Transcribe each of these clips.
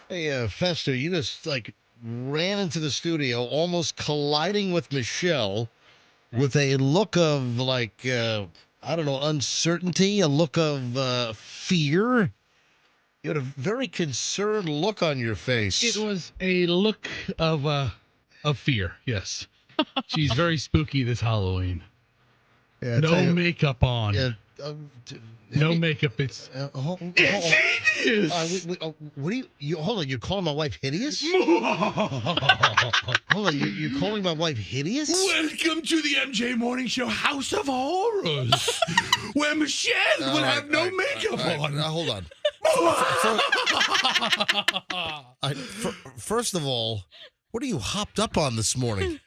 Hey, Fester, you just ran into the studio, almost colliding with Michelle, with a look of I don't know, uncertainty, a look of fear. You had a very concerned look on your face. It was a look of fear. Yes, she's very spooky this Halloween. Yeah, No makeup on. Yeah, No makeup. It's hideous. What do you hold on? You're calling my wife hideous? Hold on, you're calling my wife hideous? Welcome to the MJ Morning Show House of Horrors, where Michelle will have no makeup on. Now, hold on. First of all, what are you hopped up on this morning?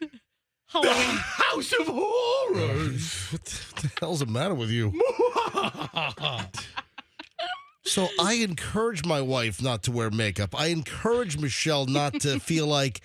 The House of Horrors. What the hell's the matter with you? So I encourage my wife not to wear makeup. I encourage Michelle not to feel like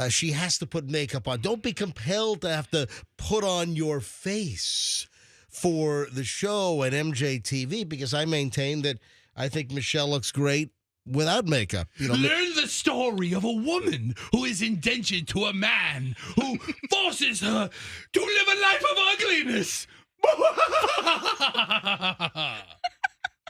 she has to put makeup on. Don't be compelled to have to put on your face for the show at MJTV, because I maintain that I think Michelle looks great without makeup. Learn the story of a woman who is indentured to a man who forces her to live a life of ugliness.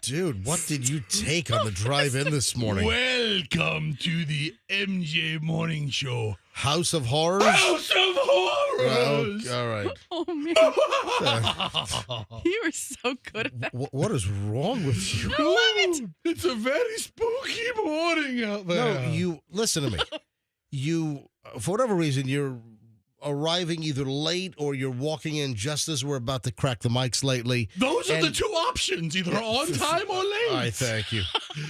Dude, what did you take on the drive in this morning? Welcome to the MJ Morning Show House of Horrors? House of Horrors! All right. Oh, man. You were so good at that. What is wrong with you? I love it. It's a very spooky morning out there. No, you listen to me. You, for whatever reason, you're arriving either late or you're walking in just as we're about to crack the mics lately. Those are the two options, either on time or late. I thank you.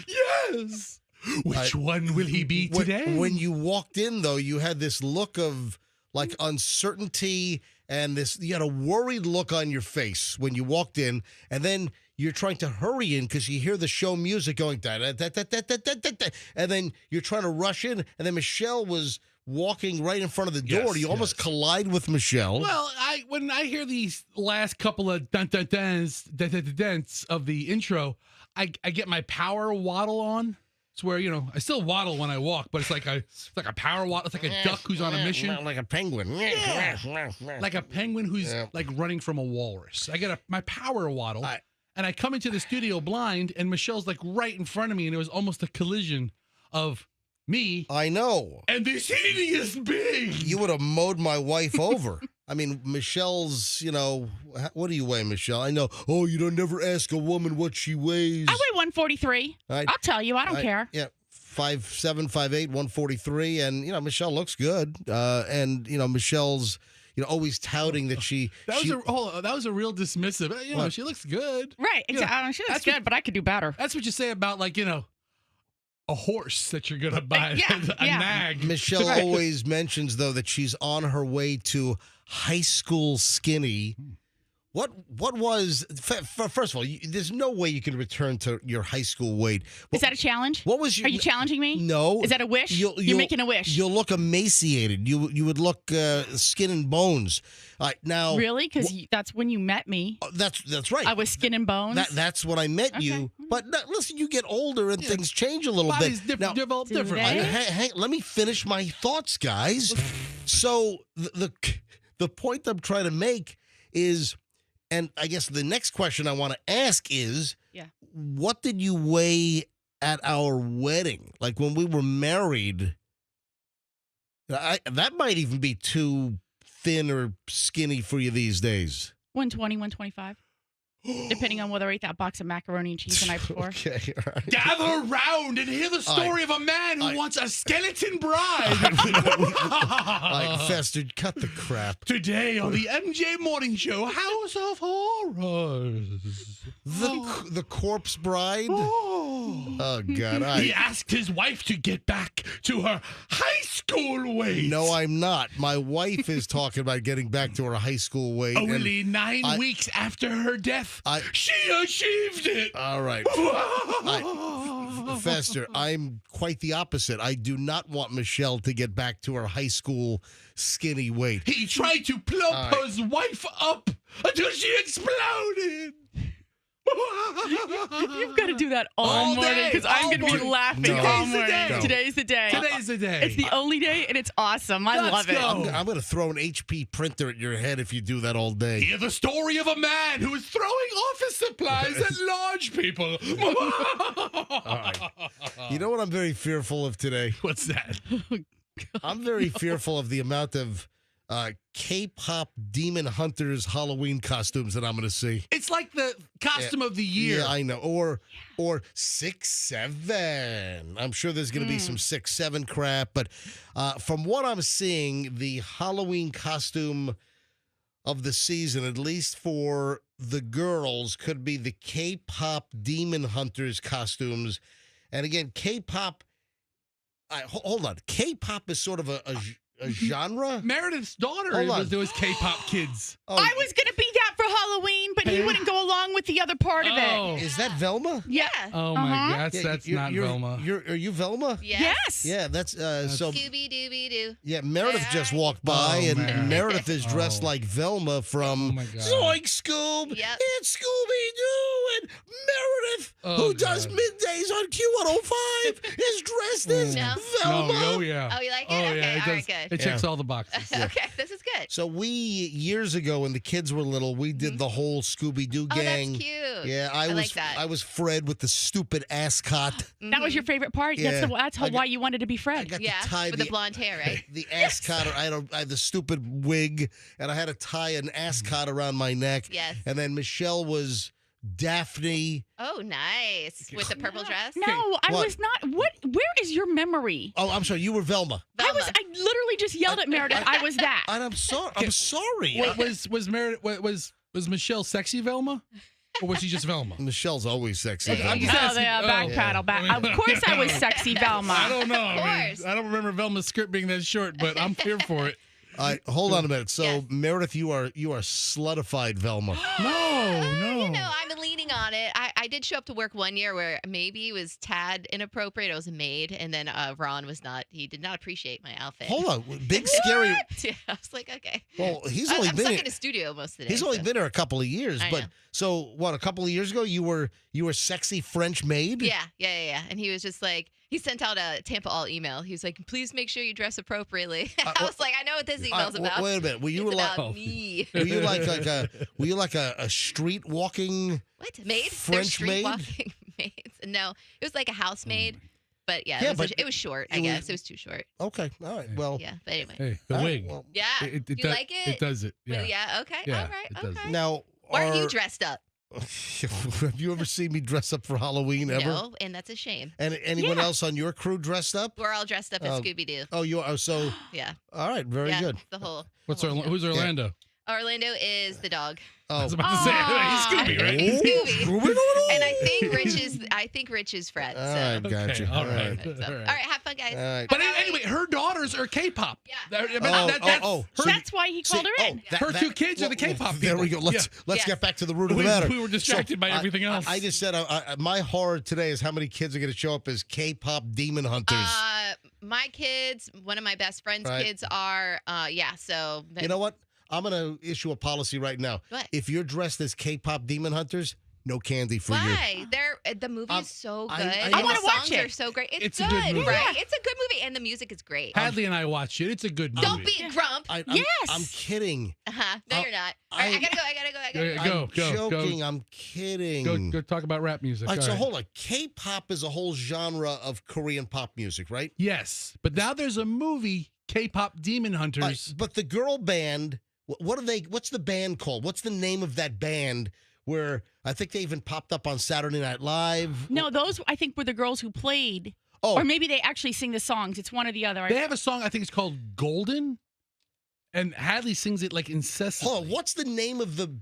Yes. Which one will he be today? When you walked in, though, you had this look of like uncertainty and you had a worried look on your face when you walked in, and then you're trying to hurry in because you hear the show music going da da da da da da da da, and then you're trying to rush in, and then Michelle was walking right in front of the door. Yes, you almost collide with Michelle. Well, when I hear these last couple of dun-dun-duns of the intro, I get my power waddle on. It's where, I still waddle when I walk, but it's like a power waddle. It's like a duck who's on a mission. Like a penguin. Yeah. Like a penguin who's like running from a walrus. I get my power waddle, and I come into the studio blind, and Michelle's like right in front of me, and it was almost a collision of me. I know. And this hideous being. You would have mowed my wife over. I mean, Michelle's, what do you weigh, Michelle? I know. Oh, you don't never ask a woman what she weighs. I weigh 143. I'll tell you. I don't care. Yeah. 5'7", 5'8", 143. And, Michelle looks good. And, Michelle's, always touting that she... That was a real dismissive. She looks good. Right. Exactly. She looks good, but I could do better. That's what you say about, a horse that you're going to buy. A nag. Michelle always mentions, though, that she's on her way to high school skinny. What was, first of all, there's no way you can return to your high school weight. Is that a challenge? What was your... Are you challenging me? No. Is that a wish? You're making a wish. You'll look emaciated. You would look skin and bones. Now, really? Because that's when you met me. That's right. I was skin and bones. That's when I met you. But listen, you get older and things change a little bit. Now, develop differently. Hey, let me finish my thoughts, guys. So the point I'm trying to make is, and I guess the next question I want to ask is, what did you weigh at our wedding? Like when we were married, that might even be too thin or skinny for you these days. 120, 125. Depending on whether I ate that box of macaroni and cheese the night before. Okay, all right. Gather round and hear the story of a man who wants a skeleton bride. Fester, cut the crap. Today on the MJ Morning Show, House of Horrors. The corpse bride? Oh, God. He asked his wife to get back to her high school weight. No, I'm not. My wife is talking about getting back to her high school weight. Only 9 weeks after her death, she achieved it. All right. Fester, I'm quite the opposite. I do not want Michelle to get back to her high school skinny weight. He tried to plump his wife up until she exploded. You've got to do that all morning because I'm going to be laughing all morning. the day. Today's the day. It's the only day, and it's awesome. I Let's love it. go. I'm going to throw an HP printer at your head if you do that all day. Hear the story of a man who is throwing office supplies at large people. You know what I'm very fearful of today? What's that? I'm very fearful of the amount of K-pop demon hunters Halloween costumes that I'm going to see. It's like the costume of the year. Yeah, I know. Or 6'7". I'm sure there's going to be some 6'7" crap, but from what I'm seeing, the Halloween costume of the season, at least for the girls, could be the K-pop demon hunters costumes. And again, K-pop. Hold on. K-pop is sort of a genre. Meredith's daughter Hold on. was doing K-pop kids. Oh, I was going to be that for Halloween, but he wouldn't go along with the other part of Oh. it. Is that Velma? Yeah. Oh my God, Yeah, that's not Velma. Are you Velma? Yes. Yeah, that's so. Scooby Dooby Doo. Yeah, Meredith just walked by, Oh, and man. Meredith is dressed Oh. like Velma from Oh, my God. Zoink Scoob. Yep. It's Scooby Doo, and Meredith, Oh, who does God. middays on Q105, is dressed as No. Velma. Oh yeah. Oh, you like it? Oh Okay, yeah, it all does. right, good. It checks all the boxes. Okay, this is good. So we years ago, when the kids were little, we did the whole Scooby Doo Oh, gang. that's cute. Yeah, I was like that. I was Fred with the stupid ascot. That was your favorite part? Yeah. That's I got- why you wanted to be I Fred. got Yeah, to tie with the blonde hair, right? the ascot. I had the stupid wig, and I had to tie an ascot around my neck. Yes. And then Michelle was Daphne. Oh, nice. With the purple dress? No, I What? was not. Where is your memory? Oh, I'm sorry. You were Velma. Velma. I literally just yelled at Meredith. I was that. And I'm sorry. I'm sorry. What was Meredith? Was Michelle sexy Velma, or was she just Velma? Michelle's always sexy. I'm Velma. just asking. Back Oh. paddle back. Of course, I was sexy Velma. I don't know. Of course. I don't remember Velma's skirt being that short, but I'm here for it. All right, hold on a minute. So, Yes. Meredith, you are slutified Velma. No. You know, I'm leaning on it. I did show up to work one year where maybe it was tad inappropriate. I was a maid, and then Ron was not. He did not appreciate my outfit. Hold on, big scary. Yeah, I was like, okay. Well, he's I'm only stuck been in a studio most of the day. he's only so- been here a couple of years. I But know. so what? A couple of years ago, you were sexy French maid. Yeah. And he was just like, he sent out a Tampa All email. He was like, please make sure you dress appropriately. I was like, I know what this email's about. Wait a minute. Were you It's like? about me. Were you like a street walking? What? Maid? They're French street maid? walking maids. No, it was like a housemaid. But yeah, Yeah, it, was but it was short, it I was- guess. It was too short. Okay, all right. Well, Yeah, but anyway. Hey, the all right, wig. well, Yeah. It you does, like it? It does it. Well, Yeah. yeah, okay. Yeah, All right. it does. Okay. now, Why are you dressed up? have you ever seen me dress up for Halloween ever? No, and that's a shame. And anyone else on your crew dressed up? We're all dressed up as Oh. Scooby Doo. Oh, you are. So, Yeah. all right, very yeah, good. The whole. What's the whole show. Who's Orlando? Orlando is the dog. I Oh, was about to say Aw. he's Scooby, right? He's Scooby. Scooby-Doo. And I think Rich is Fred. All So. right, gotcha. Okay, all right. So, all right, have fun, guys. All right. But anyway, her daughters are K-pop. Yeah. So That's why he called her in. Her two kids are the K-pop There we go. people. Let's Yes. get back to the root of the matter. We were distracted by everything else. I just said my horror today is how many kids are going to show up as K-pop demon hunters. My kids, one of my best friend's Right. kids are, so. You know what? I'm going to issue a policy right now. What? If you're dressed as K-pop demon hunters, no candy for you. Why? The movie is so good. I and wanna the watch songs it. are so great. It's It's a good, good movie. right? It's a good movie, and the music is great. Hadley and I watched it. It's a good movie. Don't be a grump. I'm, Yes. I'm kidding. Uh-huh. No, you're not. All right, I- I gotta go. I gotta go. Go, I'm go, joking. go. I'm kidding. Go talk about rap music. All right, so All right. hold on. K-pop is a whole genre of Korean pop music, right? Yes, but now there's a movie, K-pop Demon All Hunters. right, but the girl band, what are they? What's the band called? What's the name of that band? Where I think they even popped up on Saturday Night Live. No, those I think were the girls who played, Oh, or maybe they actually sing the songs. It's one or the other. They have a song, I think it's called Golden, and Hadley sings it like incessantly. hold on. What's the name of the?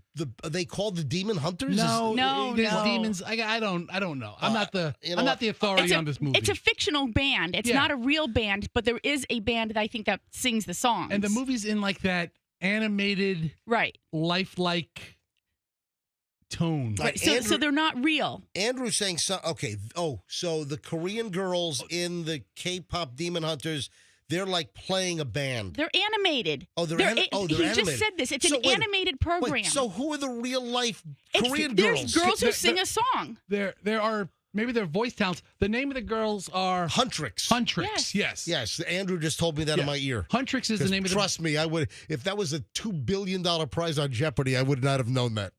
Are they called the Demon Hunters? No, No, there's no. demons. I don't know. I'm not the you know I'm what? not the authority on this movie. It's a fictional band. It's Yeah. not a real band, but there is a band that I think that sings the songs. and the movie's in like that animated, right? lifelike tone. Like Right. So Andrew- they're not real. Andrew's saying so. Okay. Oh, so the Korean girls in the K-pop Demon Hunters, they're like playing a band. They're animated. Oh, they're They're animated. he just said this. It's So an wait, animated program. Wait, so who are the real life It's- Korean there's girls? girls who They're- sing a song. There are maybe they're voice talents. The name of the girls are Huntrix. Huntrix. Yes. Yes, Andrew just told me that in Yeah. my ear. Huntrix is the 'Cause name of the. trust me, I would. If that was a $2 billion prize on Jeopardy, I would not have known that.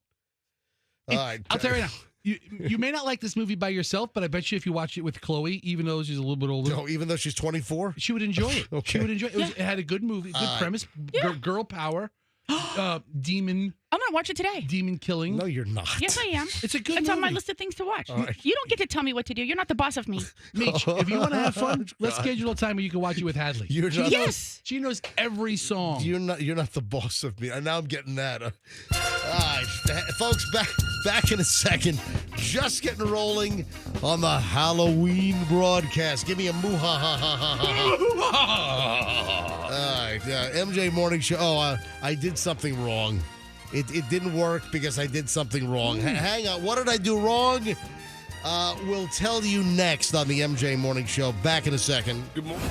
All right. I'll tell you right now. You may not like this movie by yourself, but I bet you if you watch it with Chloe, even though she's a little bit older, No, even though she's 24. she would enjoy it. Okay. She would enjoy it. It had a good movie, good premise, girl power, demon I'm gonna watch it today. killing. No, you're not. Yes, I am. It's a good It's movie. on my list of things to watch. All right. You don't get to tell me what to do. You're not the boss of me. Mitch, if you want to have fun, let's schedule a time where you can watch it with Hadley. You're she not. Yes. She knows every song. You're not the boss of me. And now I'm getting that. All right, folks, back in a second. Just getting rolling on the Halloween broadcast. Give me a moo ha ha ha ha ha. All right, MJ Morning Show. Oh, I did something wrong. It didn't work because I did something wrong. Hang on. What did I do wrong? We'll tell you next on the MJ Morning Show. Back in a second. Good morning.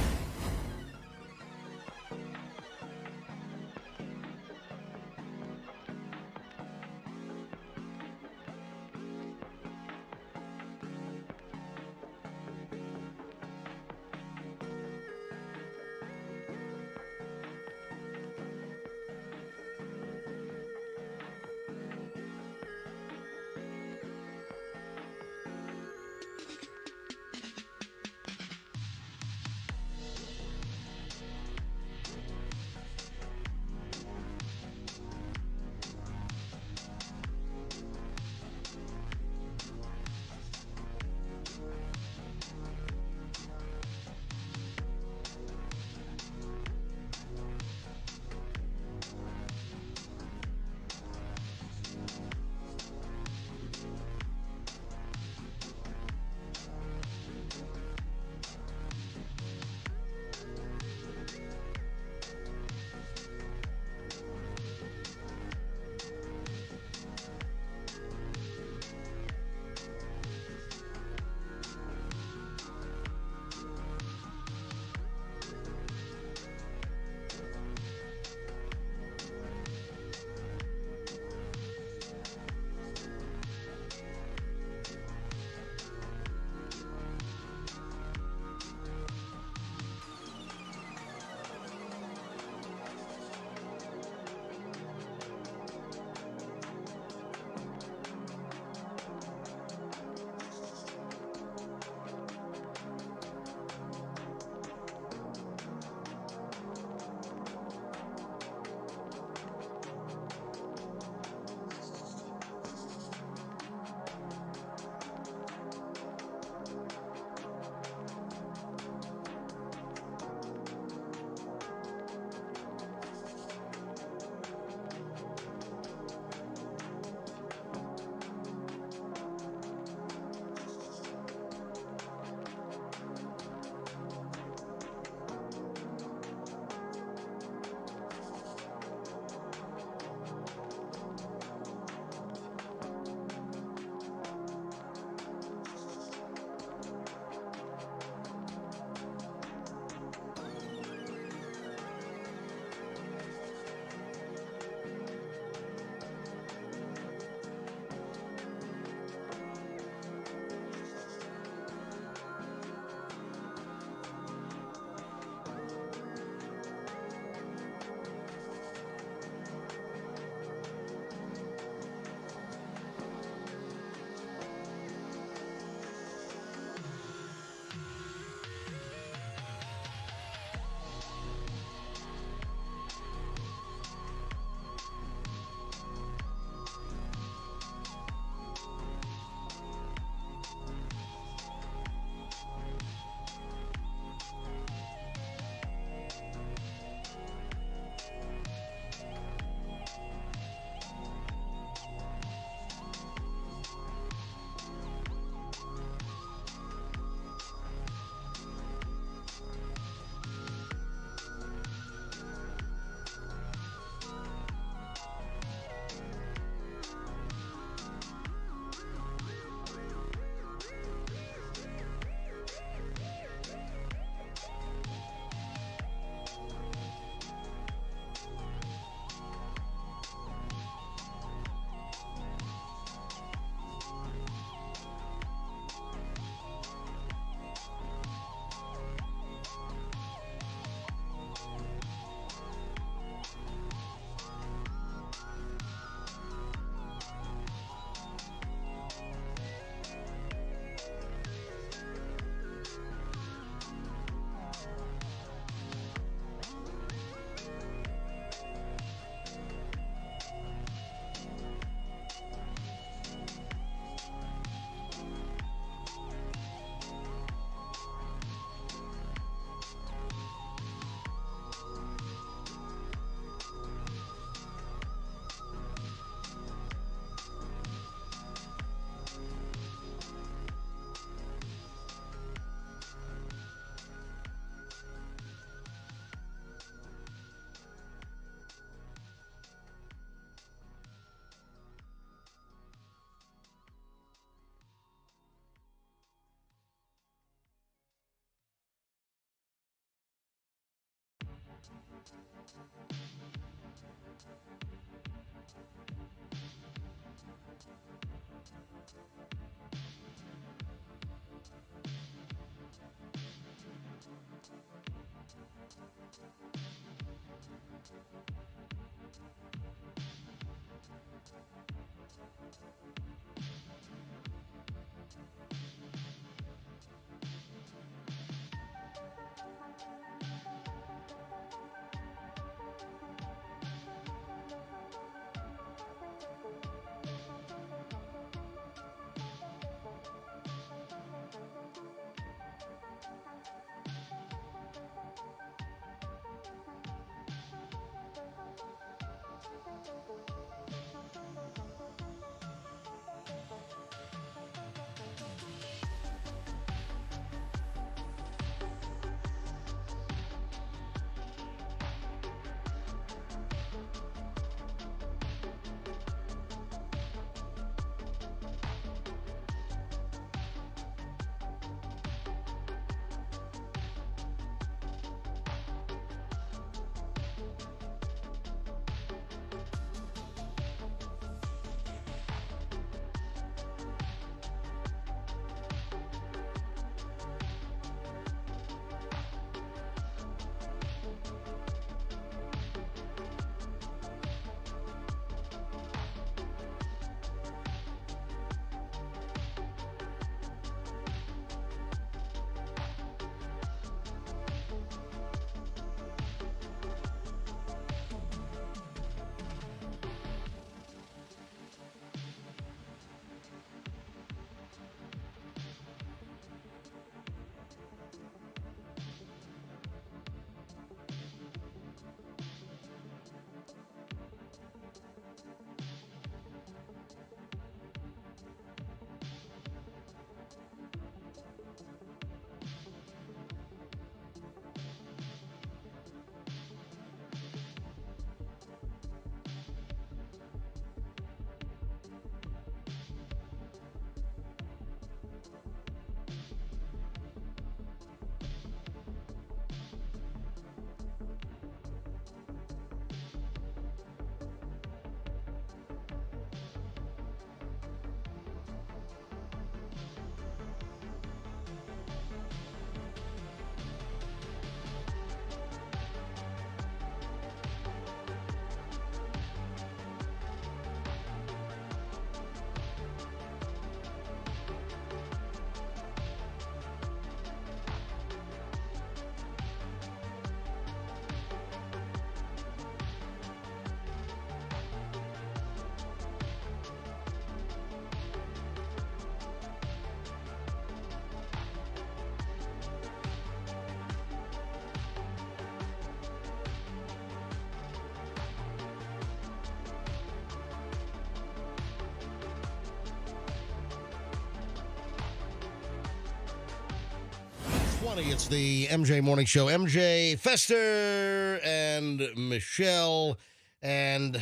It's the MJ Morning Show. MJ, Fester, and Michelle. And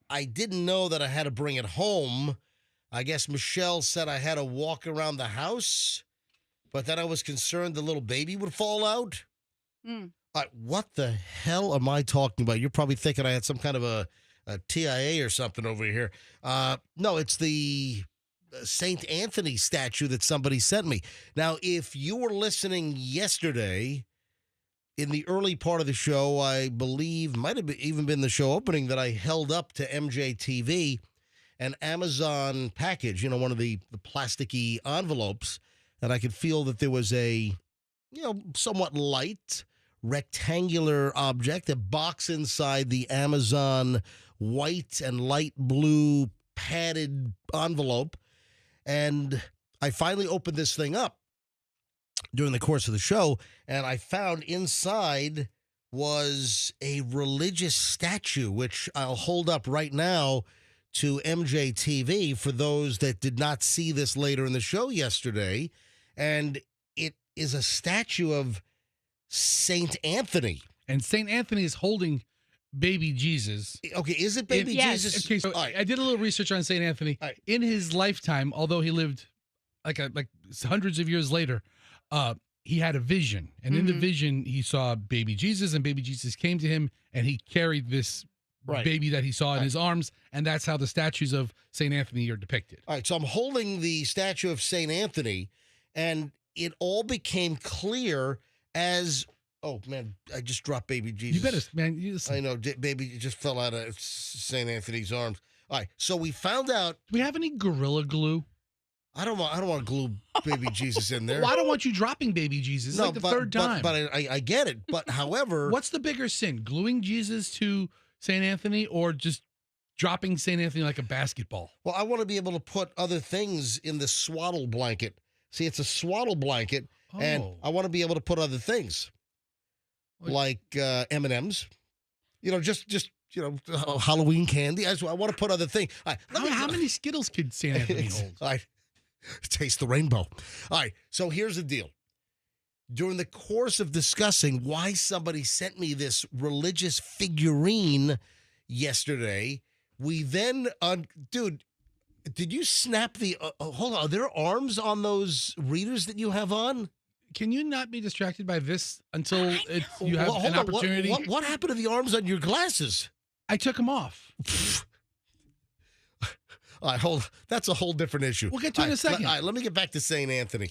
I didn't know that I had to bring it home. I guess Michelle said I had to walk around the house, but then I was concerned the little baby would fall out. What the hell am I talking about? You're probably thinking I had some kind of a TIA or something over here. No, it's the St. Anthony statue that somebody sent me. Now, if you were listening yesterday, in the early part of the show, I believe, might have even been the show opening, that I held up to MJTV an Amazon package, one of the plasticky envelopes, and I could feel that there was a, somewhat light, rectangular object, a box inside the Amazon white and light blue padded envelope. And I finally opened this thing up during the course of the show, and I found inside was a religious statue, which I'll hold up right now to MJTV for those that did not see this later in the show yesterday. And it is a statue of St. Anthony. And St. Anthony is holding baby Jesus. Okay, is it baby Yes. Jesus? Okay, so I did a little research on St. Anthony. All right. In his lifetime, although he lived like hundreds of years later, he had a vision. And in the vision, he saw baby Jesus, and baby Jesus came to him, and he carried this baby that he saw in his arms, and that's how the statues of St. Anthony are depicted. All right, so I'm holding the statue of St. Anthony, and it all became clear as Oh man, I just dropped baby Jesus. You better, man. I know, baby just fell out of St. Anthony's arms. All right, so we found out. Do we have any Gorilla Glue? I don't want to glue baby Jesus in there. Well, I don't want you dropping baby Jesus. It's like the third time. But I get it. But however, What's the bigger sin? Gluing Jesus to St. Anthony or just dropping St. Anthony like a basketball? well, I want to be able to put other things in the swaddle blanket. See, it's a swaddle blanket, and Oh. I want to be able to put other things What? like M&Ms. Just Halloween candy. I want to put other things. All right, How many Skittles could St. Anthony hold? All right. Taste the rainbow. All right. So here's the deal. During the course of discussing why somebody sent me this religious figurine yesterday, we then, dude, did you snap the, hold on, are there arms on those readers that you have on? Can you not be distracted by this until you have Well, an hold on. opportunity? What happened to the arms on your glasses? I took them off. All right, that's a whole different issue. We'll get to it in a second. All right, let me get back to St. Anthony.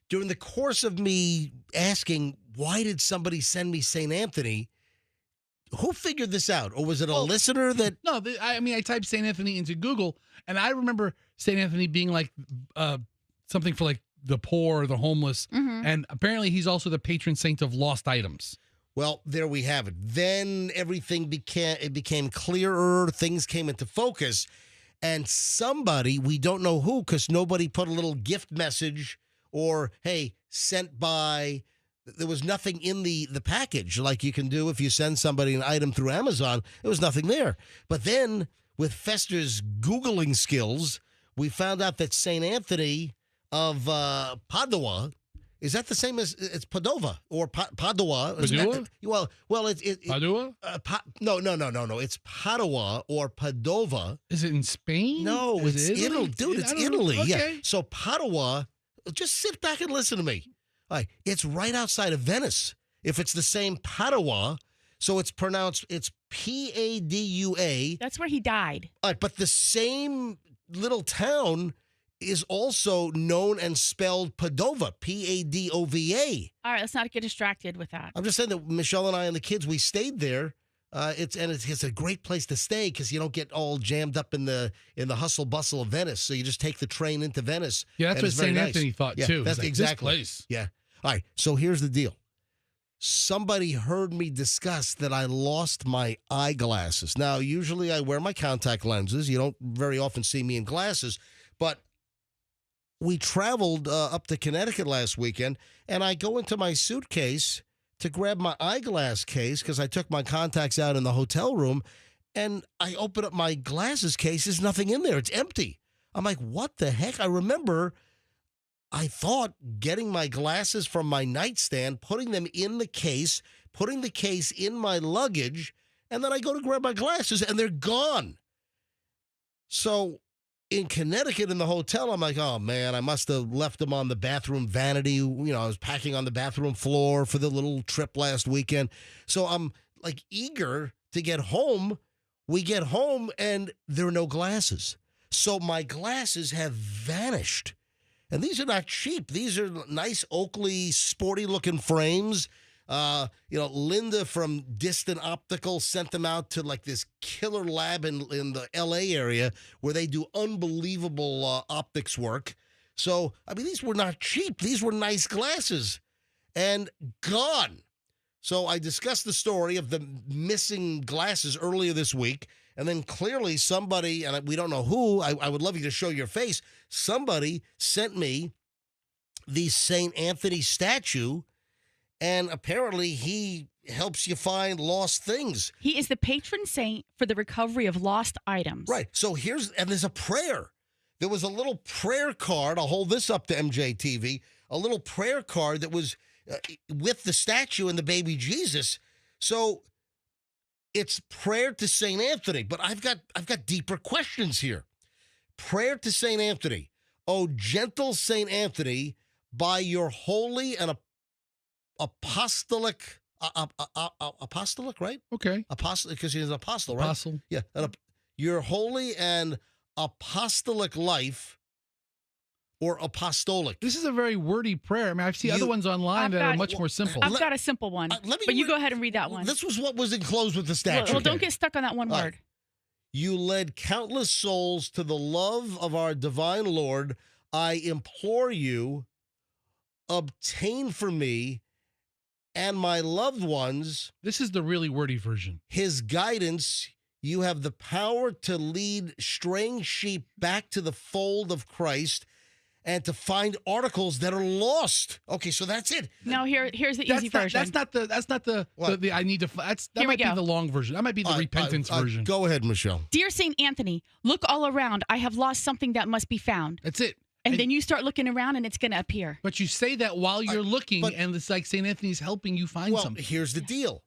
During the course of me asking, why did somebody send me St. Anthony, who figured this out? Or was it a listener that... No, I typed St. Anthony into Google, and I remember St. Anthony being like something for like the poor or the homeless, and apparently he's also the patron saint of lost items. Well, there we have it. Then everything became clearer. Things came into focus. And somebody, we don't know who, because nobody put a little gift message or, hey, sent by. There was nothing in the package like you can do if you send somebody an item through Amazon. There was nothing there. But then with Fester's Googling skills, we found out that St. Anthony of Padua, is that the same as it's Padova or Padua? Padua? Well, it's Padua? No. It's Padua or Padova. Is it in Spain? No, Is it's it Italy, dude. It's Italy. Yeah. Okay. So Padua. Just sit back and listen to me. All right, it's right outside of Venice. If it's the same Padua, so it's pronounced. It's Padua. That's where he died. All right, but the same little town is also known and spelled Padova, Padova. All right, let's not get distracted with that. I'm just saying that Michelle and I and the kids, we stayed there. It's a great place to stay because you don't get all jammed up in the hustle bustle of Venice. So you just take the train into Venice. Yeah, that's and what it's very St. nice. Anthony thought Yeah, too. that's He's like, exactly. This place. Yeah. All right. So here's the deal. Somebody heard me discuss that I lost my eyeglasses. Now, usually I wear my contact lenses. You don't very often see me in glasses, but we traveled up to Connecticut last weekend, and I go into my suitcase to grab my eyeglass case because I took my contacts out in the hotel room, and I open up my glasses case. There's nothing in there. It's empty. I'm like, what the heck? I remember I thought getting my glasses from my nightstand, putting them in the case, putting the case in my luggage, and then I go to grab my glasses, and they're gone. So in Connecticut in the hotel, I'm like, oh, man, I must have left them on the bathroom vanity. You know, I was packing on the bathroom floor for the little trip last weekend. So I'm like eager to get home. We get home and there are no glasses. So my glasses have vanished. And these are not cheap. These are nice Oakley, sporty looking frames. Linda from Distant Optical sent them out to like this killer lab in the LA area where they do unbelievable optics work. So, I mean, these were not cheap. These were nice glasses and gone. So I discussed the story of the missing glasses earlier this week. And then clearly somebody, and we don't know who, I would love you to show your face. Somebody sent me the St. Anthony statue. And apparently he helps you find lost things. He is the patron saint for the recovery of lost items. Right. So there's a prayer. There was a little prayer card. I'll hold this up to MJTV. A little prayer card that was with the statue and the baby Jesus. So it's prayer to St. Anthony. But I've got deeper questions here. Prayer to St. Anthony. Oh, gentle St. Anthony, by your holy and apostolic, right? Okay. Apostle, because he's an apostle, right? Apostle. Yeah. Your holy and apostolic life, or apostolic? This is a very wordy prayer. I mean, I've seen other ones online I've that are got- much more simple. I've got a simple one, let me but you re- go ahead and read that one. This was what was enclosed with the Well, statue. don't get stuck on that one All right. word. You led countless souls to the love of our divine Lord. I implore you, obtain for me and my loved ones This is the really wordy version. his guidance. You have the power to lead straying sheep back to the fold of Christ and to find articles that are lost. Okay, so that's it. Now here's the That's easy not, version. that's not the What? I need to. That Here we might be go. the long version. That might be the repentance version. Go ahead, Michelle. Dear Saint Anthony, look all around. I have lost something that must be found. That's it. And then you start looking around, and it's going to appear. But you say that while you're looking, but- and it's like St. Anthony's helping you find Well, something. here's the deal.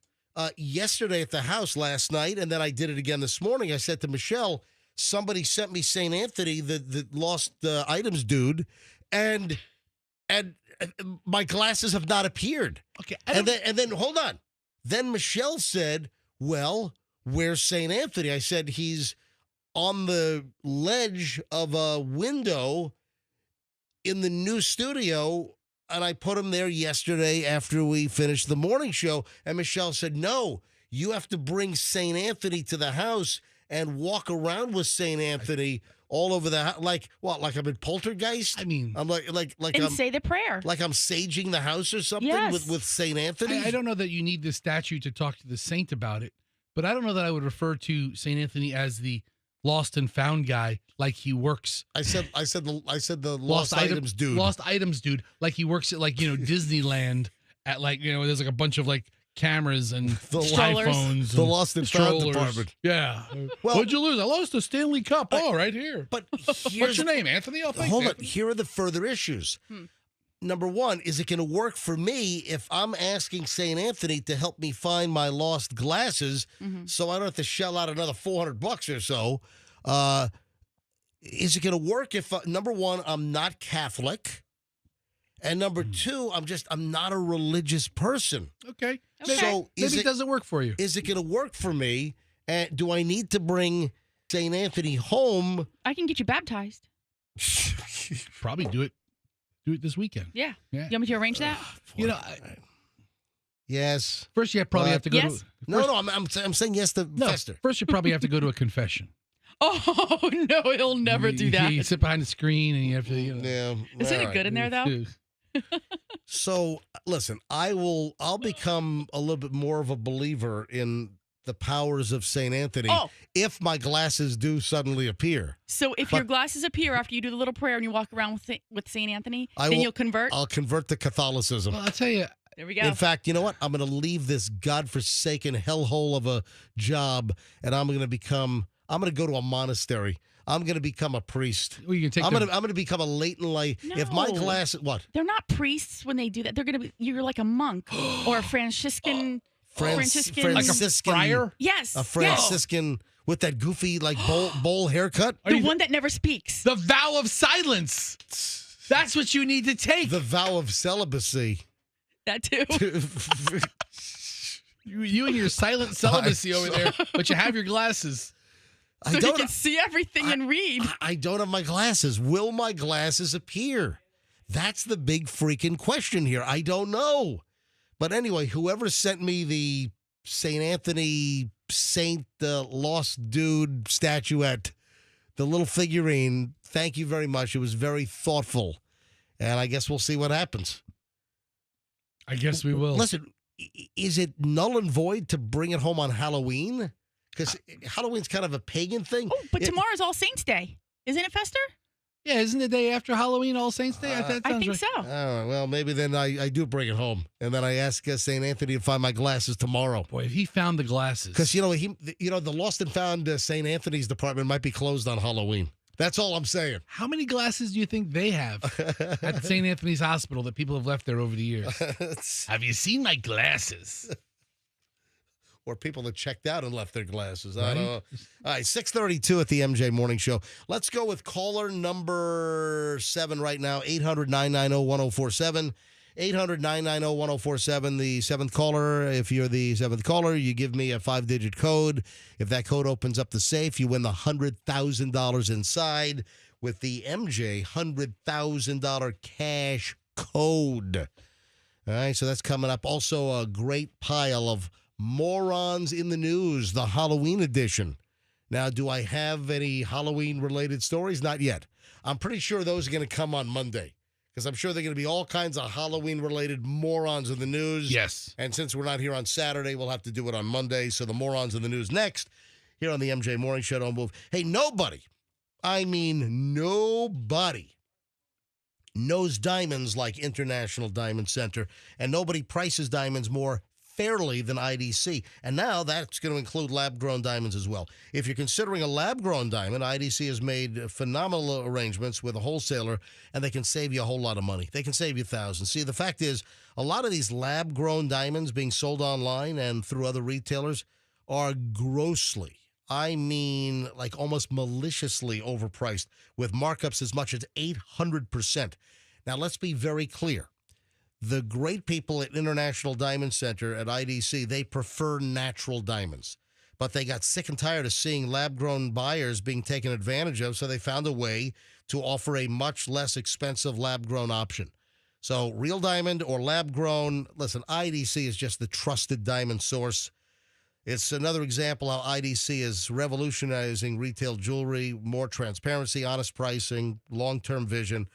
Yesterday at the house last night, and then I did it again this morning, I said to Michelle, somebody sent me St. Anthony, the lost items dude, and my glasses have not appeared. Okay. And then hold on. Then Michelle said, well, where's St. Anthony? I said, he's on the ledge of a window in the new studio, and I put him there yesterday after we finished the morning show. And Michelle said, no, you have to bring St. Anthony to the house and walk around with St. Anthony all over the house. Like, what, like I'm in Poltergeist? I mean, I'm like And I'm say the prayer. like I'm saging the house or something Yes. with St. Anthony? I don't know that you need the statue to talk to the saint about it, but I don't know that I would refer to St. Anthony as the lost and found guy, like he works. I said the lost items dude. Lost items dude, like he works at Disneyland at there's like a bunch of like cameras and The Strollers. iPhones, The and lost and found strollers. department. Yeah. Well- What'd you lose? I lost a Stanley Cup. Oh, right here. But What's here's your name, Anthony? I'll hold on. Here are the further issues. Number one, is it going to work for me if I'm asking St. Anthony to help me find my lost glasses so I don't have to shell out another $400 or so? Is it going to work if, number one, I'm not Catholic? And number two, I'm not a religious person. Okay. Okay. So Maybe it doesn't work for you. is it going to work for me? And do I need to bring St. Anthony home? I can get you baptized. Probably do it. Do it this weekend. Yeah. Yeah. You want me to arrange that? You know, Yes. first you probably have to go Yes. to. No, I'm saying yes to No, Fester. first you probably have to go to a confession. Oh, no, he'll never do that. You sit behind the screen and you have to. Yeah. Isn't all it right. good in there, though? So listen, I'll become a little bit more of a believer in the powers of St. Anthony Oh. if my glasses do suddenly appear. So if your glasses appear after you do the little prayer and you walk around with St. Anthony, then you'll convert? I'll convert to Catholicism. Well, I'll tell you, There we go. In fact, you know what? I'm going to leave this godforsaken hellhole of a job, and I'm going to go to a monastery. I'm going to become a priest. well, you can take I'm the- going to become a latent light. If my No. glasses, what? They're not priests when they do that. They're going to be, you're like a monk or a Franciscan. Franciscan. like a Franciscan friar. Yes. A yes. Franciscan with that goofy like bowl haircut. Are The you- one that never speaks. The vow of silence. That's what you need to take. The vow of celibacy. That too. You and your silent celibacy over there, but you have your glasses. I So you don't. can see everything and read. I don't have my glasses. Will my glasses appear? That's the big freaking question here. I don't know. But anyway, whoever sent me the St. Anthony Saint Lost Dude statuette, the little figurine, thank you very much. It was very thoughtful. And I guess we'll see what happens. I guess we will. Listen, is it null and void to bring it home on Halloween? Because Halloween's kind of a pagan thing. Oh, but It- tomorrow's All Saints Day. Isn't it, Fester? Yeah, isn't the day after Halloween All Saints Day? I think right. so. All right, well, maybe then I do bring it home, and then I ask St. Anthony to find my glasses tomorrow. Boy, if he found the glasses. Because the Lost and Found St. Anthony's department might be closed on Halloween. That's all I'm saying. How many glasses do you think they have at St. Anthony's Hospital that people have left there over the years? Have you seen my glasses? Or people that checked out and left their glasses. I Right. don't know. All right, 6:32 at the MJ Morning Show. Let's go with caller number 7 right now, 800-990-1047. 800-990-1047, the seventh caller. If you're the seventh caller, you give me a 5-digit code. If that code opens up the safe, you win the $100,000 inside. with the MJ $100,000 cash code. All right, so that's coming up. Also, a great pile of morons in the news, the Halloween edition. Now, do I have any Halloween-related stories? Not yet. I'm pretty sure those are going to come on Monday because I'm sure they're going to be all kinds of Halloween-related morons in the news. Yes. And since we're not here on Saturday, we'll have to do it on Monday. So the morons in the news next here on the MJ Morning Show. Don't move. Hey, nobody, I mean nobody, knows diamonds like International Diamond Center, and nobody prices diamonds more fairly than IDC. And now that's going to include lab-grown diamonds as well. If you're considering a lab-grown diamond, IDC has made phenomenal arrangements with a wholesaler, and they can save you a whole lot of money. They can save you thousands. See, the fact is, a lot of these lab-grown diamonds being sold online and through other retailers are grossly, I mean, like almost maliciously overpriced, with markups as much as 800%. Now, let's be very clear. The great people at International Diamond Center at IDC, they prefer natural diamonds. But they got sick and tired of seeing lab-grown buyers being taken advantage of, so they found a way to offer a much less expensive lab-grown option. So real diamond or lab-grown, listen, IDC is just the trusted diamond source. It's another example how IDC is revolutionizing retail jewelry, more transparency, honest pricing, long-term vision.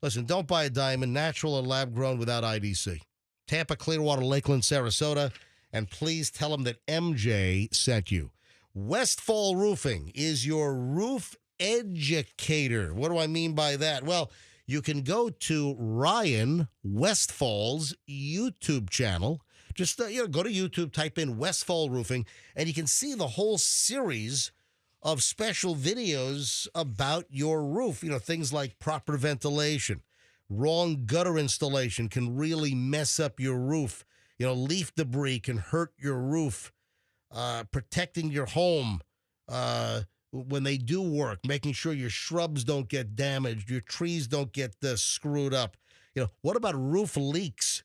Listen, don't buy a diamond, natural or lab-grown, without IDC. Tampa, Clearwater, Lakeland, Sarasota, and please tell them that MJ sent you. Westfall Roofing is your roof educator. What do I mean by that? Well, you can go to Ryan Westfall's YouTube channel. Just go to YouTube, type in Westfall Roofing, and you can see the whole series of special videos about your roof. Things like proper ventilation, wrong gutter installation can really mess up your roof. Leaf debris can hurt your roof. Protecting your home when they do work, making sure your shrubs don't get damaged, your trees don't get screwed up. What about roof leaks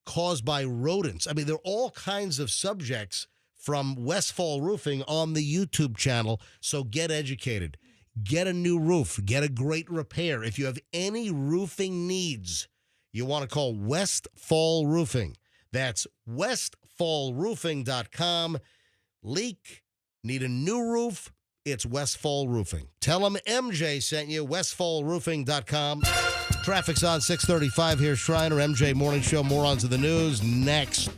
caused by rodents? I mean, there are all kinds of subjects from Westfall Roofing on the YouTube channel. So get educated. Get a new roof. Get a great repair. If you have any roofing needs, you want to call Westfall Roofing. That's westfallroofing.com. Leak, need a new roof, it's Westfall Roofing. Tell them MJ sent you, westfallroofing.com. Traffic's on 635 here, Shriner, MJ Morning Show, morons of the news, next.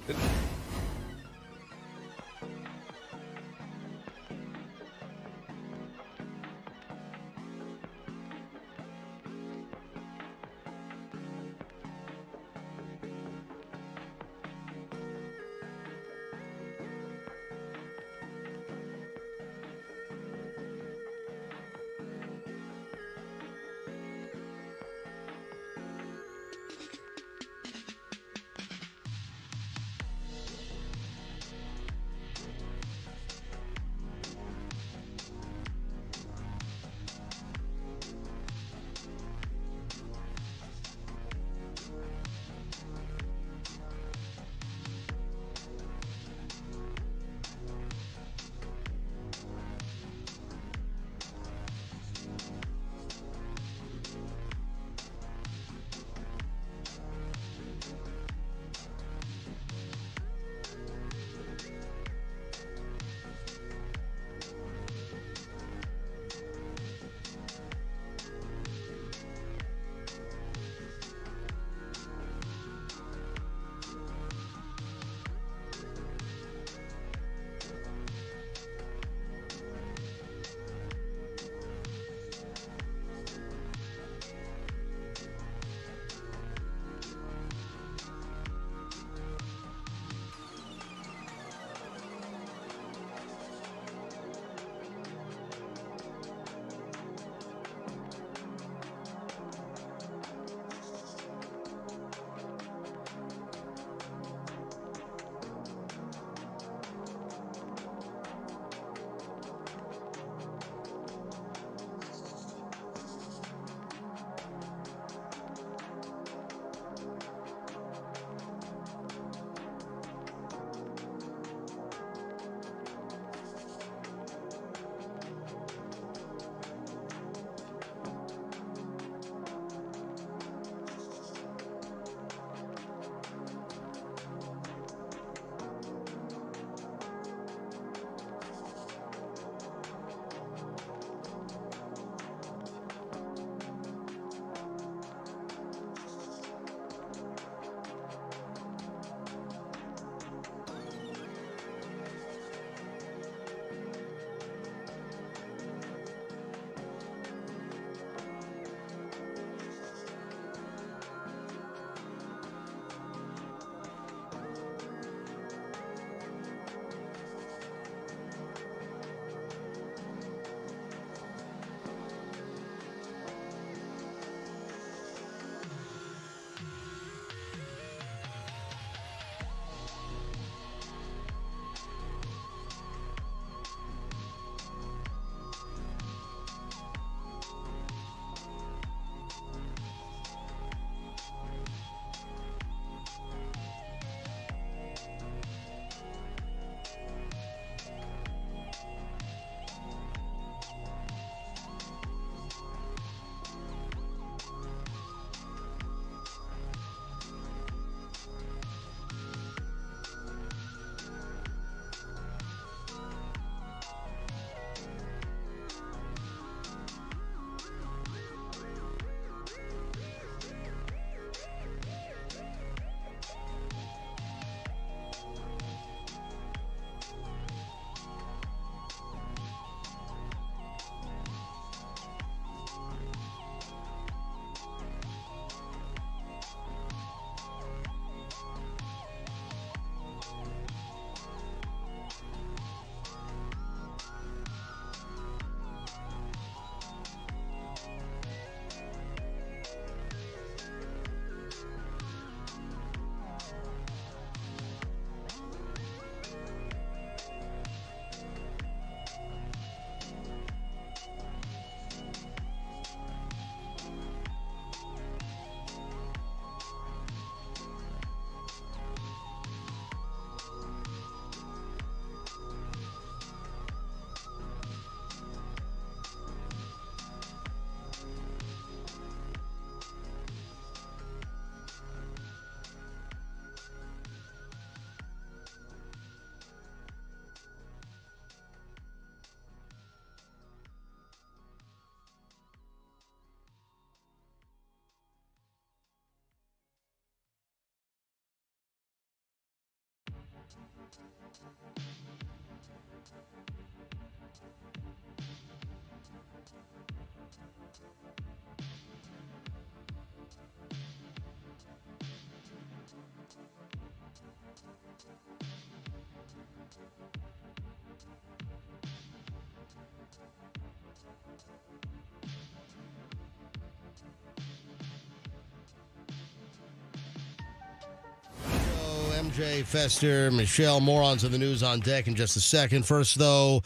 MJ, Fester, Michelle, morons of the news on deck in just a second. First, though,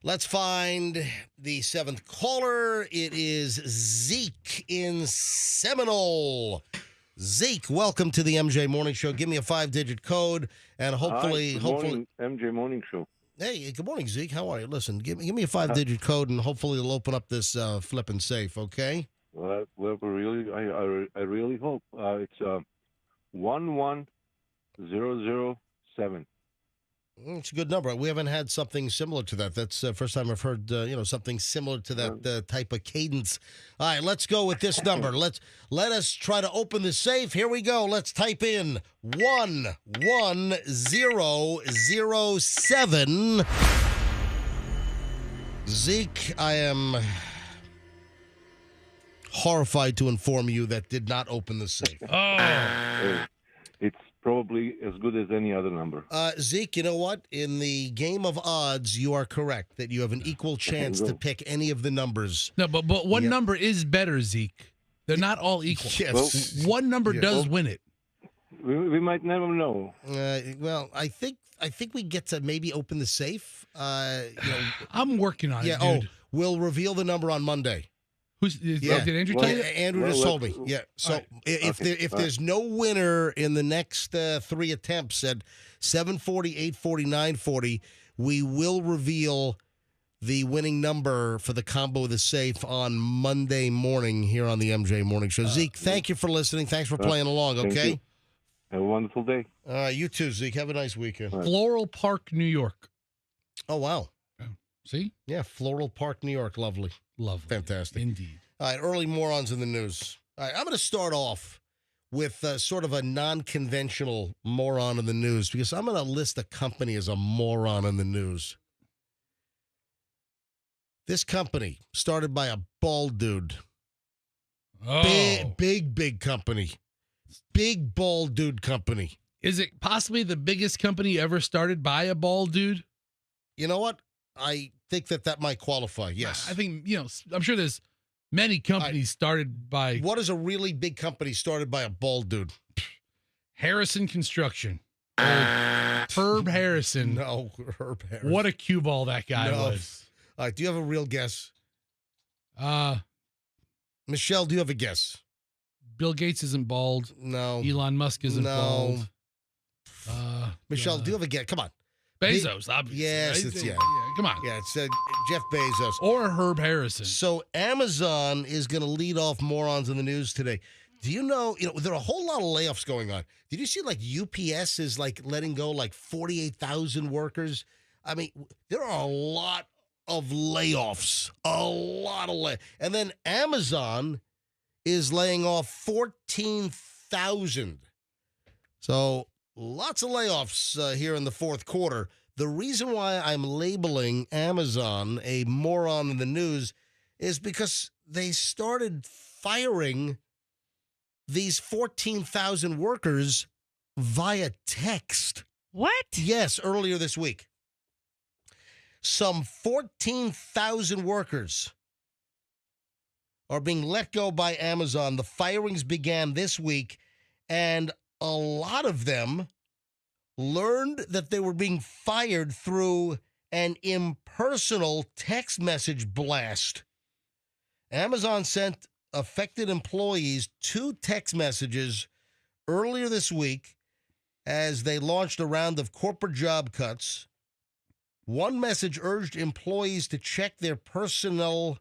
let's find the seventh caller. It is Zeke in Seminole. Zeke, welcome to the MJ Morning Show. Give me a 5-digit code, and hopefully, Hi, good morning, MJ Morning Show. Hey, good morning, Zeke. How are you? Listen, give me a 5-digit code, and hopefully, it'll open up this flipping safe. Okay? Well, really, I really hope it's 11007. It's a good number. We haven't had something similar to that. That's the first time I've heard, something similar to that type of cadence. All right, let's go with this number. Let us try to open the safe. Here we go. Let's type in 11007. Zeke, I am horrified to inform you that did not open the safe. It's probably as good as any other number. Zeke, you know what? In the game of odds, you are correct that you have an equal chance to pick any of the numbers. No, but one number is better, Zeke. They're not all equal. Yes. One number does win it. We might never know. Well, I think we get to maybe open the safe. I'm working on it, dude. Oh, we'll reveal the number on Monday. Did Andrew tell you? Andrew just told me. Yeah. So right. if there's no winner in the next 3 attempts at 740, 840, 940, we will reveal the winning number for the combo of the safe on Monday morning here on the MJ Morning Show. Zeke, thank you for listening. Thanks for playing along, okay? You. Have a wonderful day. You too, Zeke. Have a nice weekend. Floral Park, New York. Oh, wow. See? Yeah, Floral Park, New York. Lovely. Lovely. Fantastic. Indeed. All right, early morons in the news. All right, I'm going to start off with sort of a non-conventional moron in the news because I'm going to list a company as a moron in the news. This company, started by a bald dude. Oh. Big company. Big bald dude company. Is it possibly the biggest company ever started by a bald dude? You know what? I think that might qualify, yes. I think, I'm sure there's many companies started by... What is a really big company started by a bald dude? Harrison Construction. Herb Harrison. No, Herb Harrison. What a cue ball that guy was. All right, do you have a real guess? Michelle, do you have a guess? Bill Gates isn't bald. No. Elon Musk isn't bald. Michelle, do you have a guess? Come on. Bezos, obviously. Yes, right? it's Come on. Yeah, it's Jeff Bezos. Or Herb Harrison. So Amazon is going to lead off morons in the news today. Do you know, there are a whole lot of layoffs going on. Did you see UPS is letting go 48,000 workers? I mean, there are a lot of layoffs. And then Amazon is laying off 14,000. So lots of layoffs here in the fourth quarter. The reason why I'm labeling Amazon a moron in the news is because they started firing these 14,000 workers via text. What? Yes, earlier this week. Some 14,000 workers are being let go by Amazon. The firings began this week, and a lot of them learned that they were being fired through an impersonal text message blast. Amazon sent affected employees 2 text messages earlier this week as they launched a round of corporate job cuts. One message urged employees to check their personal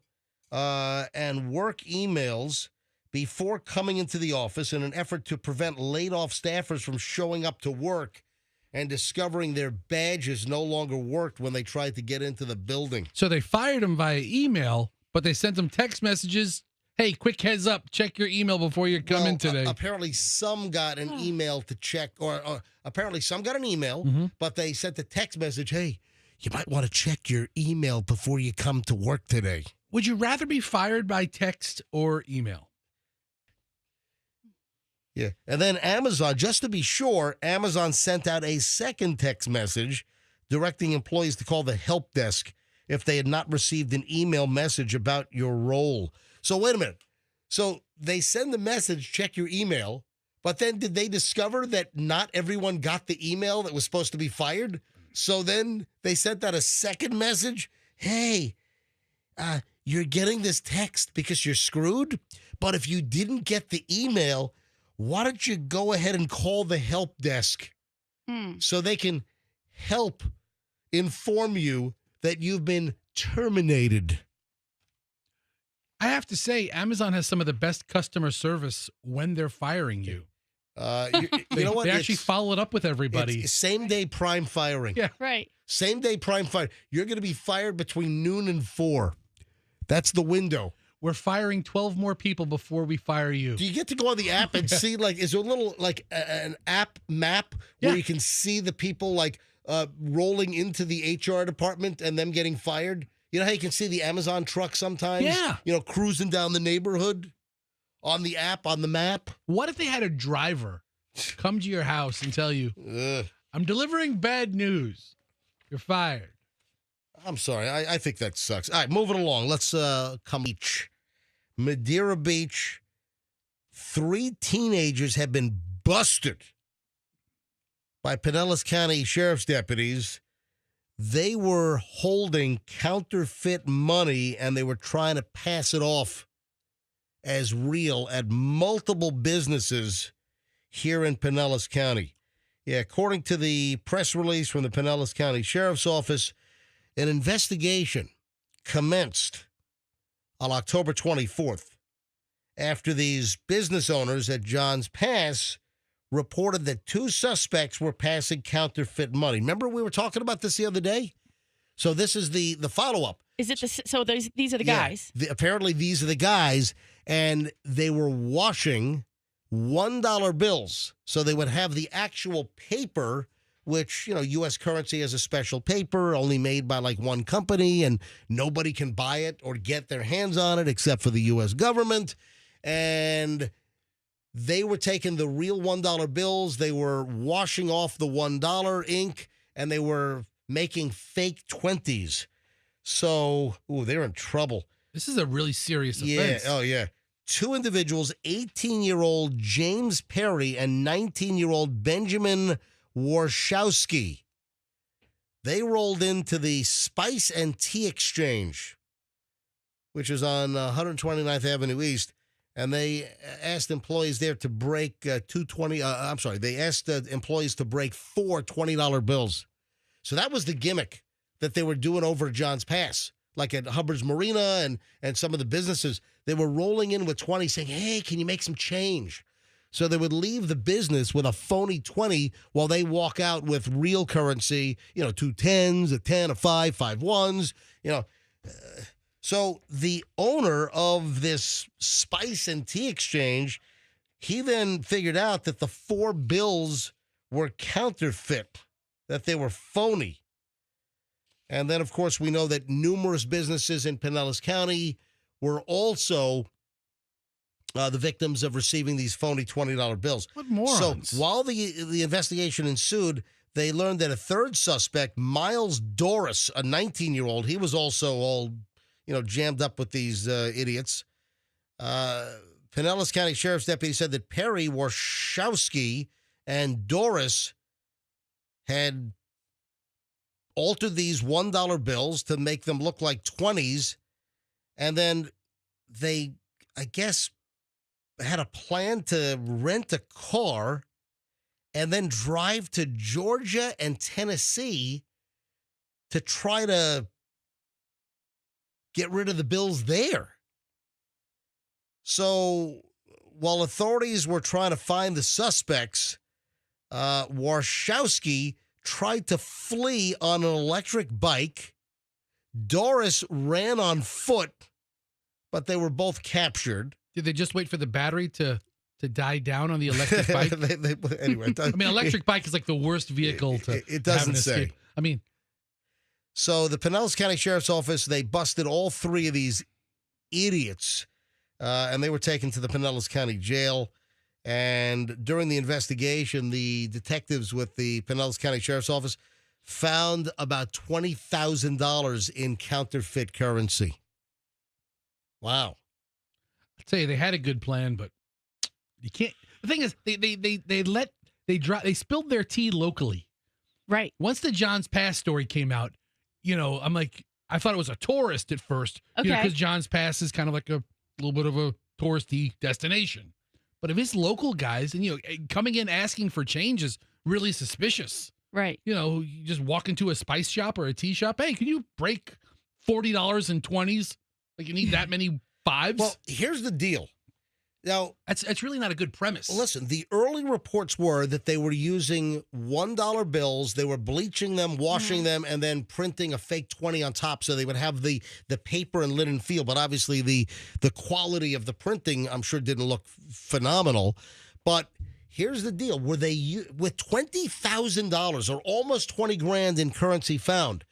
and work emails before coming into the office in an effort to prevent laid-off staffers from showing up to work and discovering their badges no longer worked when they tried to get into the building. So they fired them via email, but they sent them text messages. Hey, quick heads up, check your email before you come in today. Apparently some got an email to check, or apparently some got an email, but they sent a text message, hey, you might want to check your email before you come to work today. Would you rather be fired by text or email? Yeah. And then Amazon, just to be sure, Amazon sent out a second text message directing employees to call the help desk if they had not received an email message about your role. So wait a minute. So they send the message, check your email, but then did they discover that not everyone got the email that was supposed to be fired? So then they sent out a second message. Hey, you're getting this text because you're screwed. But if you didn't get the email, why don't you go ahead and call the help desk so they can help inform you that you've been terminated. I have to say, Amazon has some of the best customer service when they're firing you. You know what? They actually follow it up with everybody. It's same-day prime firing. Yeah. Right. Same-day prime fire. You're going to be fired between noon and 4. That's the window. We're firing 12 more people before we fire you. Do you get to go on the app and see, like, is there a little, like, an app map where you can see the people, like, rolling into the HR department and them getting fired? You know how you can see the Amazon truck sometimes? Yeah. You know, cruising down the neighborhood on the app, on the map? What if they had a driver come to your house and tell you, I'm delivering bad news. You're fired. I'm sorry. I think that sucks. All right, moving along. Let's come beach. Madeira Beach. 3 teenagers have been busted by Pinellas County Sheriff's deputies. They were holding counterfeit money and they were trying to pass it off as real at multiple businesses here in Pinellas County. Yeah, according to the press release from the Pinellas County Sheriff's Office, an investigation commenced on October 24th after these business owners at John's Pass reported that 2 suspects were passing counterfeit money. Remember we were talking about this the other day? So this is the follow-up. Is it so these are the guys? Apparently these are the guys, and they were washing $1 bills. So they would have the actual paper, which, you know, U.S. currency has a special paper only made by like one company, and nobody can buy it or get their hands on it except for the U.S. government. And they were taking the real $1 bills. They were washing off the $1 ink, and they were making fake 20s. So, they're in trouble. This is a really serious offense. Yeah, oh yeah. 2 individuals, 18-year-old James Perry and 19-year-old Benjamin Warshawski. They rolled into the Spice and Tea Exchange, which is on 129th Avenue East, and they asked employees there to break they asked employees to break 4 $20 bills. So that was the gimmick that they were doing over at John's Pass, like at Hubbard's Marina and some of the businesses. They were rolling in with 20 saying, hey, can you make some change? So they would leave the business with a phony 20 while they walk out with real currency, 2 10s, a 10, a 5, 5 1s, So the owner of this Spice and Tea Exchange, he then figured out that the 4 bills were counterfeit, that they were phony. And then, of course, we know that numerous businesses in Pinellas County were also the victims of receiving these phony $20 bills. What morons. So while the investigation ensued, they learned that a third suspect, Miles Doris, a 19-year-old, he was also all, jammed up with these idiots. Pinellas County Sheriff's deputy said that Perry, Warshawski, and Doris had altered these $1 bills to make them look like 20s. And then they, I guess, had a plan to rent a car and then drive to Georgia and Tennessee to try to get rid of the bills there. So while authorities were trying to find the suspects, Warshawski tried to flee on an electric bike. Doris ran on foot, but they were both captured. Did they just wait for the battery to die down on the electric bike? Anyway, electric bike is like the worst vehicle to it doesn't say. Escape. So the Pinellas County Sheriff's Office, they busted all 3 of these idiots. And they were taken to the Pinellas County Jail. And during the investigation, the detectives with the Pinellas County Sheriff's Office found about $20,000 in counterfeit currency. Wow. I'll tell you, they had a good plan, but you can't. The thing is, they spilled their tea locally. Right. Once the John's Pass story came out, I'm like, I thought it was a tourist at first. Okay. Because John's Pass is kind of like a little bit of a touristy destination. But if it's local guys and, coming in asking for change is really suspicious. Right. You just walk into a spice shop or a tea shop. Hey, can you break $40 in 20s? Like you need that many fives? Well, here's the deal. Now, that's really not a good premise. Listen, the early reports were that they were using $1 bills. They were bleaching them, washing them, and then printing a fake 20 on top so they would have the paper and linen feel. But obviously the quality of the printing, I'm sure, didn't look phenomenal. But here's the deal. Were they, with $20,000 or almost 20 grand in currency found,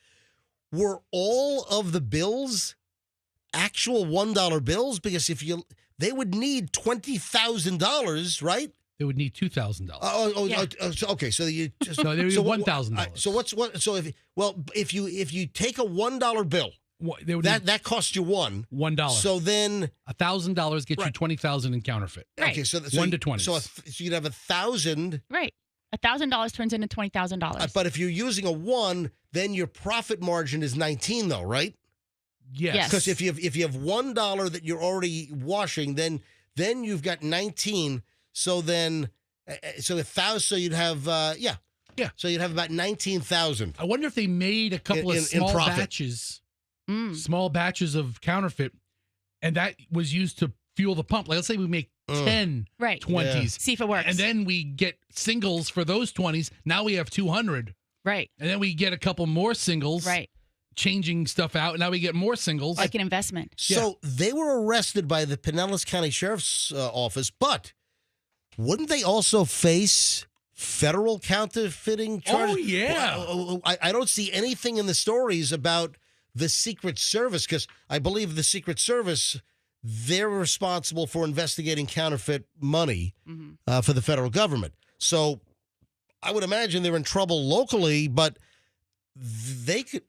were all of the bills actual $1 bills? Because they would need $20,000, right? They would need $2,000. Okay. So you just no, they would need $1,000. So if you take a $1 bill, that costs you $1. So then $1,000 gets you 20,000 in counterfeit. Right. Okay, so 1 to 20. So you'd have 1,000. Right. $1,000 turns into $20,000. But if you're using a 1, then your profit margin is 19, though, right? Yes. Because if you have $1 that you're already washing, then you've got 19. So then, so 1,000. So you'd have yeah. So you'd have about 19,000. I wonder if they made a couple of small batches, small batches of counterfeit, and that was used to fuel the pump. Like let's say we make 10 20s, see if it works, and then we get singles for those 20s. Now we have 200. Right. And then we get a couple more singles. Right. Changing stuff out. Now we get more singles. Like an investment. So they were arrested by the Pinellas County Sheriff's Office, but wouldn't they also face federal counterfeiting charges? Oh, yeah. Well, I don't see anything in the stories about the Secret Service, because I believe the Secret Service, they're responsible for investigating counterfeit money for the federal government. So I would imagine they're in trouble locally, but they could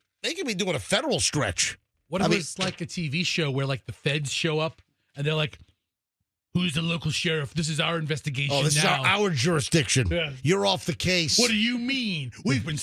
be doing a federal stretch. What if it's like a TV show where like the feds show up and they're like, who's the local sheriff? This is our investigation. Oh, this is our jurisdiction. Yeah. You're off the case. What do you mean? We've been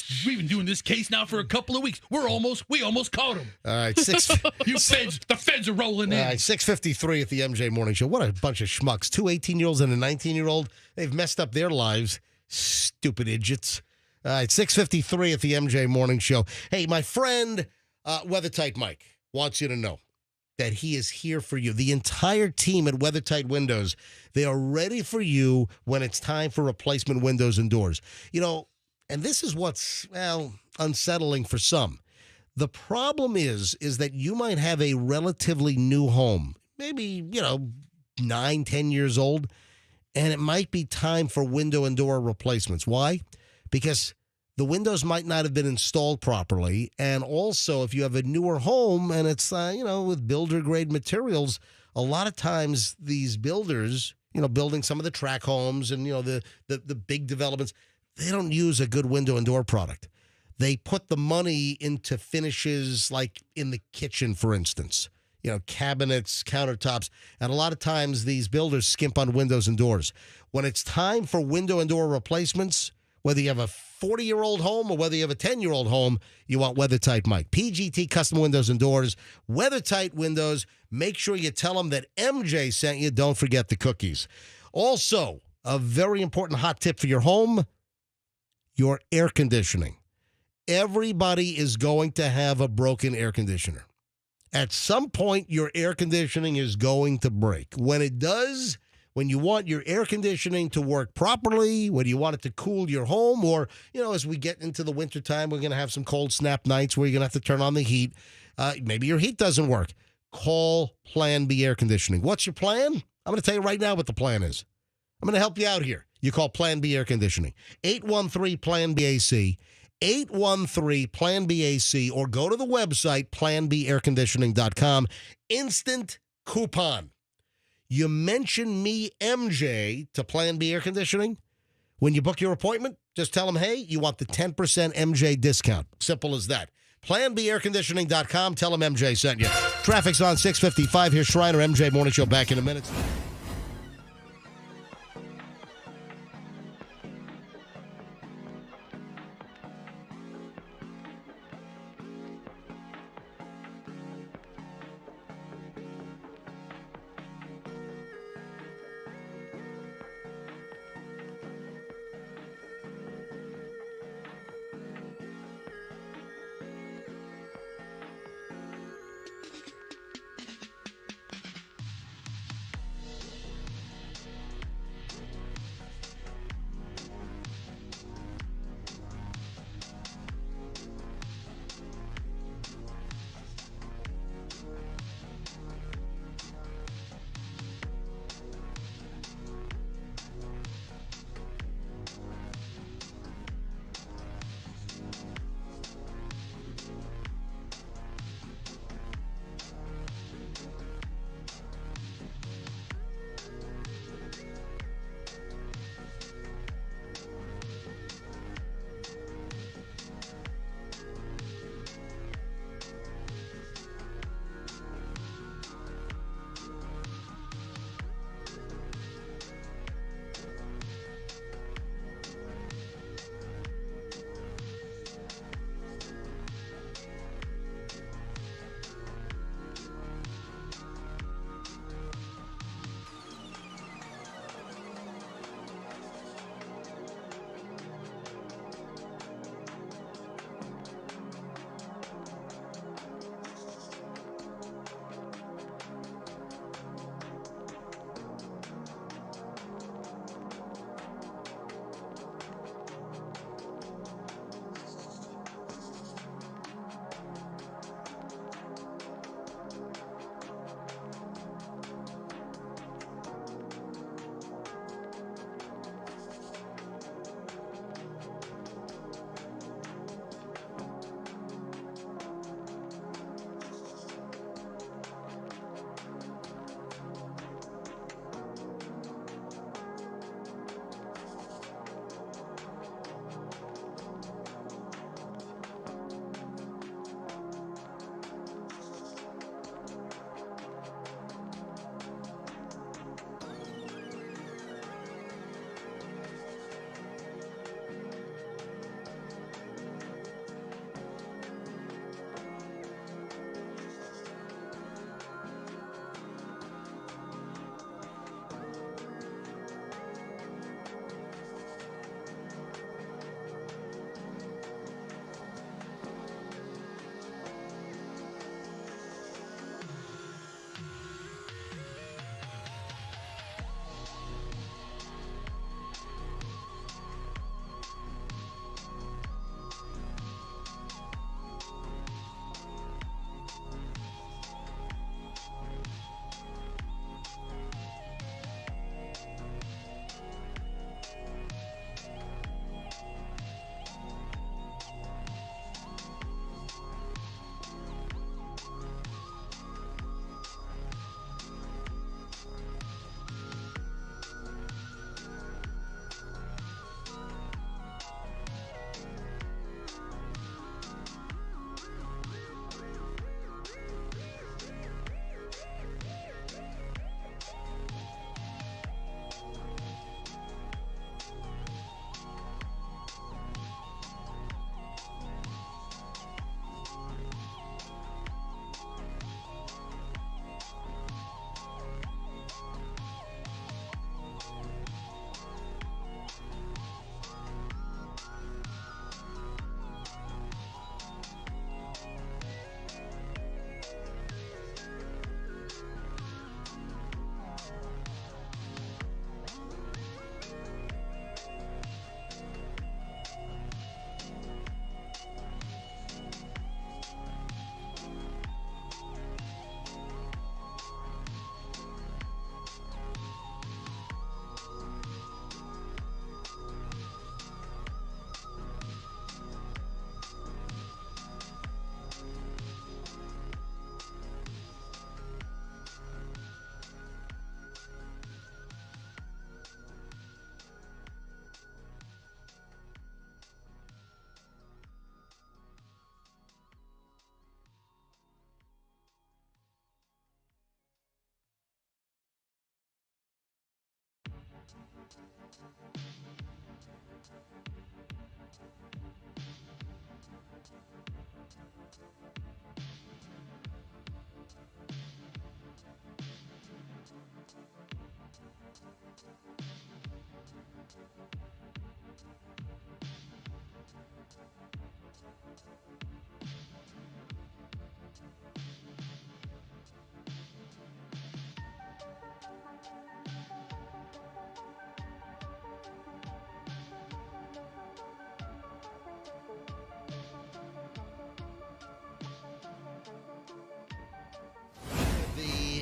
doing this case now for a couple of weeks. We almost caught him. All right, the feds are rolling in. All right, 6:53 at the MJ Morning Show. What a bunch of schmucks. 2 18-year-olds and a 19-year-old. They've messed up their lives. Stupid idiots. All right, 6:53 at the MJ Morning Show. Hey, my friend, WeatherTight Mike, wants you to know that he is here for you. The entire team at WeatherTight Windows, they are ready for you when it's time for replacement windows and doors. And this is what's, unsettling for some. The problem is that you might have a relatively new home, maybe, 9, 10 years old, and it might be time for window and door replacements. Why? Because the windows might not have been installed properly. And also, if you have a newer home and it's, with builder-grade materials, a lot of times these builders, building some of the track homes and, the big developments, they don't use a good window and door product. They put the money into finishes like in the kitchen, for instance, cabinets, countertops. And a lot of times these builders skimp on windows and doors. When it's time for window and door replacements, whether you have a 40-year-old home or whether you have a 10-year-old home, you want WeatherTight Mike. PGT Custom Windows and Doors, WeatherTight Windows. Make sure you tell them that MJ sent you. Don't forget the cookies. Also, a very important hot tip for your home, your air conditioning. Everybody is going to have a broken air conditioner. At some point, your air conditioning is going to break. When it does, when you want your air conditioning to work properly, when you want it to cool your home, or, as we get into the wintertime, we're going to have some cold snap nights where you're going to have to turn on the heat. Maybe your heat doesn't work. Call Plan B Air Conditioning. What's your plan? I'm going to tell you right now what the plan is. I'm going to help you out here. You call Plan B Air Conditioning. 813-PLAN-BAC. 813-PLAN-BAC, or go to the website, planbairconditioning.com. Instant coupon. You mention me, MJ, to Plan B Air Conditioning. When you book your appointment, just tell them, hey, you want the 10% MJ discount. Simple as that. PlanBAirConditioning.com. Tell them MJ sent you. Traffic's on 655. Here's Shriner, MJ Morning Show back in a minute.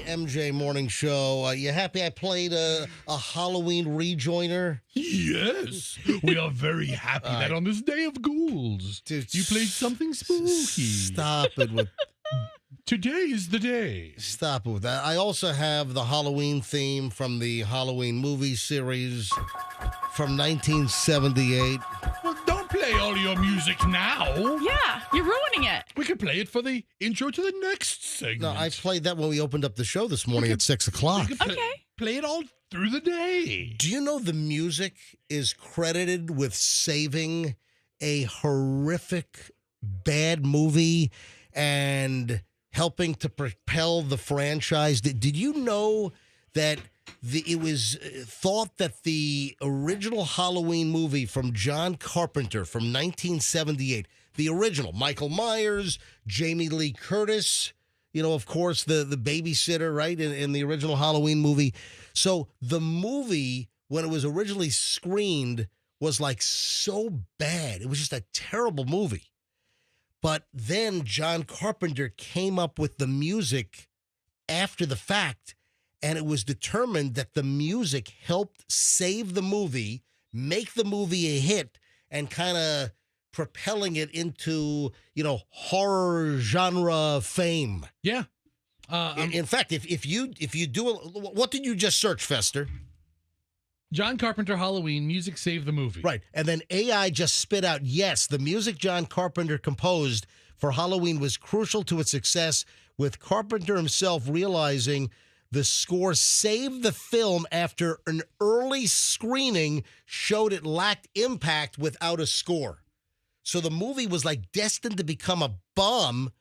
MJ Morning Show. You happy I played a Halloween rejoiner? Yes, we are very happy that on this day of ghouls, Dude, you played something spooky. Stop it with Today is the day. Stop it with that. I also have the Halloween theme from the Halloween movie series from 1978. Well, don't play all your music now. Yeah, you're ruining it. We could play it for the intro to the next segment. No, I played that when we opened up the show this morning at 6 o'clock. We could play it all through the day. Do you know the music is credited with saving a horrific bad movie and helping to propel the franchise? Did you know that it was thought that the original Halloween movie from John Carpenter from 1978, the original, Michael Myers, Jamie Lee Curtis, you know, of course, the babysitter, right, in the original Halloween movie. So the movie, when it was originally screened, was like so bad. It was just a terrible movie. But then John Carpenter came up with the music after the fact, and it was determined that the music helped save the movie, make the movie a hit, and kind of propelling it into, you know, horror genre fame. Yeah. In fact, if you do what did you just search, Fester? John Carpenter Halloween, music saved the movie. Right. And then AI just spit out, yes, the music John Carpenter composed for Halloween was crucial to its success, with Carpenter himself realizing the score saved the film after an early screening showed it lacked impact without a score. So the movie was like destined to become a bomb,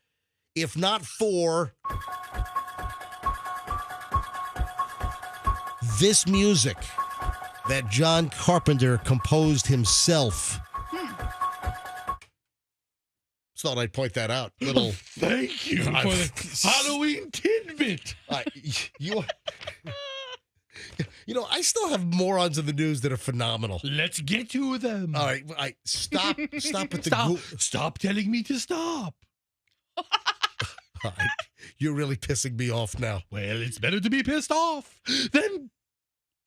if not for this music that John Carpenter composed himself. Just thought I'd point that out. Little, Thank you for the Halloween tidbit. You know, I still have morons in the news that are phenomenal. Let's get to them. All right, stop at the Stop telling me to stop. All right, you're really pissing me off now. Well, it's better to be pissed off than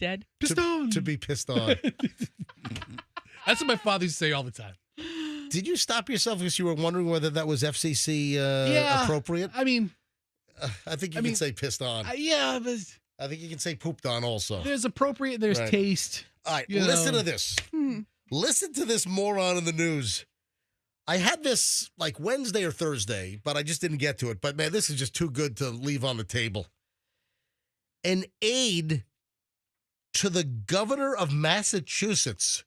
Dead. pissed on. To be pissed on. That's what my father used to say all the time. Did you stop yourself because you were wondering whether that was FCC appropriate? I mean, I think you can say pissed on. yeah, but I think you can say pooped on also. there's appropriate, there's Right. taste. All right, you listen know. to this. Listen to this moron in the news. I had this like Wednesday or Thursday, but I just didn't get to it. But man, this is just too good to leave on the table. An aide to the governor of Massachusetts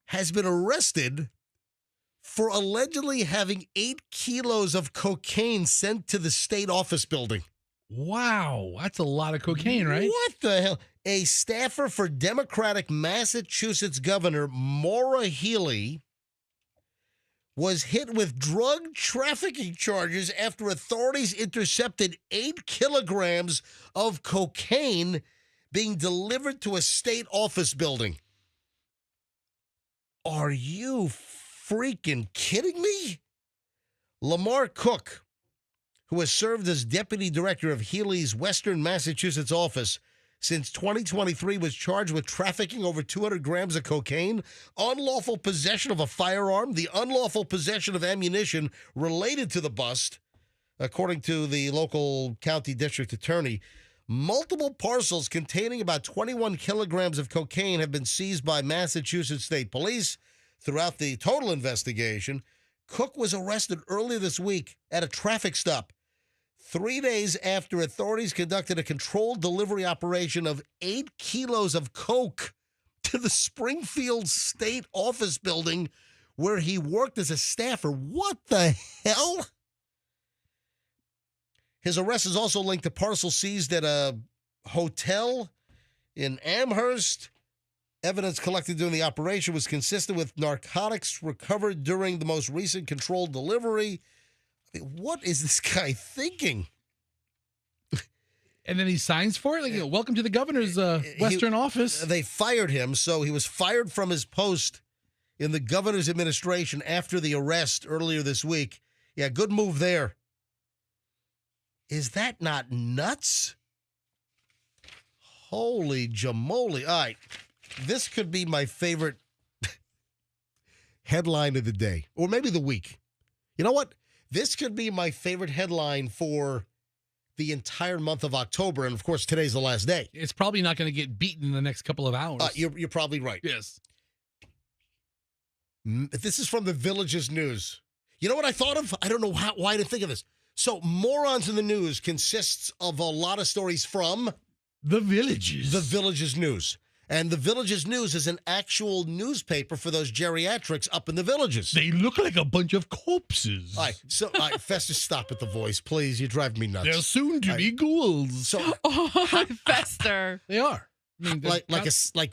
has been arrested for allegedly having 8 kilos of cocaine sent to the state office building. Wow, that's a lot of cocaine, right? What the hell? A staffer for Democratic Massachusetts Governor Maura Healey was hit with drug trafficking charges after authorities intercepted 8 kilograms of cocaine being delivered to a state office building. Are you freaking kidding me? Lamar Cook, who has served as deputy director of Healey's Western Massachusetts office since 2023, was charged with trafficking over 200 grams of cocaine, unlawful possession of a firearm, the unlawful possession of ammunition related to the bust, according to the local county district attorney. Multiple parcels containing about 21 kilograms of cocaine have been seized by Massachusetts State Police. Throughout the total investigation, Cook was arrested earlier this week at a traffic stop. 3 days after authorities conducted a controlled delivery operation of 8 kilos of coke to the Springfield State Office building where he worked as a staffer. What the hell? His arrest is also linked to parcels seized at a hotel in Amherst. Evidence collected during the operation was consistent with narcotics recovered during the most recent controlled delivery. I mean, what is this guy thinking? And then he signs for it? Like, welcome to the governor's Western office. They fired him, so he was fired from his post in the governor's administration after the arrest earlier this week. Yeah, good move there. Is that not nuts? Holy jamoli. All right. This could be my favorite headline of the day, or maybe the week. You know what? This could be my favorite headline for the entire month of October. And, of course, today's the last day. It's probably not going to get beaten in the next couple of hours. You're probably right. Yes. This is from the Villages News. You know what I thought of? I don't know why I didn't think of this. So, Morons in the News consists of a lot of stories from The Villages. The Villages News. And the Villages News is an actual newspaper for those geriatrics up in the villages. They look like a bunch of corpses. All right, Festus, stop at the voice, please. You drive me nuts. They're soon to be ghouls. So, Oh, Fester. They are. I mean, like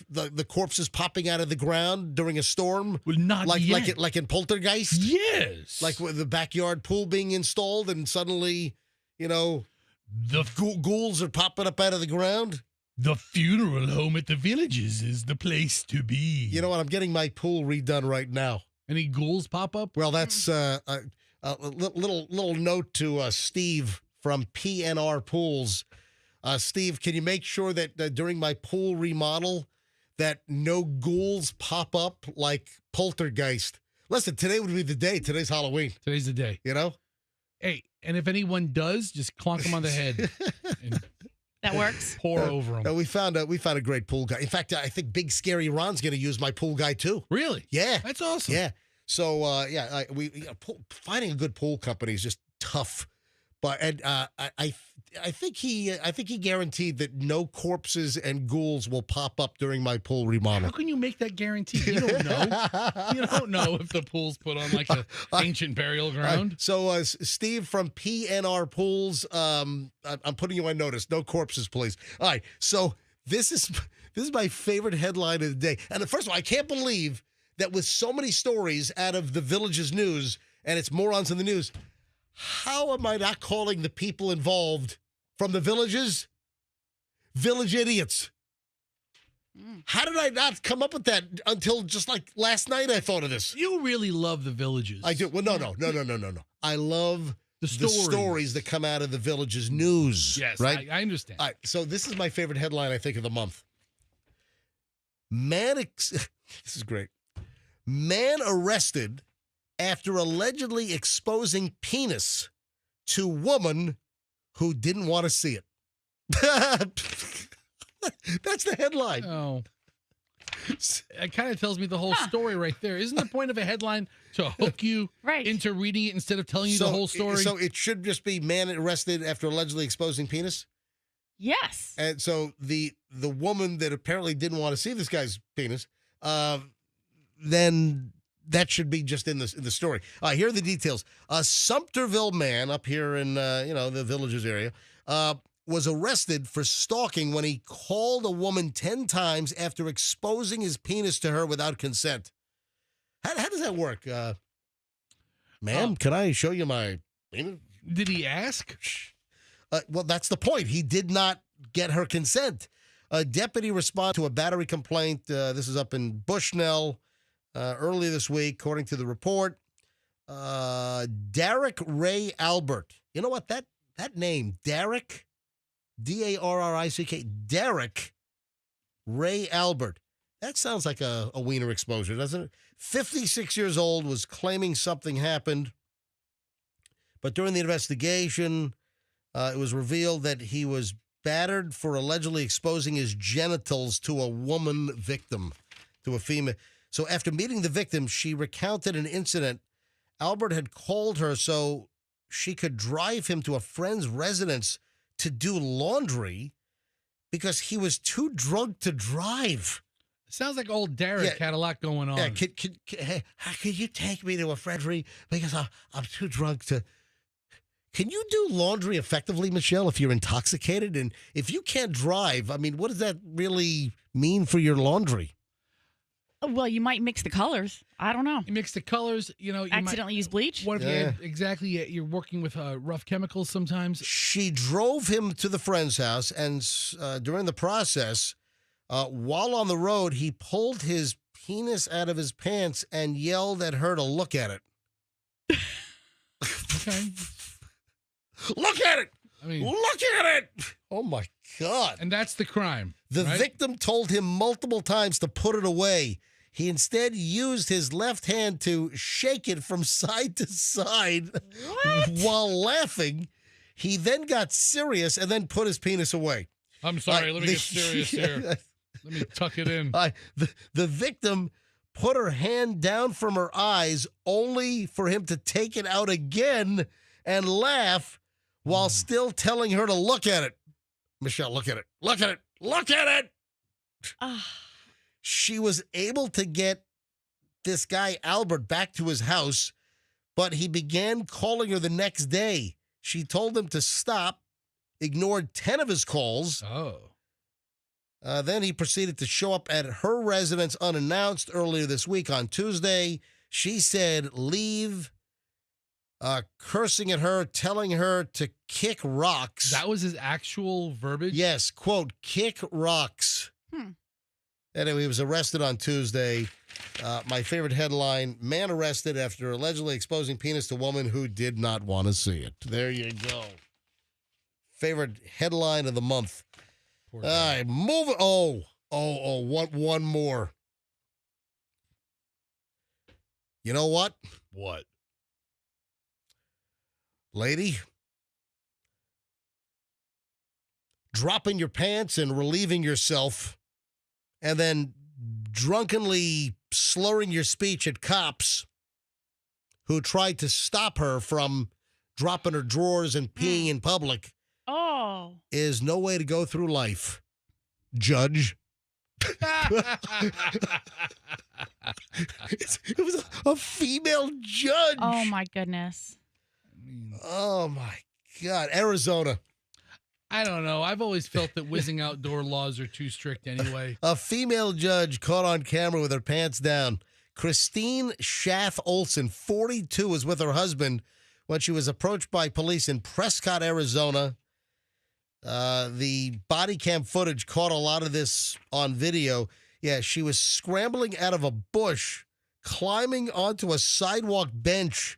the corpses popping out of the ground during a storm? Well, not yet. Like in Poltergeist? Yes. Like with the backyard pool being installed and suddenly, the ghouls are popping up out of the ground? The funeral home at the Villages is the place to be. You know what? I'm getting my pool redone right now. Any ghouls pop up? Well, that's a little note to Steve from PNR Pools. Steve, can you make sure that during my pool remodel that no ghouls pop up like Poltergeist? Listen, today would be the day. Today's Halloween. Today's the day. You know? Hey, and if anyone does, just clonk them on the head and That works. pour over them. We found a great pool guy. In fact, I think Big Scary Ron's going to use my pool guy too. Really? Yeah. That's awesome. Yeah. So finding a good pool company is just tough. But I think he guaranteed that no corpses and ghouls will pop up during my pool remodel. How can you make that guarantee? You don't know. You don't know if the pool's put on like an ancient burial ground. So Steve from PNR Pools, I'm putting you on notice. No corpses, please. All right. So this is my favorite headline of the day. And first of all, I can't believe that with so many stories out of the Villages News, and it's Morons in the News, how am I not calling the people involved from the Villages village idiots? How did I not come up with that until just like last night I thought of this? You really love the Villages. I do. Well, no. I love the stories that come out of the Villages News. Yes, right? I understand. All right, so this is my favorite headline, I think, of the month. This is great. Man arrested after allegedly exposing penis to woman who didn't want to see it. That's the headline. Oh. It kind of tells me the whole story right there. Isn't the point of a headline to hook you into reading it instead of telling you the whole story? So it should just be man arrested after allegedly exposing penis? Yes. And so the woman that apparently didn't want to see this guy's penis, then that should be just in the story. Here are the details. A Sumterville man up here in the Villages area was arrested for stalking when he called a woman 10 times after exposing his penis to her without consent. How does that work? Ma'am, can I show you my penis? Did he ask? Well, that's the point. He did not get her consent. A deputy responded to a battery complaint. This is up in Bushnell earlier this week, according to the report. Derek Ray Albert. You know what? That name, Derek, D-A-R-R-I-C-K, Derek Ray Albert. That sounds like a wiener exposure, doesn't it? 56 years old, was claiming something happened. But during the investigation, it was revealed that he was battered for allegedly exposing his genitals to a woman victim, to a female. So after meeting the victim, she recounted an incident. Albert had called her so she could drive him to a friend's residence to do laundry because he was too drunk to drive. Sounds like old Derek had a lot going on. Yeah, hey, could you take me to a friend's because I'm too drunk to... Can you do laundry effectively, Michelle, if you're intoxicated? And if you can't drive, I mean, what does that really mean for your laundry? Well, you might mix the colors. I don't know. You mix the colors, you know. You Accidentally use bleach? What if you're working with rough chemicals sometimes? She drove him to the friend's house, and during the process, while on the road, he pulled his penis out of his pants and yelled at her to look at it. Okay. Look at it! I mean, look at it! Oh, my God. And that's the crime. The right? victim told him multiple times to put it away. He instead used his left hand to shake it from side to side while laughing. He then got serious and then put his penis away. I'm sorry. Let me get serious here. Let me tuck it in. The victim put her hand down from her eyes only for him to take it out again and laugh while still telling her to look at it. Michelle, look at it. Look at it. Look at it. She was able to get this guy, Albert, back to his house, but he began calling her the next day. She told him to stop, ignored 10 of his calls. Then he proceeded to show up at her residence unannounced earlier this week on Tuesday. She said, leave, cursing at her, telling her to kick rocks. That was his actual verbiage? Yes, quote, kick rocks. Anyway, he was arrested on Tuesday. My favorite headline, man arrested after allegedly exposing penis to woman who did not want to see it. There you go. Favorite headline of the month. All right, move it. One more. You know what? What? Lady, dropping your pants and relieving yourself and then drunkenly slurring your speech at cops who tried to stop her from dropping her drawers and peeing in public is no way to go through life, Judge. It was a female judge. Oh, my goodness. Oh, my God. Arizona. I don't know. I've always felt that whizzing outdoor laws are too strict anyway. A female judge caught on camera with her pants down. Christine Schaff Olson, 42, was with her husband when she was approached by police in Prescott, Arizona. The body cam footage caught a lot of this on video. Yeah, she was scrambling out of a bush, climbing onto a sidewalk bench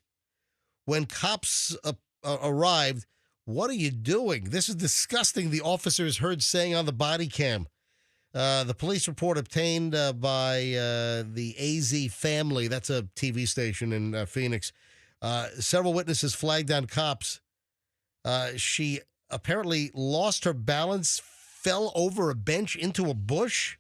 when cops arrived. What are you doing? This is disgusting, the officers heard saying on the body cam. The police report obtained by the AZ Family, that's a TV station in Phoenix. Several witnesses flagged down cops. She apparently lost her balance, fell over a bench into a bush.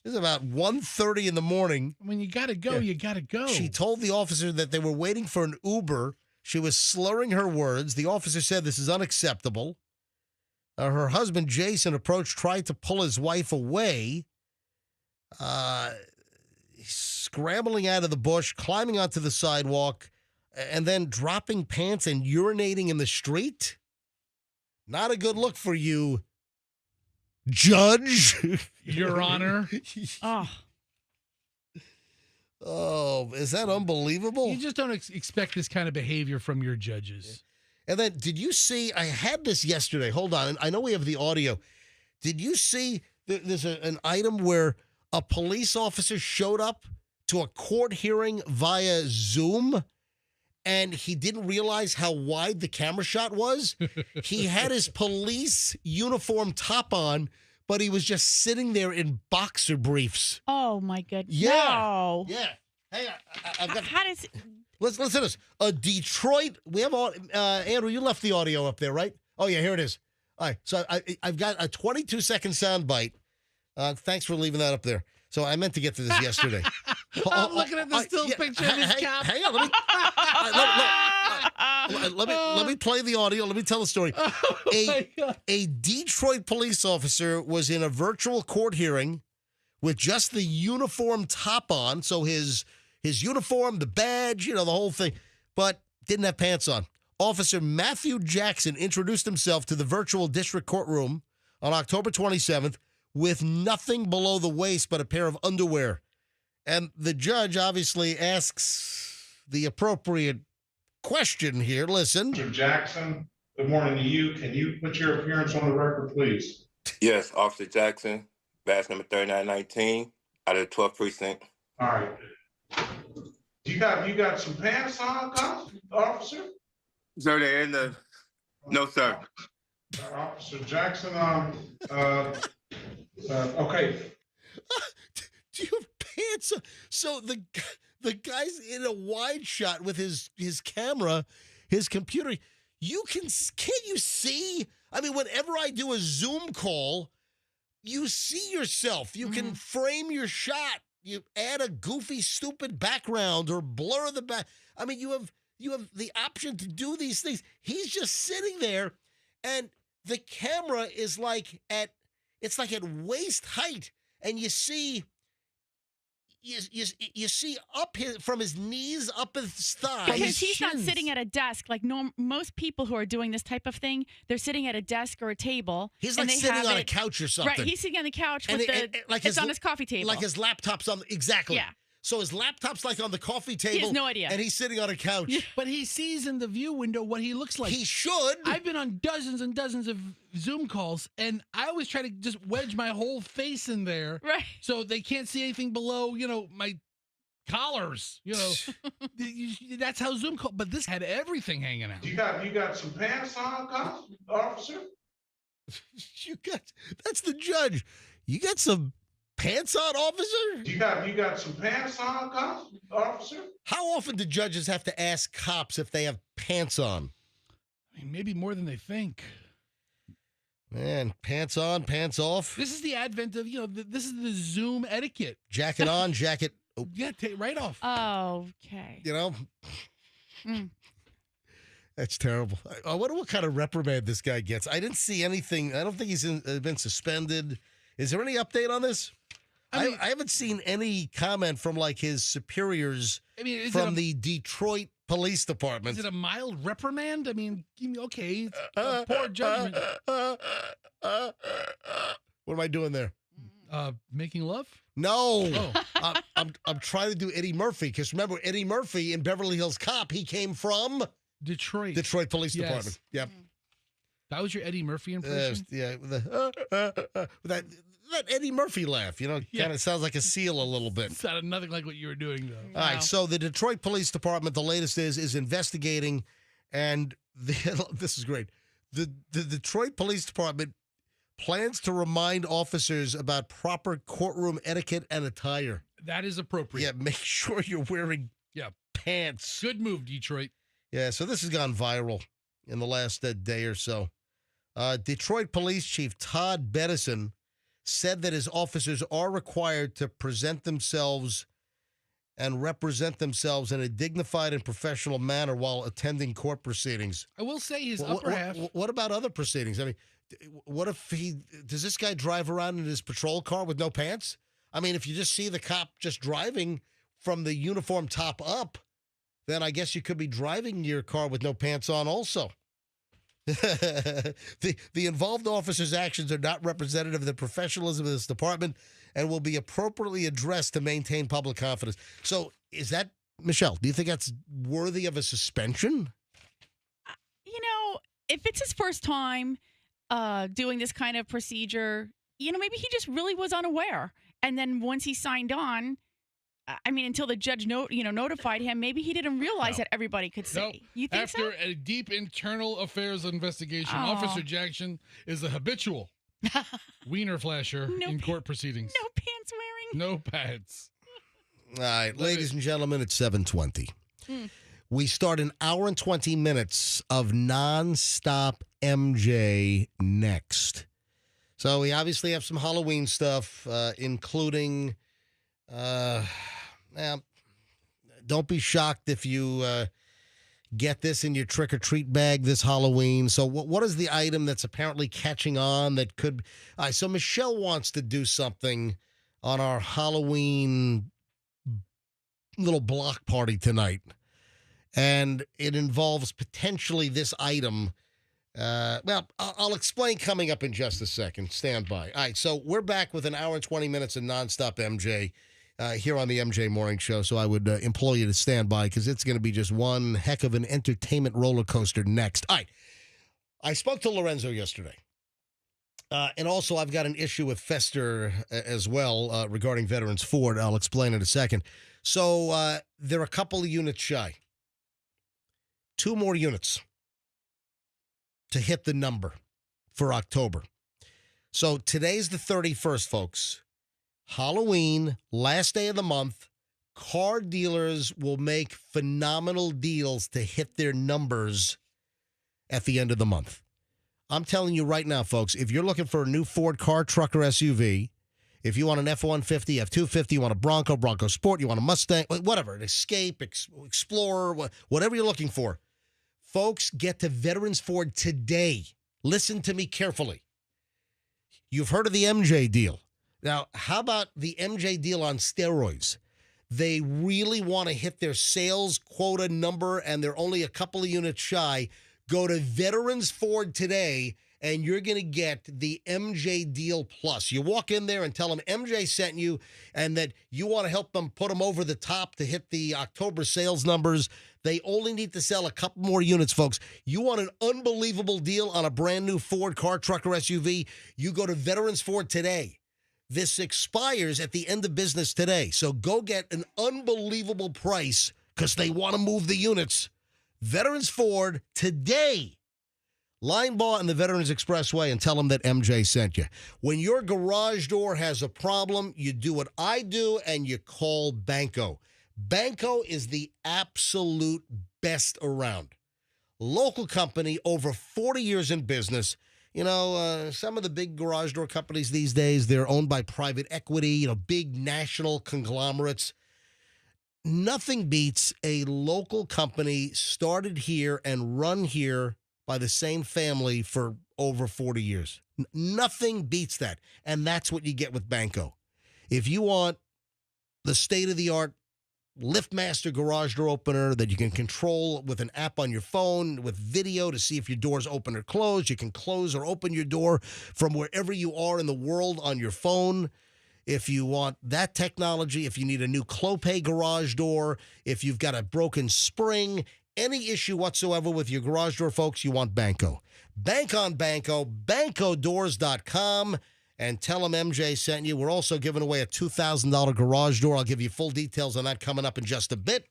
This is about 1:30 in the morning. When you got to go, you got to go. She told the officer that they were waiting for an Uber. She was slurring her words. The officer said this is unacceptable. Her husband, Jason, tried to pull his wife away, scrambling out of the bush, climbing onto the sidewalk, and then dropping pants and urinating in the street. Not a good look for you, Judge. Your Honor. Oh, is that unbelievable? You just don't expect this kind of behavior from your judges. And then, did you see, I had this yesterday. Hold on. I know we have the audio. Did you see there's an item where a police officer showed up to a court hearing via Zoom, and he didn't realize how wide the camera shot was? He had his police uniform top on, but he was just sitting there in boxer briefs. Oh, my goodness. Yeah. No. Yeah. Hang on. I've got... How does... Listen to this. Detroit, we have all, Andrew, you left the audio up there, right? Oh, yeah, here it is. All right, so I've got a 22-second soundbite. Thanks for leaving that up there. So I meant to get to this yesterday. I'm looking at the still picture of this cop. Hang on, let me... let me play the audio. Let me tell the story. A Detroit police officer was in a virtual court hearing with just the uniform top on, so his uniform, the badge, the whole thing, but didn't have pants on. Officer Matthew Jackson introduced himself to the virtual district courtroom on October 27th with nothing below the waist but a pair of underwear. And the judge obviously asks the appropriate question here. Listen. Mr. Jackson, good morning to you. Can you put your appearance on the record, please? Yes, Officer Jackson, badge number 3919, out of the 12th precinct. All right. You got some pants on, officer? Sir, they're in the... No, sir. Officer Jackson, okay. Do you have pants on? So the guy's in a wide shot with his camera, his computer. Can't you see? I mean, whenever I do a Zoom call, you see yourself. You can frame your shot. You add a goofy, stupid background or blur the back. I mean, you have the option to do these things. He's just sitting there, and the camera is like at waist height, and you see up from his knees up his thighs. Because he's not sitting at a desk like most people who are doing this type of thing. They're sitting at a desk or a table. He's like sitting on a couch or something. Right, he's sitting on the couch with it's on his coffee table. Like his laptop's on exactly. Yeah. So his laptop's like on the coffee table. He has no idea. And he's sitting on a couch. But he sees in the view window what he looks like. He should. I've been on dozens and dozens of Zoom calls, and I always try to just wedge my whole face in there. Right. So they can't see anything below, my collars. That's how Zoom call. But this had everything hanging out. You got some pants on, officer? That's the judge. You got some pants on, officer? You got some pants on, officer? How often do judges have to ask cops if they have pants on? I mean, maybe more than they think. Man, pants on, pants off. This is the advent of, this is the Zoom etiquette. Jacket on, jacket. Oh. Yeah, take right off. Okay. That's terrible. I wonder what kind of reprimand this guy gets. I didn't see anything. I don't think he's been suspended. Is there any update on this? I haven't seen any comment from his superiors from the Detroit Police Department. Is it a mild reprimand? I mean, okay, poor judgment. What am I doing there? Making love? No. Oh. I'm trying to do Eddie Murphy, because remember Eddie Murphy in Beverly Hills Cop, he came from Detroit Police Department. Yep. That was your Eddie Murphy impression? Yeah. That Eddie Murphy laugh, kind of sounds like a seal a little bit. Sounded nothing like what you were doing, though. All right, so the Detroit Police Department, the latest is investigating, and this is great. The Detroit Police Department plans to remind officers about proper courtroom etiquette and attire. That is appropriate. Yeah, make sure you're wearing pants. Good move, Detroit. Yeah, so this has gone viral in the last day or so. Detroit Police Chief Todd Bettison said that his officers are required to present themselves and represent themselves in a dignified and professional manner while attending court proceedings. I will say his upper half. What about other proceedings? I mean, what if does this guy drive around in his patrol car with no pants? I mean, if you just see the cop just driving from the uniform top up, then I guess you could be driving your car with no pants on also. The involved officers' actions are not representative of the professionalism of this department and will be appropriately addressed to maintain public confidence. So is that, Michelle, do you think that's worthy of a suspension? If it's his first time doing this kind of procedure, maybe he just really was unaware. And then once he signed on, until the judge notified him, maybe he didn't realize that everybody could see. No. You think After a deep internal affairs investigation, Officer Jackson is a habitual wiener flasher in court proceedings. No pants wearing. No pants. All right, ladies and gentlemen, it's 7:20. We start an hour and 20 minutes of nonstop MJ next. So we obviously have some Halloween stuff, including... don't be shocked if you get this in your trick-or-treat bag this Halloween. So what is the item that's apparently catching on that could... All right, so Michelle wants to do something on our Halloween little block party tonight. And it involves potentially this item. I'll explain coming up in just a second. Stand by. All right, so we're back with an hour and 20 minutes of nonstop MJ here on the MJ Morning Show. So I would implore you to stand by because it's going to be just one heck of an entertainment roller coaster next. All right, I spoke to Lorenzo yesterday. And also, I've got an issue with Fester as well regarding Veterans Ford. I'll explain in a second. So they're a couple of units shy. 2 more units to hit the number for October. So today's the 31st, folks. Halloween, last day of the month. Car dealers will make phenomenal deals to hit their numbers at the end of the month. I'm telling you right now, folks, if you're looking for a new Ford car, truck, or SUV, if you want an F-150, F-250, you want a Bronco Sport, you want a Mustang, whatever, an Escape, Explorer, whatever you're looking for, folks, get to Veterans Ford today. Listen to me carefully. You've heard of the MJ deal. Now, how about the MJ deal on steroids? They really want to hit their sales quota number, and they're only a couple of units shy. Go to Veterans Ford today, and you're going to get the MJ Deal Plus. You walk in there and tell them MJ sent you and that you want to help them put them over the top to hit the October sales numbers. They only need to sell a couple more units, folks. You want an unbelievable deal on a brand new Ford car, truck, or SUV? You go to Veterans Ford today. This expires at the end of business today. So go get an unbelievable price because they want to move the units. Veterans Ford today. Linebaugh and the Veterans Expressway, and tell them that MJ sent you. When your garage door has a problem, you do what I do and you call Banco. Banco is the absolute best around. Local company, over 40 years in business. You know, some of the big garage door companies these days, they're owned by private equity, big national conglomerates. Nothing beats a local company started here and run here by the same family for over 40 years. Nothing beats that. And that's what you get with Banco. If you want the state-of-the-art LiftMaster garage door opener that you can control with an app on your phone with video to see if your door's open or closed, you can close or open your door from wherever you are in the world on your phone. If you want that technology, if you need a new Clopay garage door, if you've got a broken spring, any issue whatsoever with your garage door, folks, you want Banco. Bank on Banco, BancoDoors.com, and tell them MJ sent you. We're also giving away a $2,000 garage door. I'll give you full details on that coming up in just a bit.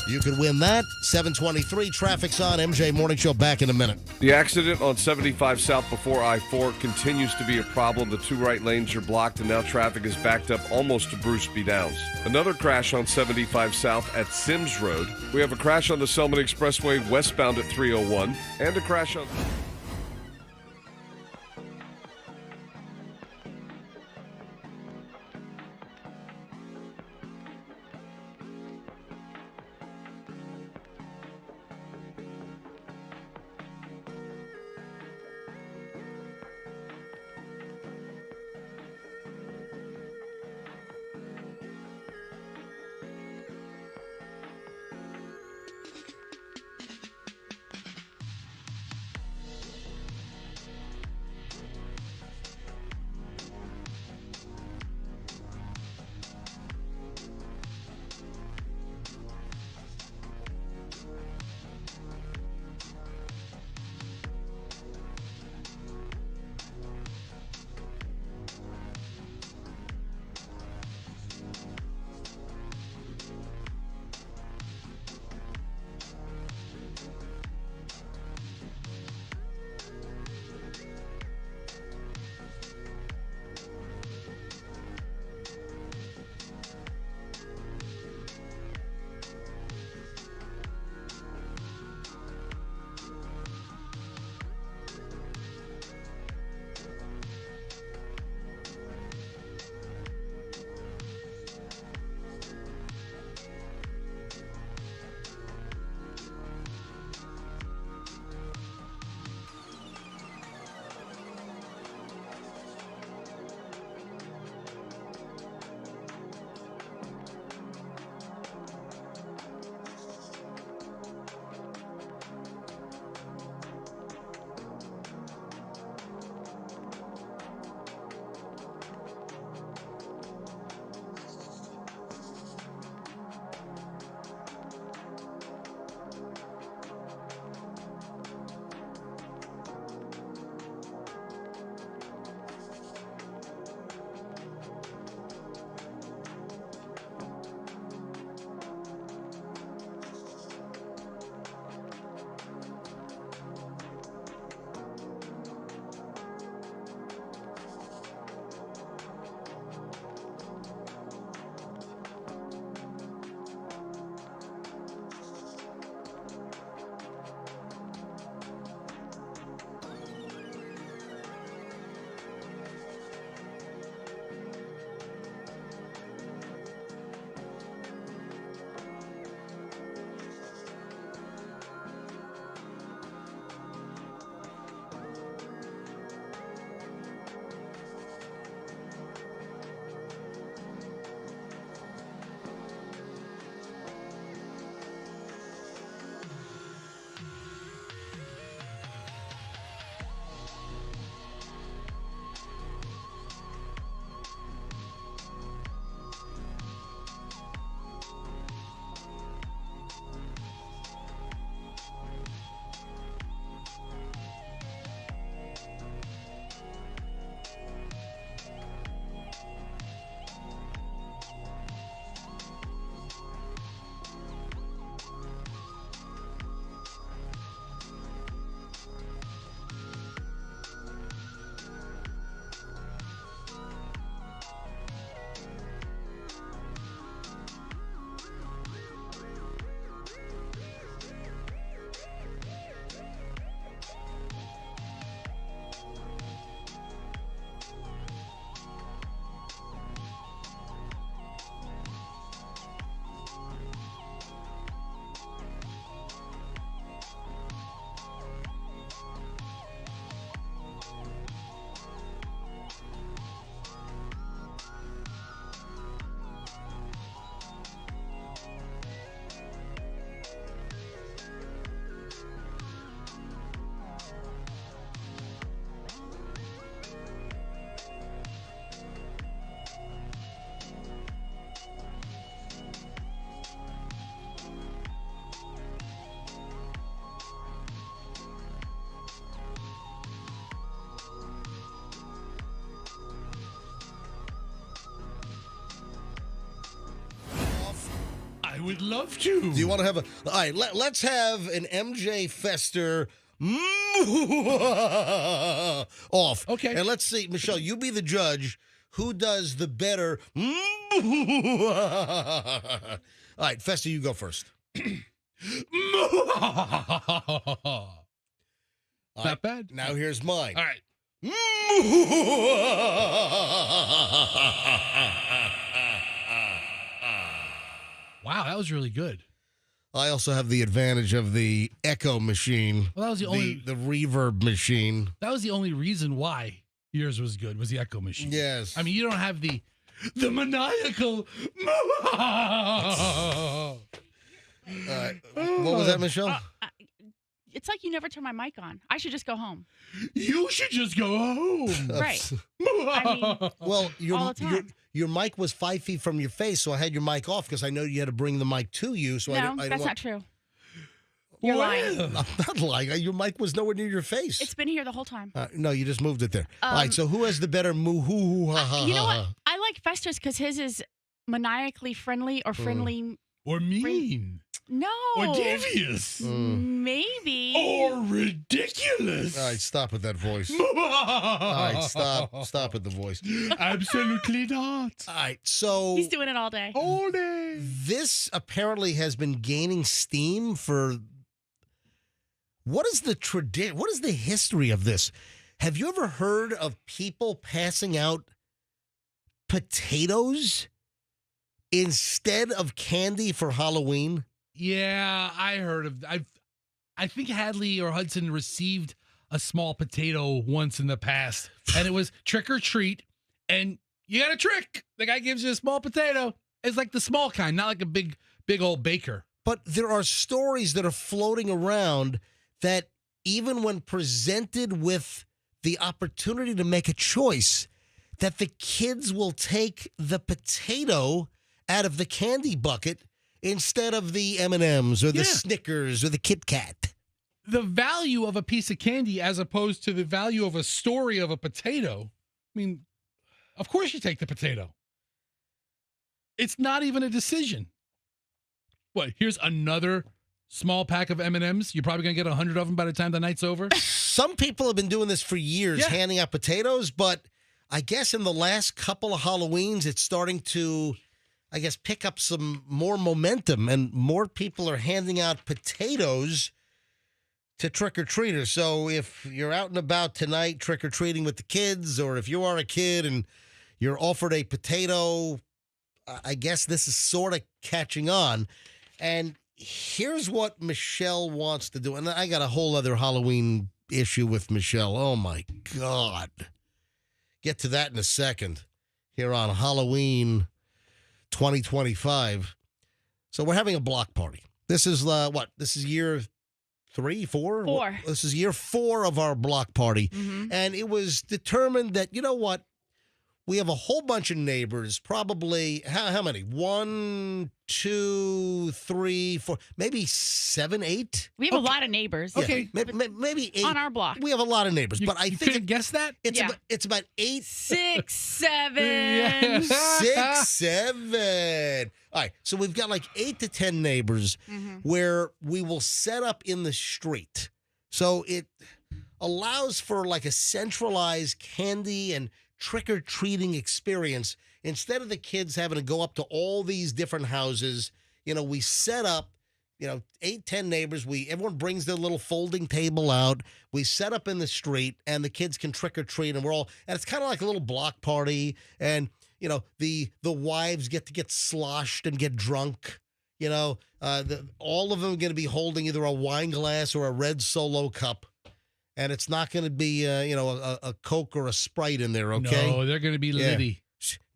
You can win that. 723, traffic's on. MJ Morning Show back in a minute. The accident on 75 South before I-4 continues to be a problem. The 2 right lanes are blocked, and now traffic is backed up almost to Bruce B. Downs. Another crash on 75 South at Sims Road. We have a crash on the Selman Expressway westbound at 301, and a crash on... would love to. Do you want to have a? All right, let's have an MJ Fester off. Okay. And let's see, Michelle, you be the judge. Who does the better? All right, Fester, you go first. Not bad. Now here's mine. All right. Wow, that was really good. I also have the advantage of the echo machine. Well, that was the only the reverb machine. That was the only reason why yours was good, was the echo machine. Yes. I mean, you don't have the maniacal. What was that, Michelle? It's like you never turn my mic on. I should just go home. You should just go home. Right. I mean, Well, all the time. your mic was 5 feet from your face, so I had your mic off because I know you had to bring the mic to you. So no, I that's not true. You're lying. I'm not lying. Your mic was nowhere near your face. It's been here the whole time. No, you just moved it there. All right, so who has the better moo-hoo, ha-ha? You know what? I like Fester's because his is maniacally friendly or friendly. Or mean. No. Or devious. Maybe. Or ridiculous. All right, stop with that voice. All right, stop with the voice. Absolutely not. All right, so He's doing it all day. All day. this apparently has been gaining steam for. What is the What is the history of this? Have you ever heard of people passing out potatoes instead of candy for Halloween? Yeah, I heard of. I think Hadley or Hudson received a small potato once in the past, and it was trick or treat, and you got a trick. The guy gives you a small potato. It's like the small kind, not like a big old baker. But there are stories that are floating around that even when presented with the opportunity to make a choice, that the kids will take the potato out of the candy bucket instead of the M&Ms or the Snickers or the Kit Kat. The value of a piece of candy as opposed to the value of a story of a potato. I mean, of course you take the potato. It's not even a decision. What, here's another small pack of M&Ms? You're probably going to get 100 of them by the time the night's over? Some people have been doing this for years, handing out potatoes, but I guess in the last couple of Halloweens, it's starting to, I guess, pick up some more momentum, and more people are handing out potatoes to trick-or-treaters. So if you're out and about tonight trick-or-treating with the kids, or if you are a kid and you're offered a potato, I guess this is sort of catching on. And here's what Michelle wants to do. And I got a whole other Halloween issue with Michelle. Oh, my God. Get to that in a second here on Halloween 2025. So we're having a block party. This is what? This is year 3, 4? 4. This is year 4 of our block party. Mm-hmm. And it was determined that, you know what? We have a whole bunch of neighbors, probably, how many? 1, 2, 3, 4, maybe 7, 8? We have a lot of neighbors. Yeah, Okay. maybe 8. On our block. We have a lot of neighbors, but I you think couldn't guess that? it's about 8. 6, 7. Yeah. 6, 7. All right, so we've got like 8 to 10 neighbors where we will set up in the street. So it allows for like a centralized candy and trick-or-treating experience. Instead of the kids having to go up to all these different houses, we set up, 8, 10 neighbors. Everyone brings their little folding table out. We set up in the street, and the kids can trick-or-treat, and it's kind of like a little block party, and the wives get to get sloshed and get drunk. All of them are going to be holding either a wine glass or a red Solo cup. And it's not going to be, a Coke or a Sprite in there, okay? No, they're going to be litty.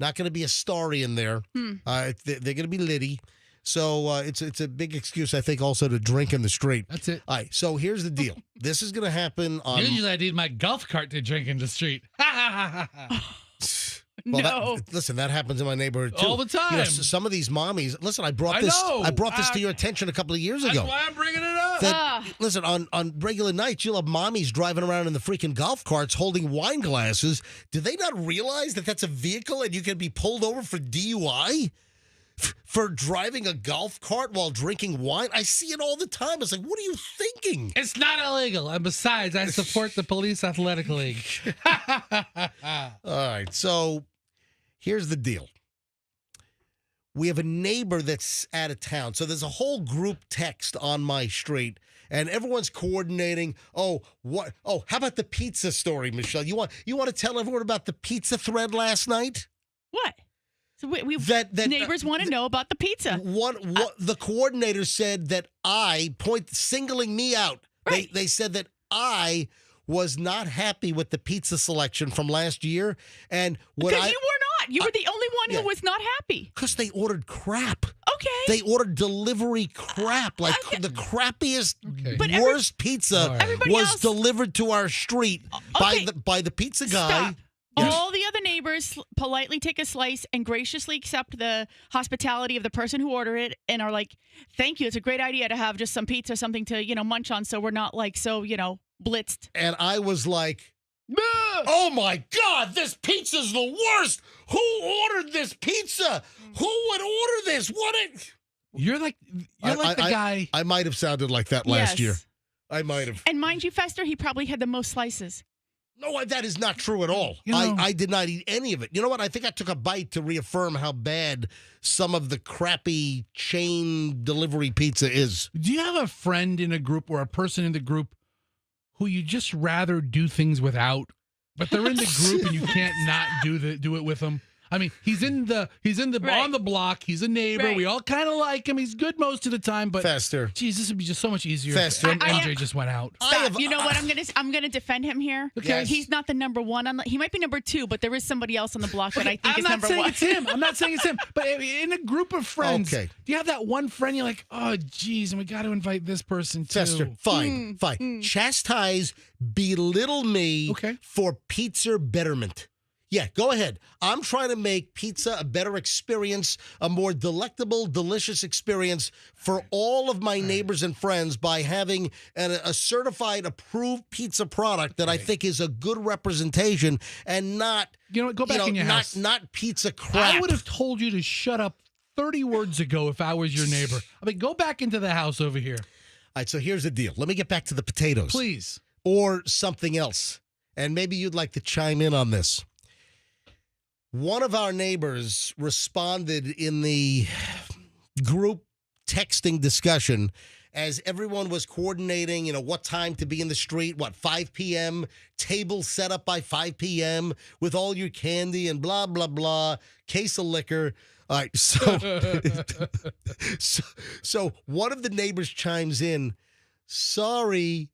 Not going to be a Starry in there. They're going to be litty. So it's a big excuse, I think, also to drink in the street. That's it. All right, so here's the deal. This is going to happen on... Usually I need my golf cart to drink in the street. Well, No. Listen, that happens in my neighborhood too. All the time. Some of these mommies. Listen, I brought I this. know. I brought this to your attention a couple of years ago. That's why I'm bringing it up. That, listen, on regular nights, you'll have mommies driving around in the freaking golf carts holding wine glasses. Do they not realize that that's a vehicle and you can be pulled over for DUI? for driving a golf cart while drinking wine? I see it all the time. It's like, what are you thinking? It's not illegal. And besides, I support the Police Athletic League. All right, so here's the deal. We have a neighbor that's out of town. So there's a whole group text on my street, and everyone's coordinating. Oh, how about the pizza story, Michelle? You want to tell everyone about the pizza thread last night? What? So we That neighbors want to know about the pizza. The coordinator said that singling me out. Right. They said that I was not happy with the pizza selection from last year, and Because you were not. You were the only one yeah. who was not happy. because they ordered crap. Okay. They ordered delivery crap, like Okay. the crappiest, Okay. But worst pizza All right. Everybody was else- delivered to our street okay. by the pizza guy. Stop. Yes. All the other neighbors politely take a slice and graciously accept the hospitality of the person who ordered it and are like, thank you. It's a great idea to have just some pizza or something to, munch on so we're not like so, blitzed. And I was like, oh my God, this pizza's the worst. Who ordered this pizza? Who would order this? You're like the guy. I might have sounded like that last Yes. year. I might have. And mind you, Fester, he probably had the most slices. No, that is not true at all. You know- I did not eat any of it. You know what? I think I took a bite to reaffirm how bad some of the crappy chain delivery pizza is. Do you have a friend in a group or a person in the group who you just rather do things without, but they're in the group and you can't not do it with them? I mean, he's in the Right. on the block. He's a neighbor. Right. We all kind of like him. He's good most of the time, but Fester. geez, this would be just so much easier Fester. if MJ just went out. Stop. You know what? I'm gonna defend him here. Okay. Yes. He's not the number one. He might be number two, but there is somebody else on the block that I think I'm is not number saying one. it's him. I'm not saying it's him. But in a group of friends, Okay. do you have that one friend you're like, oh, geez, and we got to invite this person too? Fester, fine. Chastise, belittle me Okay. for pizza betterment. Yeah, go ahead. I'm trying to make pizza a better experience, a more delectable, delicious experience for all of my neighbors and friends by having a certified, approved pizza product that I think is a good representation and not, You know what? Go back in your house. not pizza crap. I would have told you to shut up 30 words ago if I was your neighbor. I mean, go back into the house over here. All right, so here's the deal. Let me get back to the potatoes. Please. Or something else. And maybe you'd like to chime in on this. One of our neighbors responded in the group texting discussion as everyone was coordinating, what time to be in the street, 5 p.m., table set up by 5 p.m. with all your candy and blah, blah, blah, case of liquor. All right, so one of the neighbors chimes in, sorry,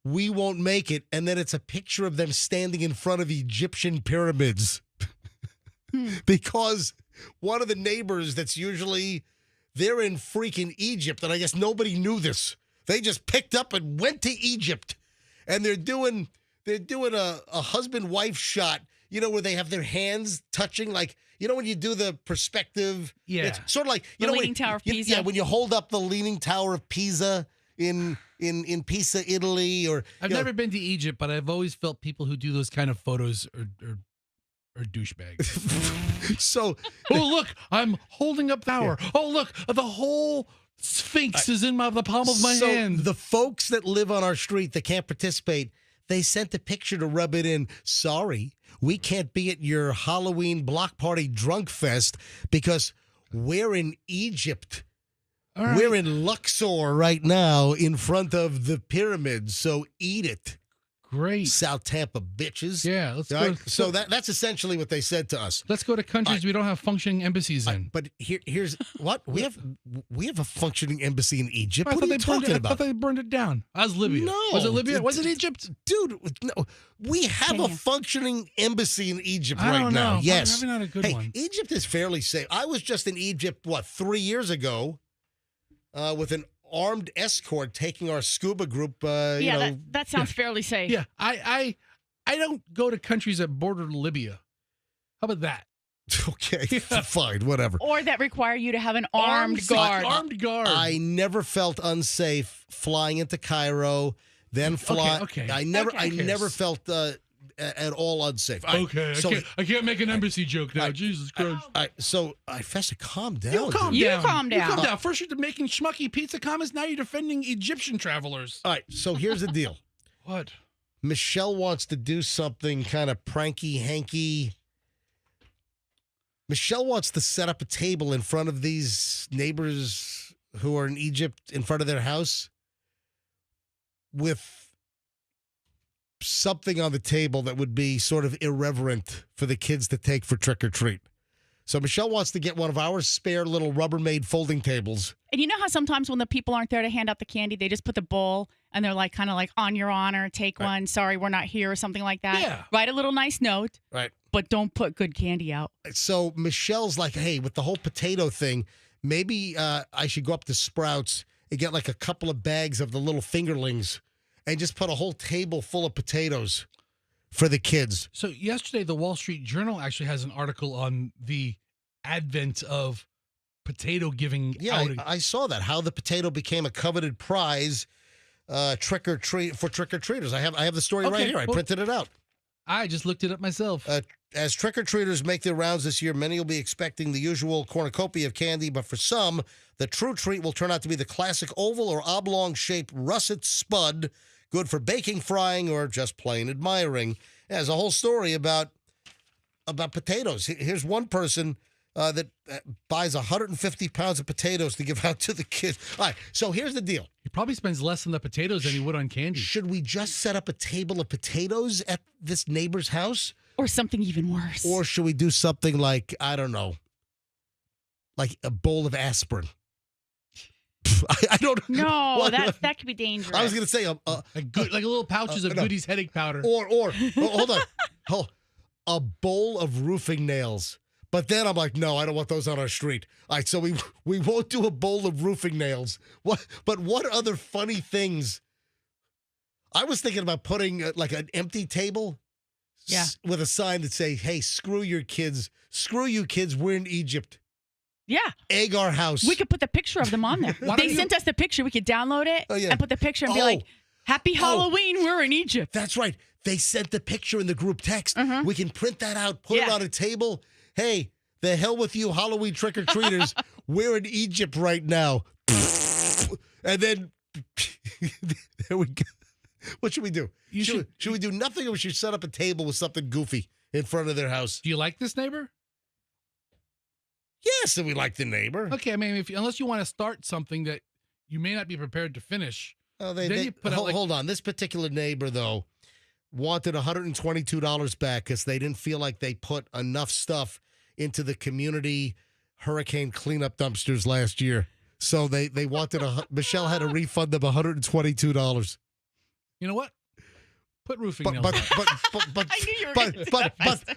we won't make it. And then it's a picture of them standing in front of Egyptian pyramids. Because one of the neighbors they're in freaking Egypt, and I guess nobody knew this. They just picked up and went to Egypt, and they're doing a husband-wife shot, where they have their hands touching, like, when you do the perspective. Yeah. It's sort of like, The Leaning Tower of Pisa. Yeah, when you hold up the Leaning Tower of Pisa in Pisa, Italy, or I've never been to Egypt, but I've always felt people who do those kind of photos are douchebags. So, oh, look, I'm holding up the tower. Oh, look, the whole Sphinx is in the palm of my hand. The folks that live on our street that can't participate, they sent a picture to rub it in. Sorry, we can't be at your Halloween block party drunk fest because we're in Egypt. All right. We're in Luxor right now in front of the pyramids, so eat it. Great. South Tampa bitches. Yeah, let's All go. right? So that's essentially what they said to us. Let's go to countries we don't have functioning embassies in. But here's what we have a functioning embassy in Egypt. I What thought are you they burned talking it. I about? thought they burned it down. I was Libya. No. Was it Libya? Was it Egypt? Dude, no. We have a Kenya. functioning embassy in Egypt I right don't now. know. Yes. Maybe not a good Hey, one. Egypt is fairly safe. I was just in Egypt, 3 years ago, with an armed escort taking our scuba group, That sounds fairly safe. Yeah, I don't go to countries that border Libya. How about that? Okay, fine, whatever. Or that require you to have an armed guard. Armed guard. I never felt unsafe flying into Cairo, then fly. Okay. I never Okay. felt at all unsafe. All right, Okay, so, I can't make an embassy joke now. Jesus Christ. all right, so Fester, calm down. You calm dude. You down. calm You down. calm down. First you're making schmucky pizza comments. Now you're defending Egyptian travelers. All right, so here's the deal. What? Michelle wants to do something kind of pranky, hanky. Michelle wants to set up a table in front of these neighbors who are in Egypt in front of their house with something on the table that would be sort of irreverent for the kids to take for trick or treat. So Michelle wants to get one of our spare little Rubbermaid folding tables. And you know how sometimes when the people aren't there to hand out the candy, they just put the bowl and they're like, kind of like, on your honor, take one. Sorry, we're not here, or something like that. Yeah. Write a little nice note, Right. but don't put good candy out. So Michelle's like, hey, with the whole potato thing, maybe I should go up to Sprouts and get like a couple of bags of the little fingerlings and just put a whole table full of potatoes for the kids. So yesterday, the Wall Street Journal actually has an article on the advent of potato giving outing. I saw that, how the potato became a coveted prize trick or treaters. I have the story right here. I printed it out. I just looked it up myself. As trick-or-treaters make their rounds this year, many will be expecting the usual cornucopia of candy, but for some, the true treat will turn out to be the classic oval or oblong-shaped russet spud, good for baking, frying, or just plain admiring. It has a whole story about potatoes. Here's one person that buys 150 pounds of potatoes to give out to the kids. All right, so here's the deal. He probably spends less on the potatoes than he would on candy. Should we just set up a table of potatoes at this neighbor's house? Or something even worse. Or should we do something like, I don't know, like a bowl of aspirin? I don't know. No, that could be dangerous. I was going to say Like little pouches of no. Goody's headache powder. or hold on. A bowl of roofing nails. But then I'm like, no, I don't want those on our street. All right, so we won't do a bowl of roofing nails. But what other funny things? I was thinking about putting like an empty table with a sign that say, hey, screw your kids. Screw you kids. We're in Egypt. Yeah. Egg our house. We could put the picture of them on there. They sent us the picture. We could download it and put the picture and be like, Happy Halloween. We're in Egypt. That's right. They sent the picture in the group text. Mhm. We can print that out, put it on a table. Hey, the hell with you Halloween trick-or-treaters. We're in Egypt right now. And then, there we go. What should we do? Should we do nothing, or we should set up a table with something goofy in front of their house? Do you like this neighbor? Yes, and we like the neighbor. Okay, I mean, unless you want to start something that you may not be prepared to finish. Hold on. This particular neighbor, though, wanted $122 back because they didn't feel like they put enough stuff into the community hurricane cleanup dumpsters last year. So they wanted Michelle had to refund them $122. You know what? Put roofing nails. But I knew you were going to say that.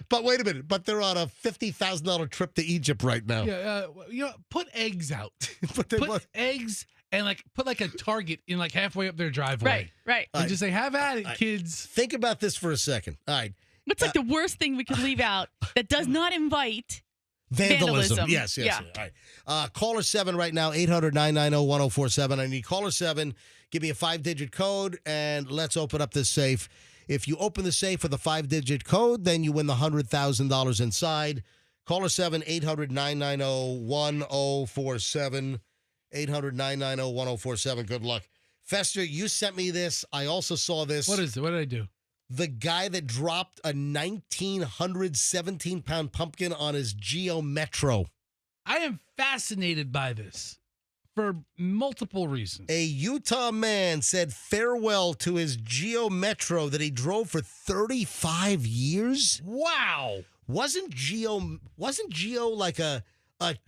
but wait a minute. But they're on a $50,000 trip to Egypt right now. Yeah, put eggs out. Put eggs and put a target in halfway up their driveway. Right. And just say, have at it, kids. Think about this for a second. All right. What's the worst thing we could leave out that does not invite Vandalism. Yes. Yeah. All right. Caller 7 right now, 800-990-1047. I need caller 7. Give me a 5-digit code, and let's open up this safe. If you open the safe with a 5-digit code, then you win the $100,000 inside. Caller 7, 800-990-1047. 800-990-1047. Good luck. Fester, you sent me this. I also saw this. What is it? What did I do? The guy that dropped a 1,917-pound pumpkin on his Geo Metro. I am fascinated by this for multiple reasons. A Utah man said farewell to his Geo Metro that he drove for 35 years. Wow. Wasn't Geo like a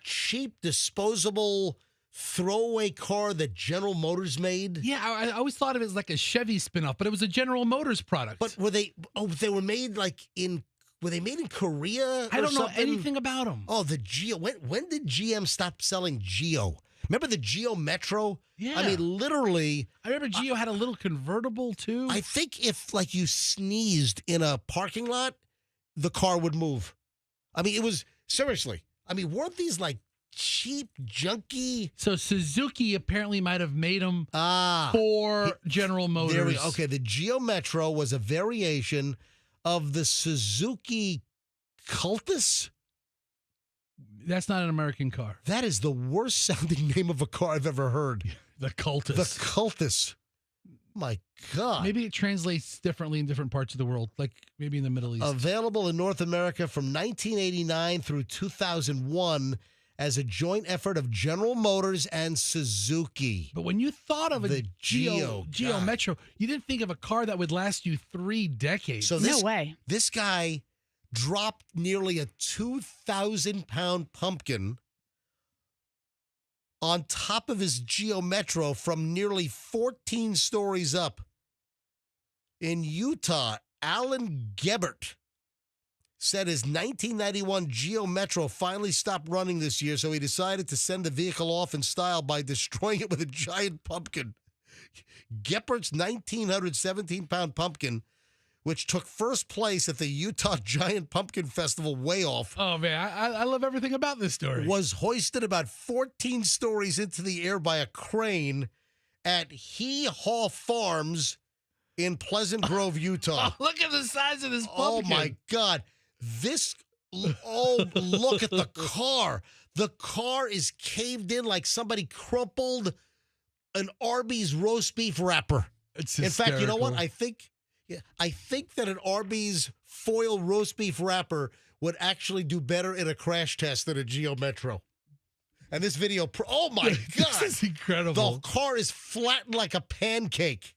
cheap disposable throwaway car that General Motors made? Yeah, I always thought of it as like a Chevy spinoff, but it was a General Motors product. But were they were made were they made in Korea? I don't know something? anything about them. Oh, the Geo. When did GM stop selling Geo? Remember the Geo Metro? Yeah. I mean, literally. I remember Geo had a little convertible too. I think if you sneezed in a parking lot, the car would move. I mean, it was seriously. I mean, weren't these cheap, junky? So Suzuki apparently might have made them for General Motors. Okay, the Geo Metro was a variation of the Suzuki Cultus. That's not an American car. That is the worst sounding name of a car I've ever heard. The Cultus. The Cultus. My God. Maybe it translates differently in different parts of the world, like maybe in the Middle East. Available in North America from 1989 through 2001 as a joint effort of General Motors and Suzuki. But when you thought of a The Geo, God. Metro, you didn't think of a car that would last you 3 decades. So No way. This guy dropped nearly a 2,000-pound pumpkin on top of his Geo Metro from nearly 14 stories up. In Utah, Alan Gebert said his 1991 Geo Metro finally stopped running this year, so he decided to send the vehicle off in style by destroying it with a giant pumpkin. Gebert's 1,917-pound pumpkin, which took first place at the Utah Giant Pumpkin Festival way off, Oh, man, I love everything about this story. was hoisted about 14 stories into the air by a crane at Hee Haw Farms in Pleasant Grove, Utah. Oh, look at the size of this Oh, pumpkin. my God. Look at the car. The car is caved in like somebody crumpled an Arby's roast beef wrapper. It's In fact, you know what? hysterical. I think that an Arby's foil roast beef wrapper would actually do better in a crash test than a Geo Metro. And this video, oh my This God. is incredible. The car is flattened like a pancake.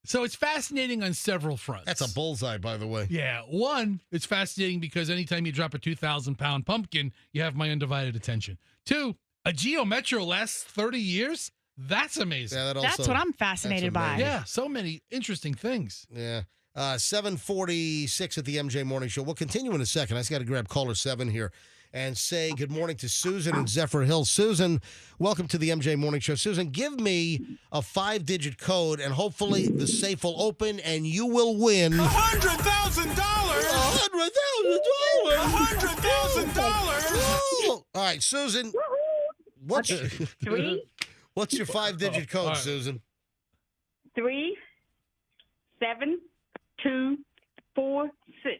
So it's fascinating on several fronts. That's a bullseye, by the way. Yeah. One, it's fascinating because anytime you drop a 2,000-pound pumpkin, you have my undivided attention. Two, a Geo Metro lasts 30 years? That's amazing. Yeah, That's what I'm fascinated by. amazing. Yeah, so many interesting things. Yeah. 7:46 at the MJ Morning Show. We'll continue in a second. I just got to grab caller 7 here and say good morning to Susan in Zephyr Hills. Susan, welcome to the MJ Morning Show. Susan, give me a 5-digit code, and hopefully the safe will open and you will win $100,000. $100,000. $100,000. All right, Susan. What's Three, what's your 5-digit code, all right. Susan? 3, 7, 2, 4, 6.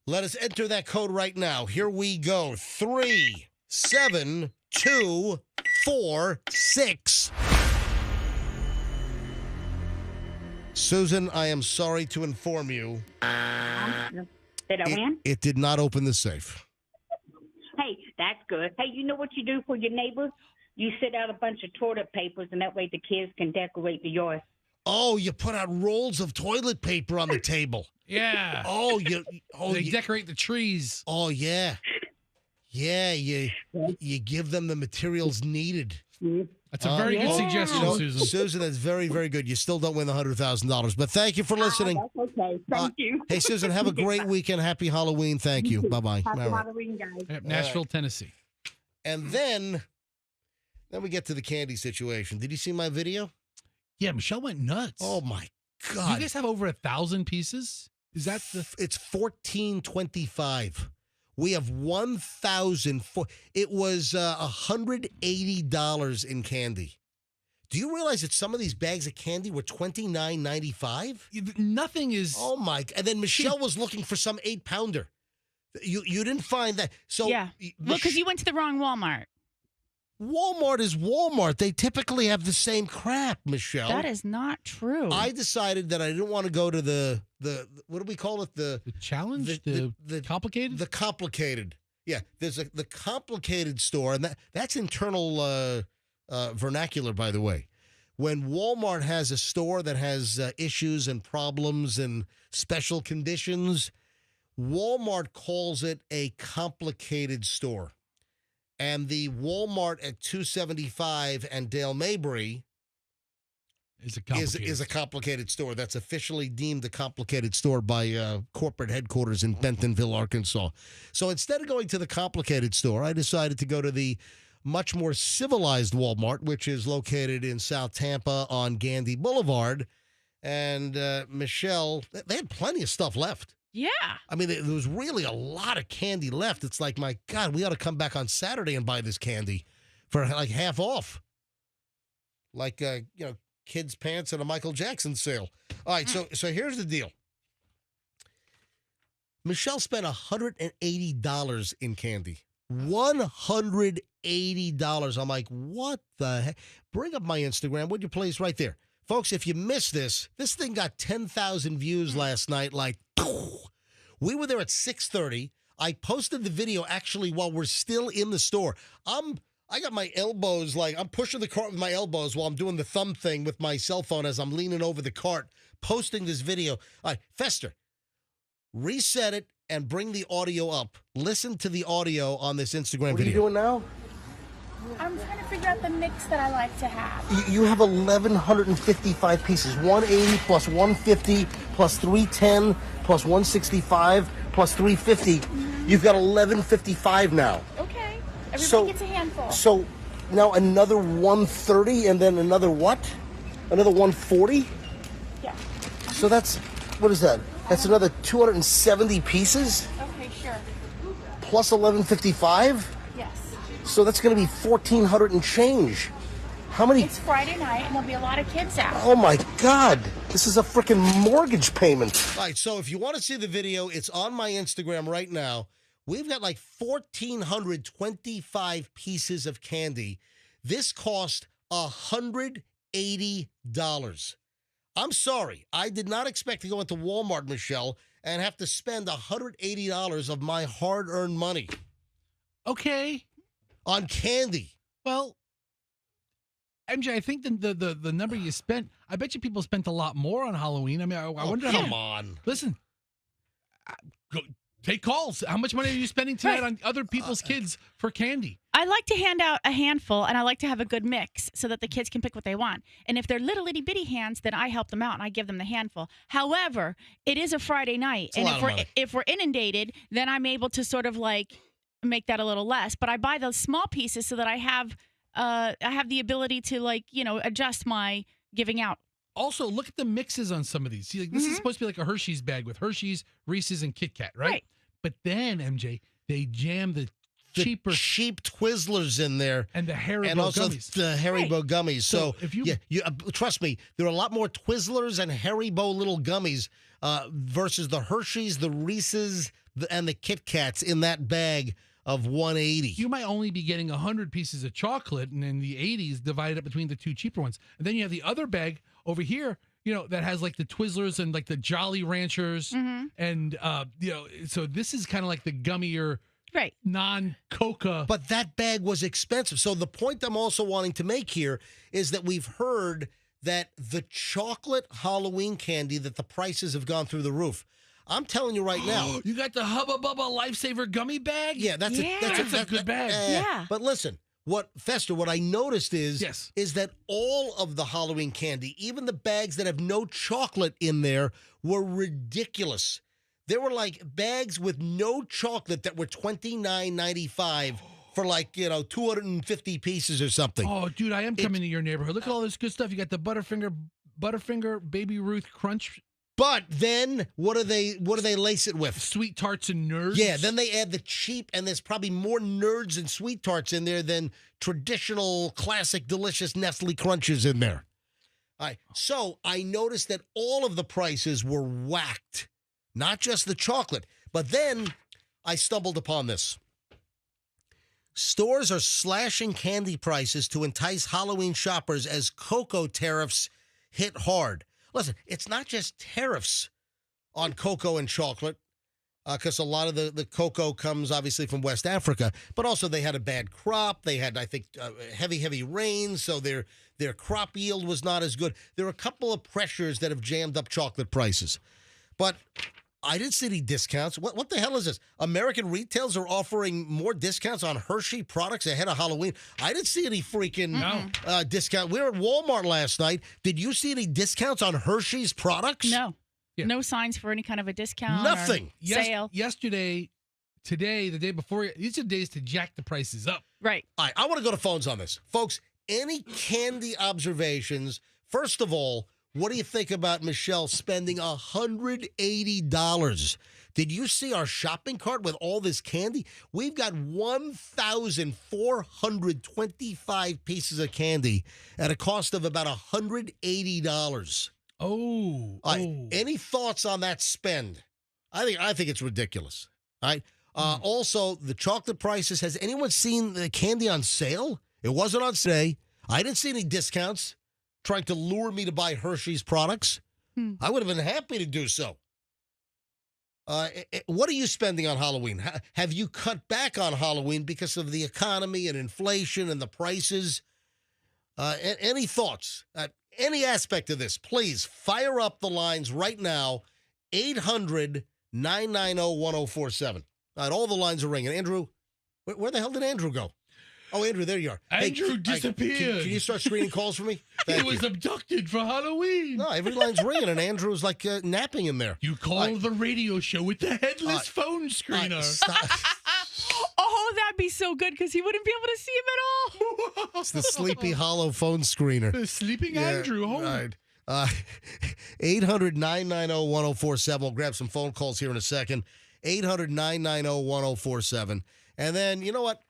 Let us enter that code right now. Here we go. 3, 7, 2, 4, 6. Susan, I am sorry to inform you. Did I win? It did not open the safe. Hey, that's good. Hey, you know what you do for your neighbors? You sit out a bunch of toilet papers, and that way the kids can decorate the yard. Oh, you put out rolls of toilet paper on the table. Yeah. Oh, They decorate the trees. Oh, yeah. Yeah, you give them the materials needed. That's a very good suggestion, You know, Susan. Susan, that's very, very good. You still don't win the $100,000, but thank you for listening. That's okay. Thank you. Hey, Susan, have a great weekend. Happy Halloween. Thank you. Bye-bye. Happy All right. Halloween, guys. Yep, Nashville, Tennessee. And then we get to the candy situation. Did you see my video? Yeah, Michelle went nuts. Oh, my You God. guys have over 1,000 pieces? Is that the... It's 1425. We have 1,000. It was $180 in candy. Do you realize that some of these bags of candy were $29.95? Nothing is... Oh my! And then Michelle was looking for some 8-pounder. You didn't find that. So Yeah. Well, because you went to the wrong Walmart. Walmart is Walmart. They typically have the same crap, Michelle. That is not true. I decided that I didn't want to go to the what do we call it? The challenge? The complicated? The complicated. Yeah, there's the complicated store, and that's internal vernacular, by the way. When Walmart has a store that has issues and problems and special conditions, Walmart calls it a complicated store. And the Walmart at 275 and Dale Mabry is a complicated store. That's officially deemed a complicated store by corporate headquarters in Bentonville, Arkansas. So instead of going to the complicated store, I decided to go to the much more civilized Walmart, which is located in South Tampa on Gandy Boulevard. And Michelle, they had plenty of stuff left. Yeah. I mean, there was really a lot of candy left. It's like, my God, we ought to come back on Saturday and buy this candy for like half off. Like, kids' pants at a Michael Jackson sale. All right, so here's the deal. Michelle spent $180 in candy. $180. I'm like, what the heck? Bring up my Instagram, would you please, right there. Folks, if you missed this thing got 10,000 views last night. Like, we were there at 6:30. I posted the video actually while we're still in the store. I got my elbows, like I'm pushing the cart with my elbows while I'm doing the thumb thing with my cell phone as I'm leaning over the cart, posting this video. All right, Fester, reset it and bring the audio up. Listen to the audio on this Instagram video. What are you doing now? I'm trying to figure out the mix that I like to have. You have 1,155 pieces. 180 plus 150 plus 310 plus 165 plus 350. You've got 1,155 now. Okay. Everybody gets a handful. So now another 130 and then another what? Another 140? Yeah. So that's, what is that? That's another 270 pieces Okay, sure. plus 1,155? Yes. So that's going to be 1,400 and change. How many? It's Friday night, and there'll be a lot of kids out. Oh my God. This is a freaking mortgage payment. All right, so if you want to see the video, it's on my Instagram right now. We've got like 1,425 pieces of candy. This cost $180. I'm sorry. I did not expect to go into Walmart, Michelle, and have to spend $180 of my hard-earned money. Okay. On candy. Well, MJ, I think the number you spent, I bet you people spent a lot more on Halloween. I mean, I wonder Come on. Listen, go take calls. How much money are you spending tonight on other people's kids for candy? I like to hand out a handful, and I like to have a good mix so that the kids can pick what they want. And if they're little itty bitty hands, then I help them out and I give them the handful. However, it is a Friday night, and if we're inundated, then I'm able to sort of like make that a little less. But I buy those small pieces so that I have the ability to adjust my giving out. Also, look at the mixes on some of these. See, like, this is supposed to be like a Hershey's bag with Hershey's, Reese's, and Kit Kat, right? But then, MJ, they jam the cheap Twizzlers in there. And the Haribo and also gummies. the Haribo gummies. So if you trust me, there are a lot more Twizzlers and Haribo little gummies versus the Hershey's, the Reese's, and the Kit Kats in that bag of 180. You might only be getting 100 pieces of chocolate, and then the 80s divided up between the two cheaper ones. And then you have the other bag over here, that has like the Twizzlers and like the Jolly Ranchers. And, so this is kind of like the gummier, right, non-Coca. But that bag was expensive. So the point I'm also wanting to make here is that we've heard that the chocolate Halloween candy, that the prices have gone through the roof. I'm telling you right now. You got the Hubba Bubba Lifesaver gummy bag? Yeah, that's a good bag. Yeah. But listen, what I noticed is that all of the Halloween candy, even the bags that have no chocolate in there, were ridiculous. There were like bags with no chocolate that were $29.95 for 250 pieces or something. Oh, dude, I am coming to your neighborhood. Look at all this good stuff. You got the Butterfinger Baby Ruth Crunch. But then what do they lace it with? Sweet Tarts and Nerds. Yeah, then they add the cheap, and there's probably more Nerds and Sweet Tarts in there than traditional, classic, delicious Nestle Crunches in there. All right, so I noticed that all of the prices were whacked, not just the chocolate. But then I stumbled upon this. Stores are slashing candy prices to entice Halloween shoppers as cocoa tariffs hit hard. Listen, it's not just tariffs on cocoa and chocolate, because a lot of the cocoa comes obviously from West Africa, but also they had a bad crop. They had, I think, heavy rain, so their crop yield was not as good. There are a couple of pressures that have jammed up chocolate prices. But I didn't see any discounts. What the hell is this? American retailers are offering more discounts on Hershey products ahead of Halloween. I didn't see any freaking discount. We were at Walmart last night. Did you see any discounts on Hershey's products? No. Yeah. No signs for any kind of a discount. Nothing. Or sale. Yesterday, today, the day before, these are days to jack the prices up. Right. All right, I want to go to phones on this. Folks, any candy observations? First of all, what do you think about Michelle spending $180? Did you see our shopping cart with all this candy? We've got 1,425 pieces of candy at a cost of about $180. Oh. Any thoughts on that spend? I think it's ridiculous. All right. Also, the chocolate prices. Has anyone seen the candy on sale? It wasn't on sale. I didn't see any discounts trying to lure me to buy Hershey's products. I would have been happy to do so. What are you spending on Halloween? Have you cut back on Halloween because of the economy and inflation and the prices? Any thoughts? Any aspect of this, please fire up the lines right now. 800-990-1047. All right, all the lines are ringing. Andrew, where the hell did Andrew go? Oh, Andrew, there you are. Andrew disappeared. Can you start screening calls for me? He was abducted for Halloween. No, every line's ringing, and Andrew's like napping in there. You call the radio show with the headless phone screener. Oh, that'd be so good because he wouldn't be able to see him at all. It's the Sleepy Hollow phone screener. The sleeping Andrew. All right. 800-990-1047. We'll grab some phone calls here in a second. 800-990-1047. And then, you know what?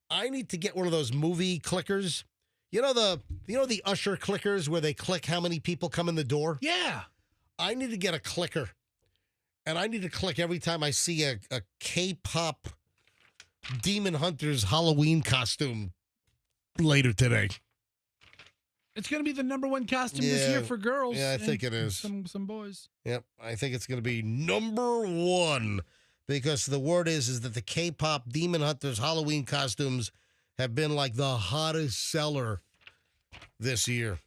I need to get one of those movie clickers. You know the Usher clickers where they click how many people come in the door? Yeah. I need to get a clicker. And I need to click every time I see a K-pop Demon Hunter's Halloween costume later today. It's going to be the number one costume this year for girls. Yeah, I think it is. Some boys. Yep, I think it's going to be number one because the word is that the K-pop Demon Hunters Halloween costumes have been like the hottest seller this year.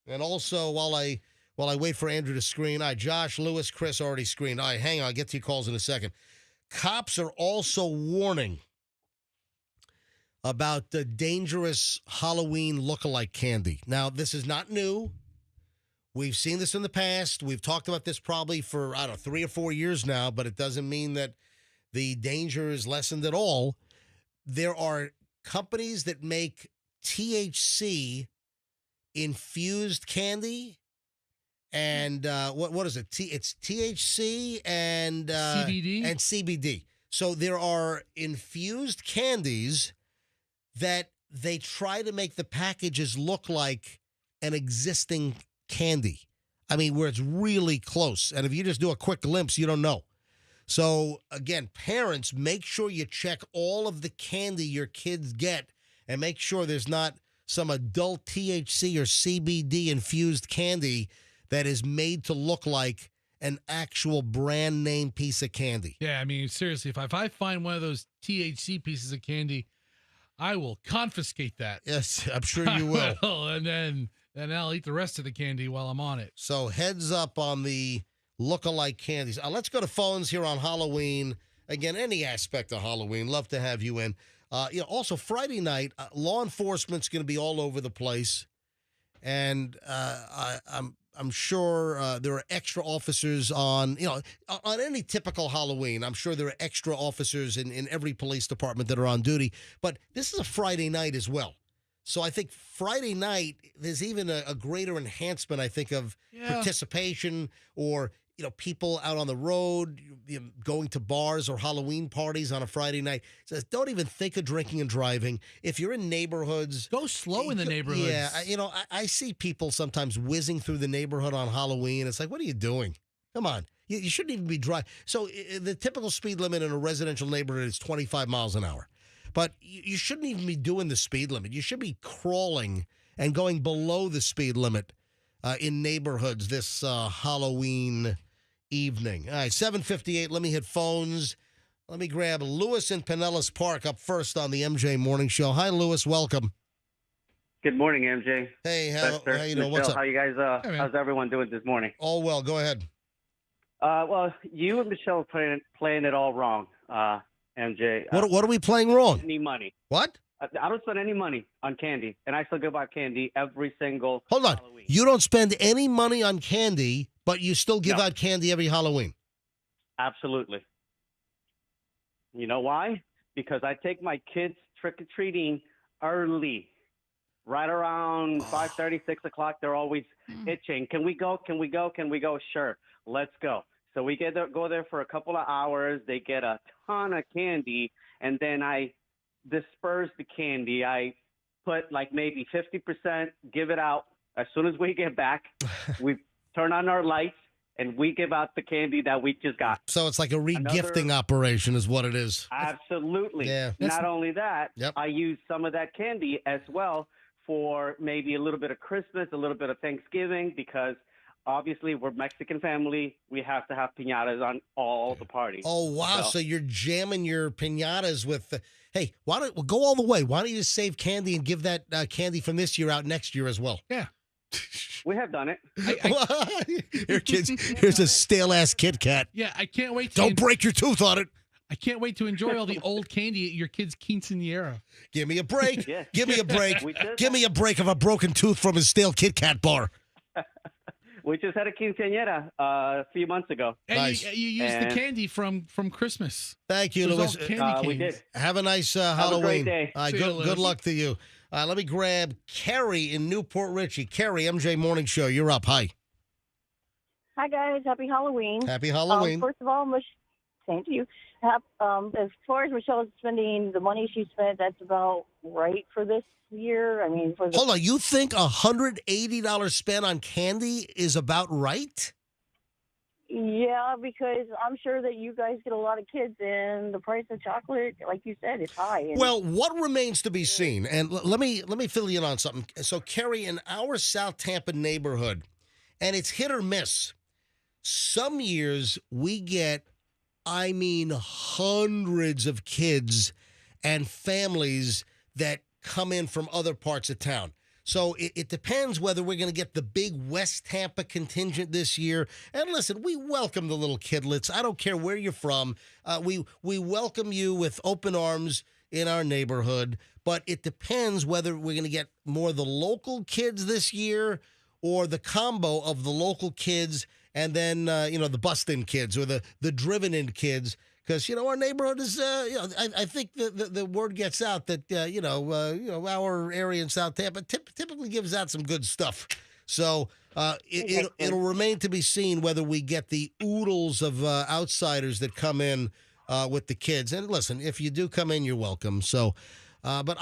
And also, while I wait for Andrew to screen, Josh, Lewis, Chris already screened. All right, hang on, I'll get to your calls in a second. Cops are also warning about the dangerous Halloween lookalike candy. Now, this is not new. We've seen this in the past. We've talked about this probably for, 3 or 4 years now, but it doesn't mean that the danger is lessened at all. There are companies that make THC infused candy. And what is it? It's THC and CBD. And CBD. So there are infused candies that they try to make the packages look like an existing candy. I mean, where it's really close. And if you just do a quick glimpse, you don't know. So, again, parents, make sure you check all of the candy your kids get and make sure there's not some adult THC or CBD infused candy that is made to look like an actual brand name piece of candy. Yeah, I mean, seriously, if I find one of those THC pieces of candy, I will confiscate that. Yes, I'm sure you will. And then I'll eat the rest of the candy while I'm on it. So heads up on the look-alike candies. Let's go to phones here on Halloween. Again, any aspect of Halloween. Love to have you in. Also, Friday night, law enforcement's going to be all over the place. And I'm sure there are extra officers on any typical Halloween. I'm sure there are extra officers in every police department that are on duty. But this is a Friday night as well. So I think Friday night, there's even a greater enhancement, I think, of participation or, people out on the road, going to bars or Halloween parties on a Friday night. So don't even think of drinking and driving. If you're in neighborhoods. Go slow in the neighborhoods. Yeah. I see people sometimes whizzing through the neighborhood on Halloween. It's like, what are you doing? Come on. You shouldn't even be driving. So the typical speed limit in a residential neighborhood is 25 miles an hour. But you shouldn't even be doing the speed limit. You should be crawling and going below the speed limit in neighborhoods this Halloween evening. All right, 7:58. Let me hit phones. Let me grab Lewis in Pinellas Park up first on the MJ Morning Show. Hi, Lewis. Welcome. Good morning, MJ. Hey, how you doing? What's up? How you guys? How's everyone doing this morning? All well. Go ahead. Well, you and Michelle are playing it all wrong, MJ. What are we playing wrong? Any money? What? I don't spend any money on candy, and I still go buy candy every single Hold on. Halloween. You don't spend any money on candy, but you still give out candy every Halloween. Absolutely. You know why? Because I take my kids trick-or-treating early. Right around 5:30, 6 o'clock, they're always itching. Can we go? Can we go? Can we go? Sure. Let's go. So we go there for a couple of hours. They get a ton of candy, and then I disperse the candy. I put like maybe 50%, give it out. As soon as we get back, we turn on our lights, and we give out the candy that we just got. So it's like a re-gifting operation is what it is. Absolutely. Yeah. Not only that, Yep. I use some of that candy as well for maybe a little bit of Christmas, a little bit of Thanksgiving, because obviously we're Mexican family. We have to have piñatas on all the parties. Oh, wow. So you're jamming your piñatas with, hey, why don't go all the way? Why don't you just save candy and give that candy from this year out next year as well? Yeah. We have done it. Here, kids, here's a stale-ass Kit Kat. Yeah, I can't wait to Don't break your tooth on it. I can't wait to enjoy all the old candy at your kid's quinceañera. Give me a break. Yeah. Give me a break. We just- Give me a break of a broken tooth from a stale Kit Kat bar. We just had a quinceañera a few months ago. And Nice. you used the candy from Christmas. Thank you, Those Louis. old candy We canes. did. Have a nice Have a Halloween. great day. All right, See you, good Louis. luck to you. Let me grab Kerry in Newport Richie. Kerry, MJ Morning Show. You're up. Hi. Hi, guys. Happy Halloween. Happy Halloween. First of all, same to you. As far as Michelle's spending the money she spent, that's about right for this year. I mean, for the Hold on. You think $180 spent on candy is about right? Yeah, because I'm sure that you guys get a lot of kids, and the price of chocolate, like you said, is high. And Well, what remains to be seen, and let me fill you in on something. So, Kerry, in our South Tampa neighborhood, and it's hit or miss. Some years we get, I mean, hundreds of kids and families that come in from other parts of town. So it depends whether we're going to get the big West Tampa contingent this year. And listen, we welcome the little kidlets. I don't care where you're from. We welcome you with open arms in our neighborhood. But it depends whether we're going to get more of the local kids this year or the combo of the local kids and then, the bust-in kids or the driven-in kids. Because, our neighborhood is, I think the word gets out that, our area in South Tampa typically gives out some good stuff. So it'll remain to be seen whether we get the oodles of outsiders that come in with the kids. And listen, if you do come in, you're welcome. So, but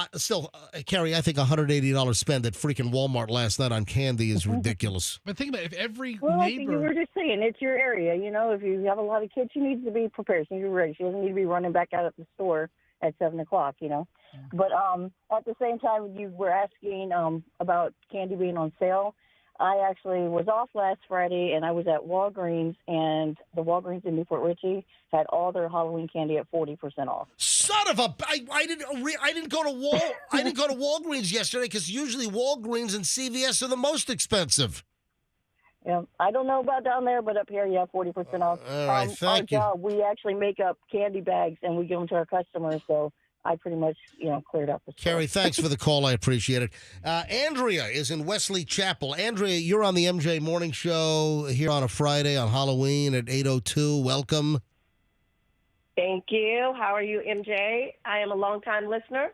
Kerry, I think $180 spend at freaking Walmart last night on candy is ridiculous. But think about it, if every like neighbor... you were just saying, it's your area. If you have a lot of kids, she needs to be prepared. She needs to be ready. She doesn't need to be running back out of the store at 7 o'clock. But at the same time, you were asking about candy being on sale. I actually was off last Friday, and I was at Walgreens, and the Walgreens in Newport Richie had all their Halloween candy at 40% off. Son of a! I didn't go to I didn't go to Walgreens yesterday because usually Walgreens and CVS are the most expensive. Yeah, I don't know about down there, but up here, 40% off. All right, thank you. Our job, we actually make up candy bags, and we give them to our customers, so I pretty much, cleared up the store. Kerry, thanks for the call. I appreciate it. Andrea is in Wesley Chapel. Andrea, you're on the MJ Morning Show here on a Friday on Halloween at 8:02. Welcome. Thank you. How are you, MJ? I am a longtime listener,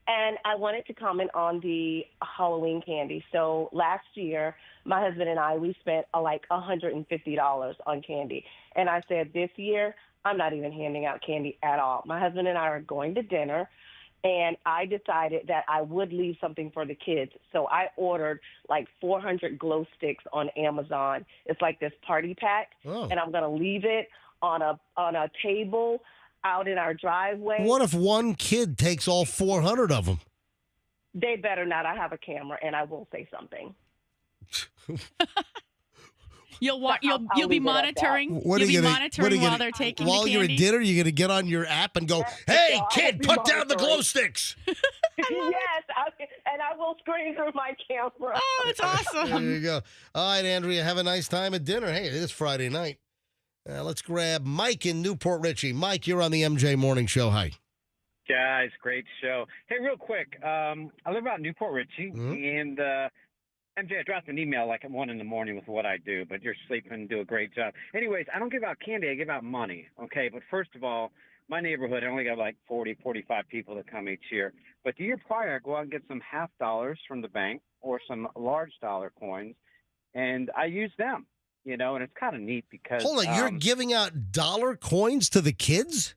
and I wanted to comment on the Halloween candy. So last year, my husband and I, we spent like $150 on candy. And I said, this year, I'm not even handing out candy at all. My husband and I are going to dinner, and I decided that I would leave something for the kids. So I ordered like 400 glow sticks on Amazon. It's like this party pack, and I'm going to leave it on a table out in our driveway. What if one kid takes all 400 of them? They better not. I have a camera, and I will say something. You'll be leave it at monitoring. that. What are You'll you be gonna- monitoring while they're taking While the you're candy. at dinner, you're going to get on your app and go, hey, kid, put down the glow sticks. Yes, and I will screen through my camera. Oh, that's awesome. There you go. All right, Andrea, have a nice time at dinner. Hey, it is Friday night. Let's grab Mike in Newport Richie. Mike, you're on the MJ Morning Show. Hi. Guys, great show. Hey, real quick, I live out in Newport Richie, and MJ, I dropped an email like at 1 in the morning with what I do, but you're sleeping, do a great job. Anyways, I don't give out candy, I give out money, okay? But first of all, my neighborhood, I only got like 40, 45 people that come each year. But the year prior, I go out and get some half dollars from the bank or some large dollar coins, and I use them, and it's kind of neat because... Hold on, you're giving out dollar coins to the kids?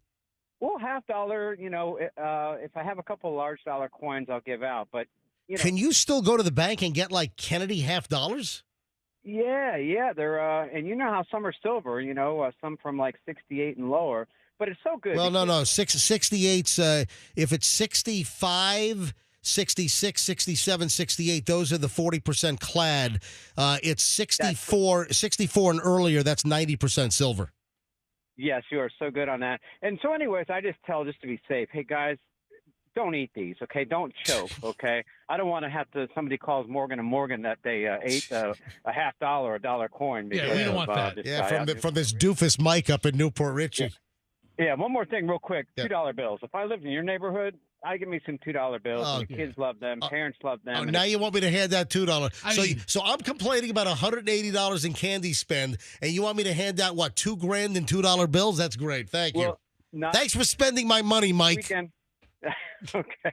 Well, half dollar, if I have a couple large dollar coins, I'll give out. But, Can you still go to the bank and get like Kennedy half dollars? Yeah, they're and you know how some are silver, some from like 68 and lower, but it's so good. Well, no, 68's, if it's 65, 66, 67, 68, those are the 40% clad. It's 64 and earlier, that's 90% silver. Yes, you are so good on that. And so anyways, I just to be safe, hey guys, don't eat these, okay? Don't choke, okay? I don't want to have somebody calls Morgan & Morgan that they ate a $50 or a dollar coin. Yeah, we don't want that. Yeah, from this doofus Mike up in Newport Richie. Yeah, one more thing real quick, $2 bills. If I lived in your neighborhood, I'd give me some $2 bills. Oh, and the kids love them, parents love them. Oh, and now you want me to hand out $2. So I'm complaining about $180 in candy spend, and you want me to hand out, what, $2,000 in $2 bills? That's great. Thank you. Thanks for spending my money, Mike. Weekend. Okay.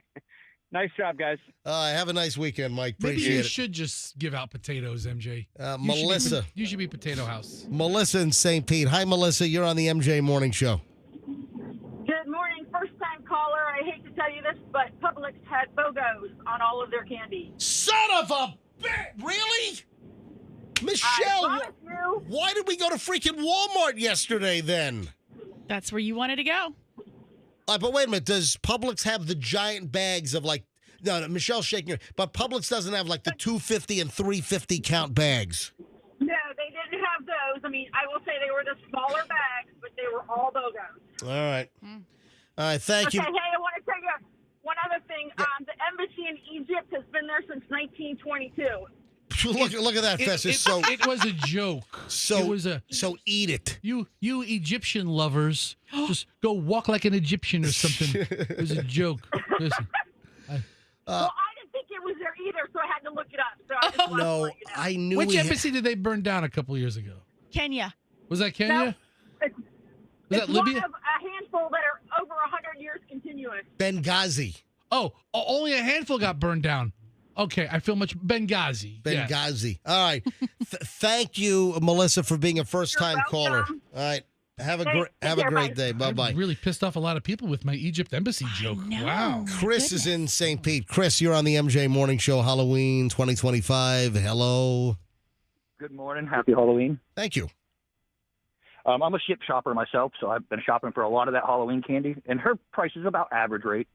Nice job, guys. Have a nice weekend, Mike. Maybe Appreciate you it. should just give out potatoes, MJ. Melissa. You should be Potato House. Melissa in St. Pete. Hi, Melissa. You're on the MJ Morning Show. Good morning. First-time caller. I hate to tell you this, but Publix had BOGOs on all of their candy. Son of a bitch! Really? Michelle, why did we go to freaking Walmart yesterday then? That's where you wanted to go. But wait a minute. Does Publix have the giant bags of no, Michelle's shaking her, but Publix doesn't have like the 250 and 350 count bags. No, they didn't have those. I mean, I will say they were the smaller bags, but they were all BOGOs. All right. All right, thank you. Okay, hey, I want to tell you one other thing. The embassy in Egypt has been there since 1922. Look at that, Festus. It was a joke. So eat it. You Egyptian lovers, just go walk like an Egyptian or something. It was a joke. Listen. Well, I didn't think it was there either, so I had to look it up. So I just wanted to let you know. I knew. Which embassy did they burn down a couple years ago? Kenya. Was that Kenya? No, Was that Libya? One of a handful that are over 100 years continuous. Benghazi. Oh, only a handful got burned down. Okay, I feel much Benghazi. Benghazi. Yeah. All right. Thank you, Melissa, for being a first-time caller. All right. Have a great day. Bye-bye. I really pissed off a lot of people with my Egypt embassy joke. Wow. Chris is in St. Pete. Chris, you're on the MJ Morning Show, Halloween 2025. Hello. Good morning. Happy Halloween. Thank you. I'm a ship shopper myself, so I've been shopping for a lot of that Halloween candy, and her price is about average rate.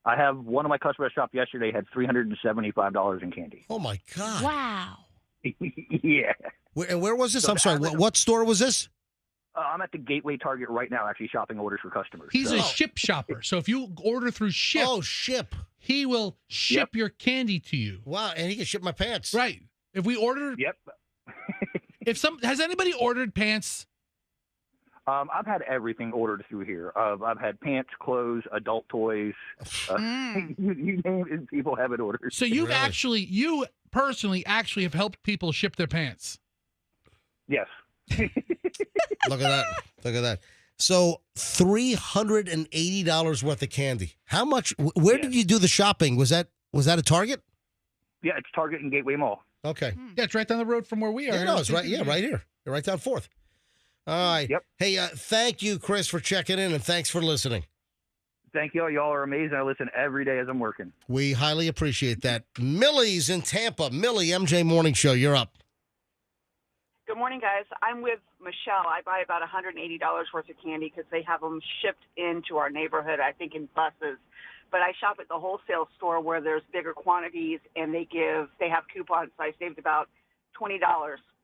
I have one of my customers shop yesterday had $375 in candy. Oh, my God. Wow. Yeah. Where was this? So I'm sorry. What store was this? I'm at the Gateway Target right now, actually shopping orders for customers. He's a ship shopper. So if you order through Ship, Ship, he will ship your candy to you. Wow, and he can ship my pants. Right. If we order, has anybody ordered pants? I've had everything ordered through here. I've had pants, clothes, adult toys. You name it, people have it ordered. So you personally have helped people ship their pants. Yes. Look at that. So $380 worth of candy. How much? Where did you do the shopping? Was that a Target? Yeah, it's Target and Gateway Mall. Okay. Yeah, it's right down the road from where we are. Yeah, no, it's right. Yeah, right here. You're right down 4th. All right. Yep. Hey, thank you, Chris, for checking in, and thanks for listening. Thank you all. Y'all are amazing. I listen every day as I'm working. We highly appreciate that. Millie's in Tampa. Millie, MJ Morning Show, you're up. Good morning, guys. I'm with Michelle. I buy about $180 worth of candy because they have them shipped into our neighborhood, I think in buses. But I shop at the wholesale store where there's bigger quantities, and they have coupons. So I saved about $20.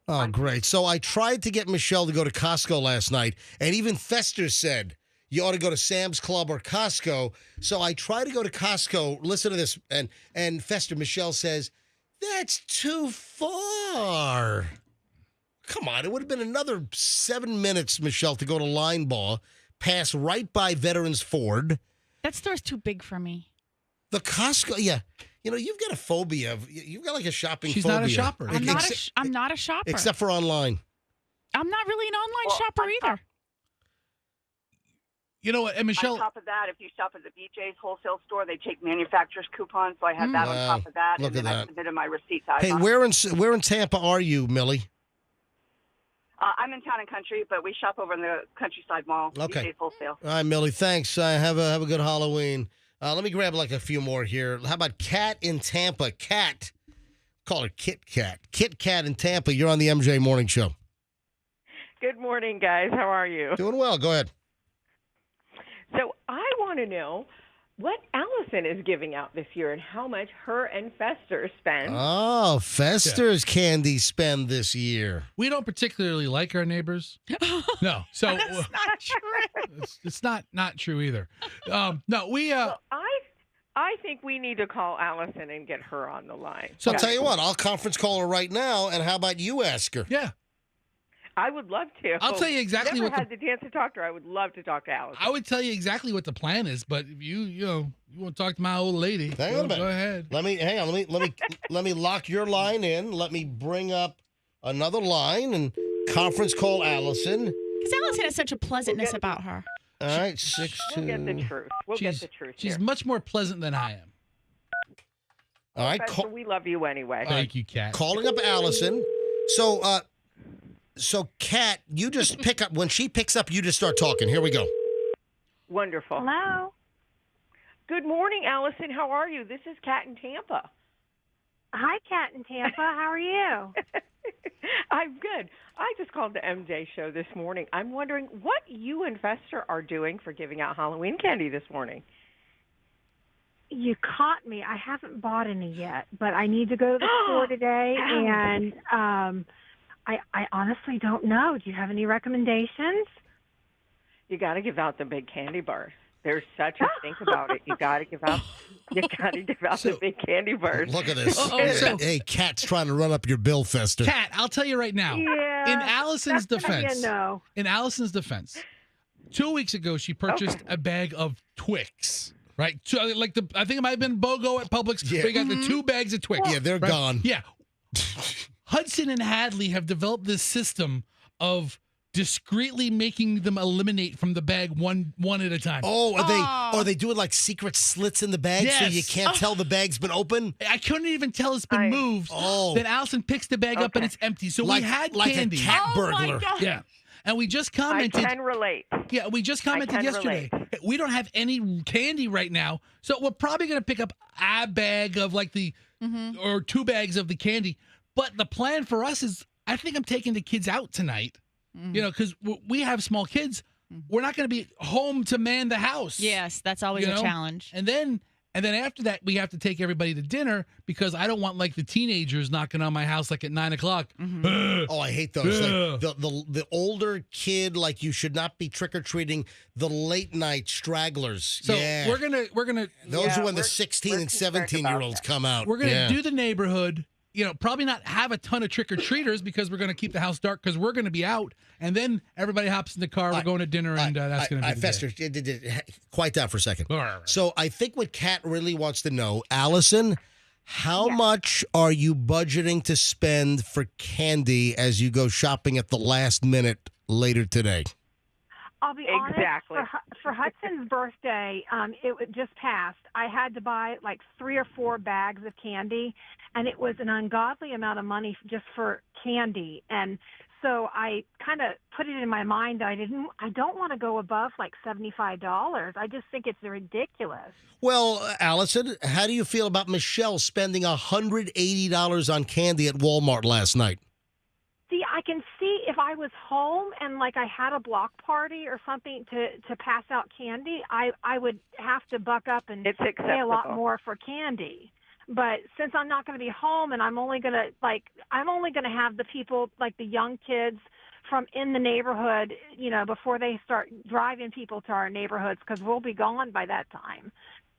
Oh, great. So I tried to get Michelle to go to Costco last night, and even Fester said, you ought to go to Sam's Club or Costco. So I tried to go to Costco. Listen to this. And Fester, Michelle says, that's too far. Come on. It would have been another 7 minutes, Michelle, to go to Line Ball, pass right by Veterans Ford. That store's too big for me. The Costco, yeah. You know, you've got a phobia. You've got like a shopping phobia. She's not a shopper. I'm not a shopper. Except for online. I'm not really an online shopper either. You know what, and Michelle. On top of that, if you shop at the BJ's wholesale store, they take manufacturer's coupons, so I have that on top of that. Look and then at I that. submitted my receipts. Hey, where in Tampa are you, Millie? I'm in Town and Country, but we shop over in the Countryside Mall. Okay. BJ's wholesale. All right, Millie, thanks. Have a good Halloween. Let me grab like a few more here. How about Kat in Tampa? Kat, Call her Kit Kat. Kit Kat in Tampa. You're on the MJ Morning Show. Good morning, guys. How are you? Doing well. Go ahead. So I want to know what Allison is giving out this year and how much her and Fester spend. Oh, Fester's candy spend this year. We don't particularly like our neighbors. No, so That's not true. it's not true either. No, we Well, I think we need to call Allison and get her on the line. So I'll tell you what, I'll conference call her right now, and how about you ask her? Yeah. I would love to. I'll tell you exactly Never what had the chance to talk to her. I would love to talk to Allison. I would tell you exactly what the plan is, but if you want to talk to my old lady, Hang on a minute. go ahead. Let me lock your line in. Let me bring up another line and conference call Allison. Because Allison has such a pleasantness about her. All right, 6-2. We'll get the truth. We'll get the truth She's here. much more pleasant than I am. All right, Fester, we love you anyway. Thank you, Kat. calling up Allison. So Kat, you just pick up when she picks up. You just start talking. Here we go. Wonderful. Hello. Good morning, Allison. How are you? This is Kat in Tampa. Hi, Kat in Tampa. How are you? I'm good. I just called the MJ show this morning. I'm wondering what you and Fester are doing for giving out Halloween candy this morning. You caught me. I haven't bought any yet, but I need to go to the store today, and I honestly don't know. Do you have any recommendations? You got to give out the big candy bars. There's such a think about it. You got to give out the big candy bars. Look at this. So- Hey, Kat's trying to run up your bill, Fester. Kat, I'll tell you right now. Yeah. In Allison's that's gonna be a defense, no. in Allison's defense, 2 weeks ago she purchased a bag of Twix. Right, so I think it might have been BOGO at Publix. Yeah. We got the 2 bags of Twix. Yeah, they're right? gone. Yeah, Hudson and Hadley have developed this system of discreetly making them eliminate from the bag one at a time. Oh, are they doing like secret slits in the bag so Yes. you can't tell the bag's been open? I couldn't even tell it's been moved. Oh. Then Allison picks the bag up and it's empty. So Like- we had like a candy. cat Oh, my burglar. God. Yeah. And we just I commented. can relate. Yeah, we just commented can yesterday. We don't have any candy right now, so we're probably going to pick up a bag of like or 2 bags of the candy. But the plan for us is, I think I'm taking the kids out tonight. You know, because we have small kids. We're not going to be home to man the house. Yes, that's always You a know? challenge. And then after that, we have to take everybody to dinner because I don't want like the teenagers knocking on my house like at 9 o'clock. Oh, I hate those. Yeah. Like the older kid, like you should not be trick or treating. The late night stragglers. So yeah. we're gonna Those are when the we're 16 and concerned 17-year-olds come out. We're gonna Yeah. do the neighborhood. You know, probably not have a ton of trick or treaters because we're gonna keep the house dark because we're gonna be out, and then everybody hops in the car. We're going to dinner, and that's gonna be the Fester, day. quiet down for a second. All right. So I think what Kat really wants to know, Allison, how much are you budgeting to spend for candy as you go shopping at the last minute later today? I'll be Exactly. honest. For Hudson's birthday, it just passed. I had to buy like 3 or 4 bags of candy, and it was an ungodly amount of money just for candy. And so I kind of put it in my mind that I don't want to go above like $75. I just think it's ridiculous. Well, Allison, how do you feel about Michelle spending $180 on candy at Walmart last night? See, I can see if I was home and like I had a block party or something to pass out candy, I would have to buck up and It's pay a lot acceptable. more for candy. But since I'm not going to be home and I'm only going to have the people like the young kids from in the neighborhood, you know, before they start driving people to our neighborhoods because we'll be gone by that time.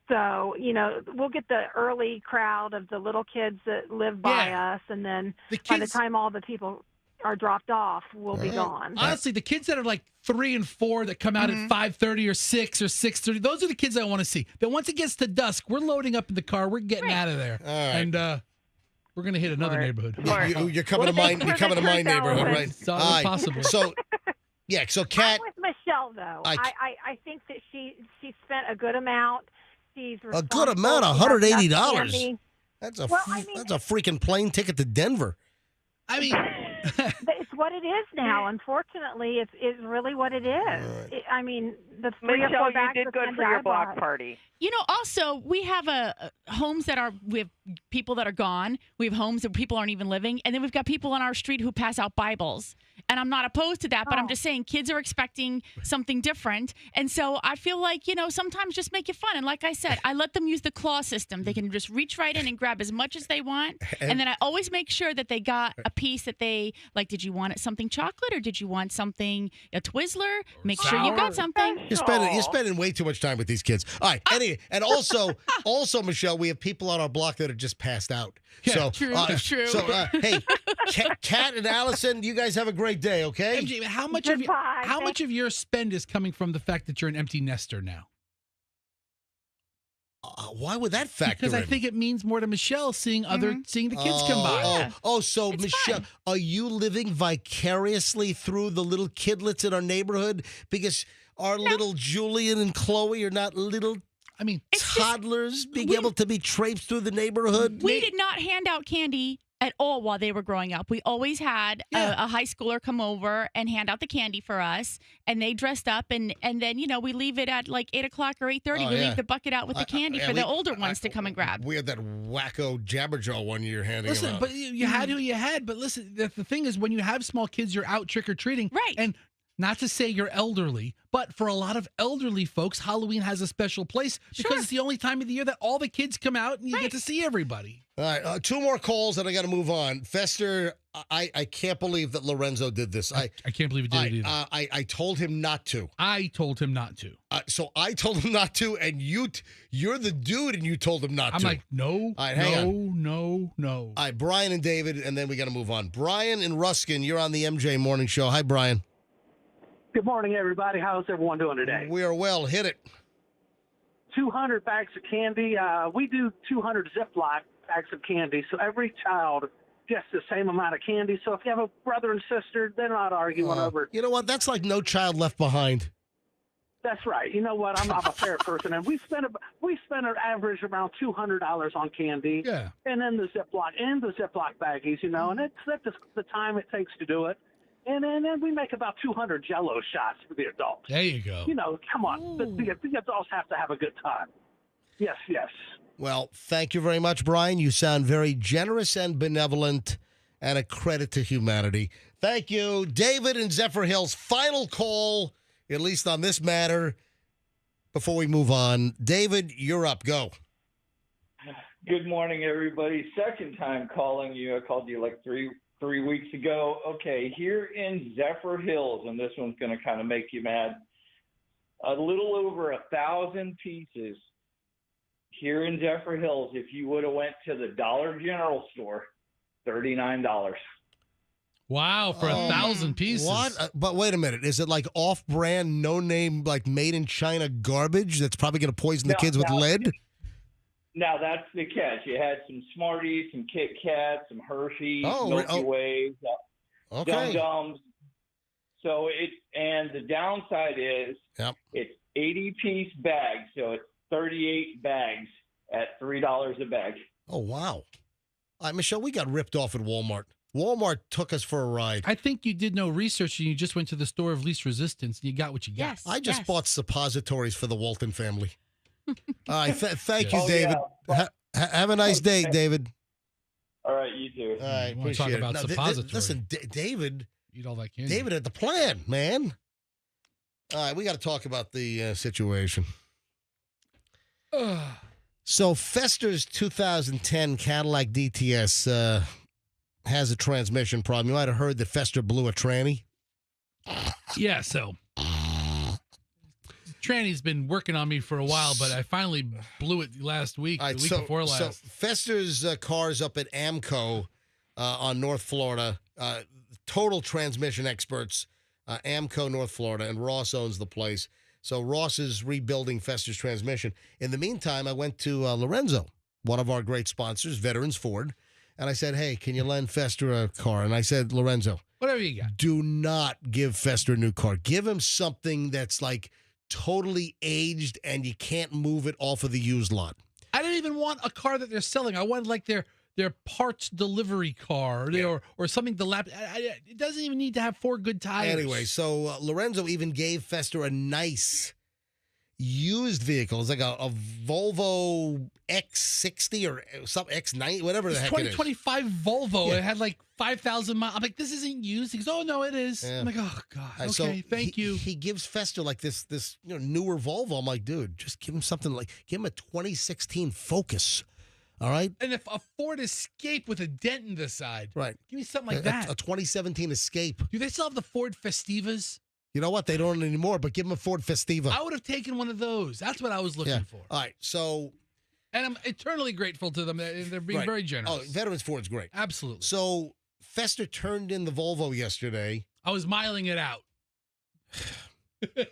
So, you know, we'll get the early crowd of the little kids that live by us, and then by the time all the people are dropped off, we'll be gone. Honestly, the kids that are like 3 and 4 that come out at 5:30 or 6 or 6:30, those are the kids I want to see. Then once it gets to dusk, we're loading up in the car, we're getting out of there, and we're gonna hit another neighborhood. You're coming to my neighborhood, right? It's all All right. possible. So Kat, I'm with Michelle though. I think that she spent a good amount. She's a good amount, responsible. She has enough $180. candy. That's a Well, I mean- that's a freaking plane ticket to Denver. I mean, it's what it is now. Unfortunately, it's really what it is. I mean, the 3 or 4 Michelle, you bags did of good candy for your I block bought. party. You know, also, we have homes that are, we have people that are gone. We have homes that people aren't even living. And then we've got people on our street who pass out Bibles. And I'm not opposed to that, but I'm just saying kids are expecting something different. And so I feel like, sometimes just make it fun. And like I said, I let them use the claw system. They can just reach right in and grab as much as they want. And then I always make sure that they got a piece that they, like, did you want something chocolate or did you want something, a Twizzler? Make sure you got something. You're spending way too much time with these kids. All right. Anyway, and also, Michelle, we have people on our block that are just passed out. Yeah, true. true. So, hey, Kat and Allison, you guys have a great day, okay? MJ, how much of your spend is coming from the fact that you're an empty nester now? Why would that factor Because I in? think it means more to Michelle seeing the kids come by. So It's Michelle, fun. are you living vicariously through the little kidlets in our neighborhood? Because our little Julian and Chloe are not little toddlers being able to be traipsed through the neighborhood? We did not hand out candy at all while they were growing up. We always had a high schooler come over and hand out the candy for us, and they dressed up, and then we leave it at like 8 o'clock or 8:30. We leave the bucket out with the candy for the older ones to come and grab. We had that wacko Jabberjaw one year handing Listen, them out. but you had who you had. But listen, the thing is, when you have small kids, you're out trick or treating, right? And not to say you're elderly, but for a lot of elderly folks, Halloween has a special place because it's the only time of the year that all the kids come out and you get to see everybody. All right, 2 more calls and I got to move on. Fester, I can't believe that Lorenzo did this. I can't believe he did it either. I told him not to. I told him not to. So I told him not to, and you're the dude, and you told him not I'm to. like, no, All right, hang on. no. All right, Brian and David, and then we got to move on. Brian in Ruskin, you're on the MJ Morning Show. Hi, Brian. Good morning, everybody. How's everyone doing today? We are well. Hit it. 200 bags of candy. We do 200 Ziploc bags of candy, so every child gets the same amount of candy. So if you have a brother and sister, they're not arguing over. You know what? That's like No Child Left Behind. That's right. You know what? I'm a fair person, and we spend an average around $200 on candy. Yeah. And then the Ziploc baggies, and that's the time it takes to do it. And then we make about 200 Jell-O shots for the adults. There you go. Come on. The adults have to have a good time. Yes. Well, thank you very much, Brian. You sound very generous and benevolent and a credit to humanity. Thank you. David in Zephyr Hills, final call, at least on this matter, before we move on. David, you're up. Go. Good morning, everybody. Second time calling you. I called you like three weeks ago. Okay, here in Zephyr Hills, and this one's going to kind of make you mad, a little over 1,000 pieces here in Zephyr Hills. If you would have went to the Dollar General store, $39. Wow, for 1,000 pieces. What? But wait a minute. Is it like off-brand, no-name, like made-in-China garbage that's probably going to poison the kids with lead? Now, that's the catch. You had some Smarties, some Kit Kats, some Hershey's, Milky Ways, Dum-Dums. So and the downside is it's 80-piece bags, so it's 38 bags at $3 a bag. Oh, wow. All right, Michelle, we got ripped off at Walmart. Walmart took us for a ride. I think you did no research and you just went to the store of least resistance and you got what you got. Yes. I just bought suppositories for the Walton family. All right, thank you, Oh, David. yeah. Have a nice day, David. All right, you too. All right, You wanna talk appreciate about it. suppository. Listen, David. Eat all that candy. David had the plan, man. All right, we got to talk about the situation. So Fester's 2010 Cadillac DTS has a transmission problem. You might have heard that Fester blew a tranny. Yeah, so Tranny's been working on me for a while, but I finally blew it last week, the week before last. So Fester's car's up at Amco on North Florida. Total transmission experts, Amco North Florida, and Ross owns the place. So Ross is rebuilding Fester's transmission. In the meantime, I went to Lorenzo, one of our great sponsors, Veterans Ford, and I said, hey, can you lend Fester a car? And I said, Lorenzo, whatever you got. Do not give Fester a new car. Give him something that's like totally aged and you can't move it off of the used lot. I didn't even want a car that they're selling. I wanted like their their parts delivery car or something. It doesn't even need to have 4 good tires. Anyway, so Lorenzo even gave Fester a nice used vehicle. It's like a Volvo X60 or some X90, whatever the heck it is. 2025 Volvo. It had like 5,000 miles. I'm like, this isn't used. He goes, oh, no, it is. Yeah. I'm like, oh, God. Okay, So thank you. He gives Fester like this newer Volvo. I'm like, dude, just give him something give him a 2016 Focus. All right? And if a Ford Escape with a dent in the side. Right. Give me something like that. A 2017 Escape. Do they still have the Ford Festivas? You know what? They don't anymore, but give him a Ford Festiva. I would have taken one of those. That's what I was looking for. All right, so... And I'm eternally grateful to them. They're being very generous. Oh, Veterans Ford's great. Absolutely. So Fester turned in the Volvo yesterday. I was miling it out.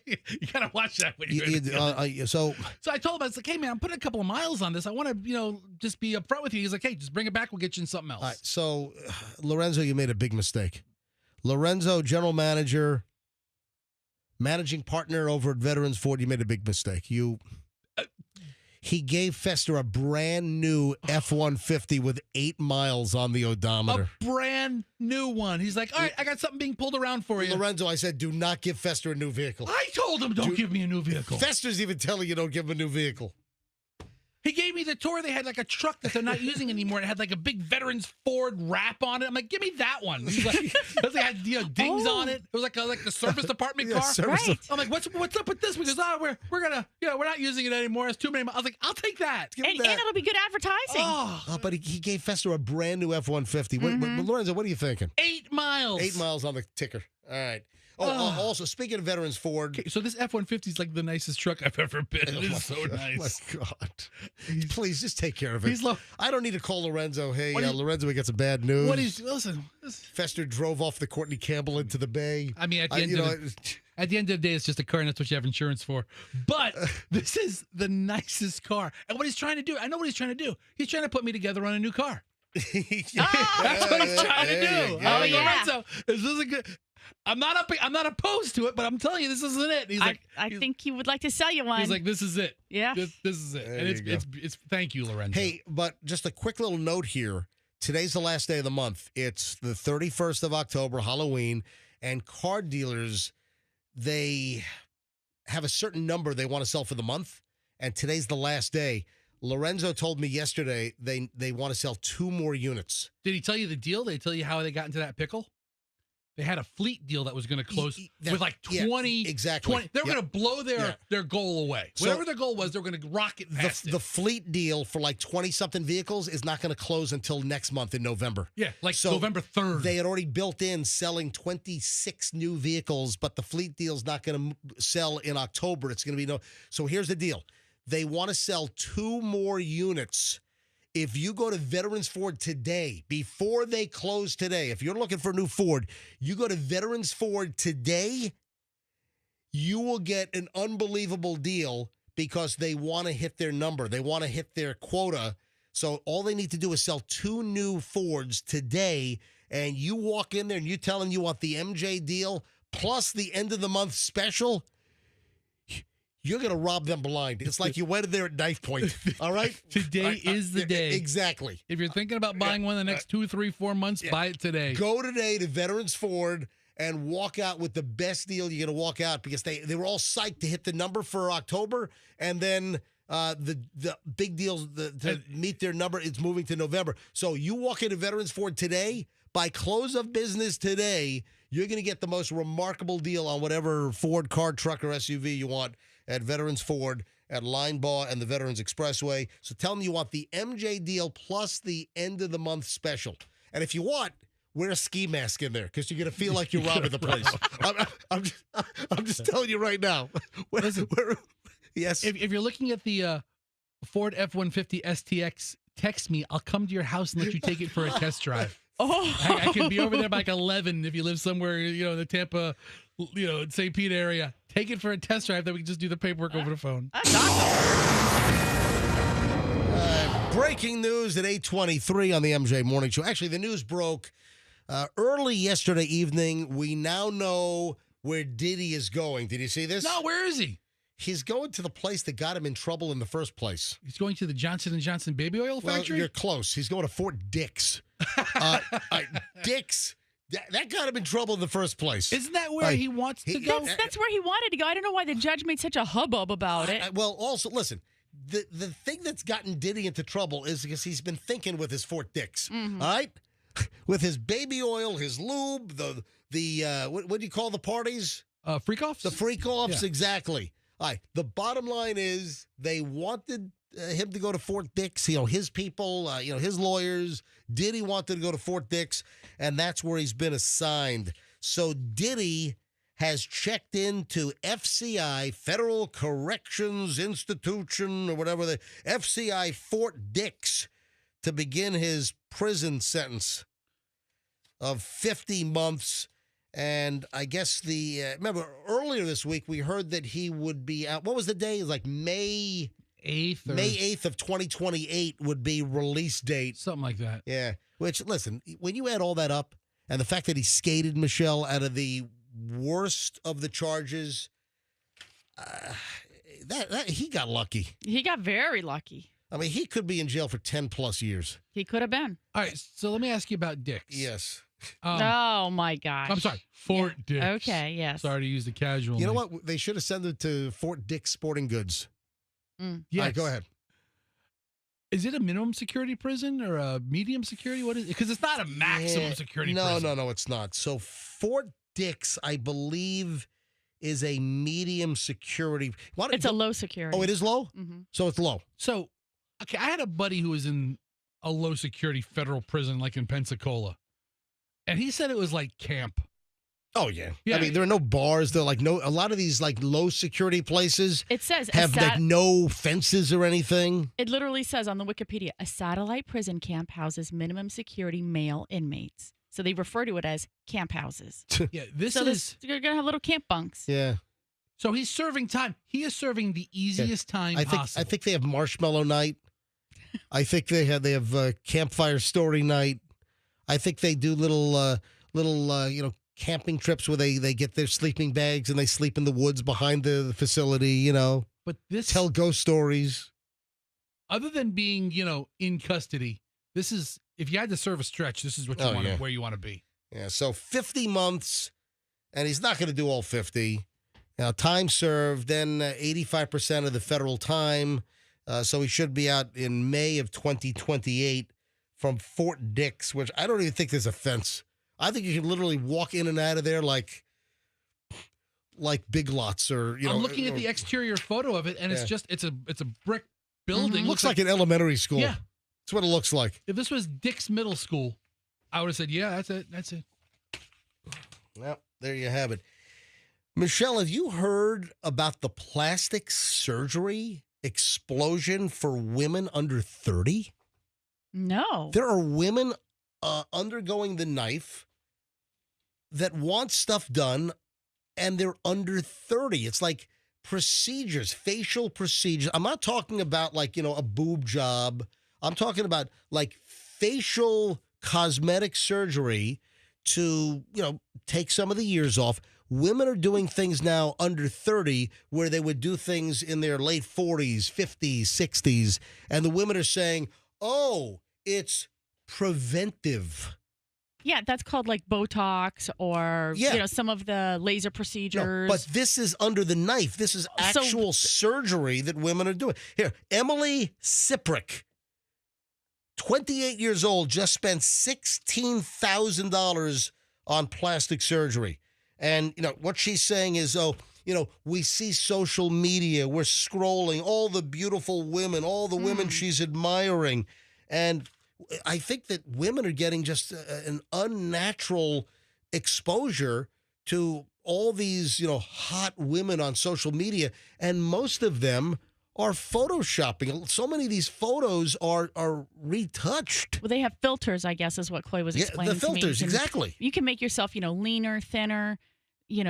You gotta watch that when you're So I told him, I was like, hey man, I'm putting a couple of miles on this. I want to, just be upfront with you. He's like, hey, just bring it back. We'll get you in something else. All right, so Lorenzo, you made a big mistake. Lorenzo, general manager, managing partner over at Veterans Ford, you made a big mistake. He gave Fester a brand new F-150 with 8 miles on the odometer. A brand new one. He's like, all right, I got something being pulled around for you. Lorenzo, I said, do not give Fester a new vehicle. I told him, don't give me a new vehicle. Fester's even telling you don't give him a new vehicle. He gave me the tour. They had like a truck that they're not using anymore. It had like a big Veterans Ford wrap on it. I'm like, give me that one. He's like, it had dings on it. It was like the service department car. Right. I'm like, what's up with this? Because we're gonna we're not using it anymore. It's too many. I was like, I'll take that. And it'll be good advertising. Oh, but he gave Fester a brand new F-150. But Lorenzo, what are you thinking? 8 miles. 8 miles on the ticker. All right. Also, speaking of Veterans Ford. Okay, so this F-150 is like the nicest truck I've ever been. It is so nice. Oh, my God. Please, just take care of it. I don't need to call Lorenzo. Hey, Lorenzo, we got some bad news. Listen. Fester drove off the Courtney Campbell into the bay. I mean, at the end of the day, it's just a car, and that's what you have insurance for. But this is the nicest car. And what he's trying to do, I know what he's trying to do. He's trying to put me together on a new car. That's what he's trying to do. Lorenzo, this isn't good. I'm not opposed to it, but I'm telling you, this isn't it. He's like, I think he would like to sell you one. He's like, this is it. Yeah, this is it. And it's thank you, Lorenzo. Hey, but just a quick little note here. Today's the last day of the month. It's the 31st of October, Halloween, and car dealers, they have a certain number they want to sell for the month, and today's the last day. Lorenzo told me yesterday they want to sell 2 more units. Did he tell you the deal? Did he tell you how they got into that pickle? They had a fleet deal that was going to close with like 20. Exactly. 20, they were going to blow their goal away. So whatever their goal was, they were going to rocket past the fleet deal for like 20-something vehicles is not going to close until next month in November. Yeah, like November 3rd. They had already built in selling 26 new vehicles, but the fleet deal's not going to sell in October. It's going to be So here's the deal. They want to sell 2 more units. If you go to Veterans Ford today, before they close today, if you're looking for a new Ford, you go to Veterans Ford today, you will get an unbelievable deal because they want to hit their number. They want to hit their quota. So all they need to do is sell 2 new Fords today, and you walk in there and you tell them you want the MJ deal plus the end of the month special. You're going to rob them blind. It's like you went in there at knife point. All right? Today is the day. Exactly. If you're thinking about buying one in the next 2, 3, 4 months, buy it today. Go today to Veterans Ford and walk out with the best deal you're going to walk out because they were all psyched to hit the number for October, and then the big deals to meet their number is moving to November. So you walk into Veterans Ford today, by close of business today, you're going to get the most remarkable deal on whatever Ford car, truck, or SUV you want at Veterans Ford at Linebaugh and the Veterans Expressway. So tell them you want the MJ deal plus the end of the month special. And if you want, wear a ski mask in there because you're going to feel like you're robbing the place. I'm just telling you right now. Yes. If you're looking at the Ford F-150 STX, text me. I'll come to your house and let you take it for a test drive. I can be over there by like 11 if you live somewhere, in the Tampa, St. Pete area. Take it for a test drive, then we can just do the paperwork over the phone. That's awesome. Breaking news at 8:23 on the MJ Morning Show. Actually, the news broke early yesterday evening. We now know where Diddy is going. Did you see this? No, where is he? He's going to the place that got him in trouble in the first place. He's going to the Johnson & Johnson baby oil factory? You're close. He's going to Fort Dix. Dix, that got him in trouble in the first place. Isn't that where he wants to go? That's where he wanted to go. I don't know why the judge made such a hubbub about it. Well, also, listen, the thing that's gotten Diddy into trouble is because he's been thinking with his Fort Dix, all right? With his baby oil, his lube, what do you call the parties? Freak-offs? The freak-offs, Yeah. exactly. All right, the bottom line is they wanted him to go to Fort Dix, his people, his lawyers. Diddy wanted to go to Fort Dix, and that's where he's been assigned. So Diddy has checked into FCI, Federal Corrections Institution, or whatever, the FCI Fort Dix, to begin his prison sentence of 50 months. And I guess remember earlier this week we heard that he would be out. What was the day? It was like May 8th. May 8th of 2028 would be release date. Something like that. Yeah. Which, listen, when you add all that up and the fact that he skated Michelle out of the worst of the charges, that he got lucky. He got very lucky. I mean, he could be in jail for 10 plus years. He could have been. All right, so let me ask you about Dix. Yes. Oh, my gosh. I'm sorry, Fort Dix. Okay, yes. Sorry to use the casual You know name. what? They should have sent it to Fort Dix Sporting Goods. Yes. All right, go ahead. Is it a minimum security prison or a medium security? What is it? Because it's not a maximum security prison. No, it's not. So Fort Dix, I believe, is a medium security. It's a low security. Oh, it is low? Mm-hmm. So it's low. So, okay, I had a buddy who was in a low security federal prison, like in Pensacola, and he said it was like camp. Oh yeah. I mean, there are no bars. There are a lot of these like low security places. It says have like no fences or anything. It literally says on the Wikipedia, a satellite prison camp houses minimum security male inmates. So they refer to it as camp houses. Yeah, you're gonna have little camp bunks. Yeah. So he's serving time. He is serving the easiest time possible. I think they have marshmallow night. I think they have campfire story night. I think they do little camping trips where they get their sleeping bags and they sleep in the woods behind the facility. But this tell ghost stories. Other than being in custody, this is if you had to serve a stretch. This is what you want where you want to be. Yeah. So 50 months, and he's not going to do all 50. Now time served, then 85% of the federal time. So he should be out in May of 2028 from Fort Dix, which I don't even think there's a fence. I think you can literally walk in and out of there like Big Lots or I'm looking at the exterior photo of it, and it's a brick building. Looks like an elementary school. Yeah, that's what it looks like. If this was Dix Middle School, I would have said, yeah, that's it. That's it. Well, there you have it. Michelle, have you heard about the plastic surgery explosion for women under 30? No. There are women undergoing the knife that want stuff done, and they're under 30. It's like procedures, facial procedures. I'm not talking about a boob job. I'm talking about like facial cosmetic surgery to, take some of the years off. Women are doing things now under 30 where they would do things in their late 40s, 50s, 60s. And the women are saying, oh, it's preventive. Yeah, that's called like Botox or some of the laser procedures. No, but this is under the knife. This is actual surgery that women are doing. Here, Emily Siprick, 28 years old, just spent $16,000 on plastic surgery. And, what she's saying is, we see social media. We're scrolling all the beautiful women, all the women she's admiring. And I think that women are getting just an unnatural exposure to all these, hot women on social media. And most of them are photoshopping. So many of these photos are retouched. Well, they have filters, I guess, is what Chloe was explaining the filters, to me. exactly. You can make yourself, leaner, thinner,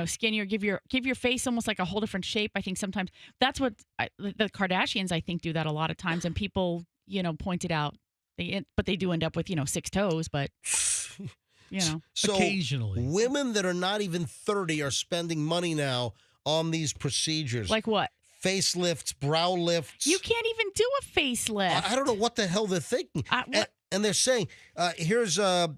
skinnier, give your face almost like a whole different shape. I think sometimes that's what the Kardashians, I think, do that a lot of times. And people, pointed out, but they do end up with, 6 toes, but, So occasionally. Women that are not even 30 are spending money now on these procedures. Like what? facelifts, brow lifts. You can't even do a facelift. I don't know what the hell they're thinking. And they're saying, here's to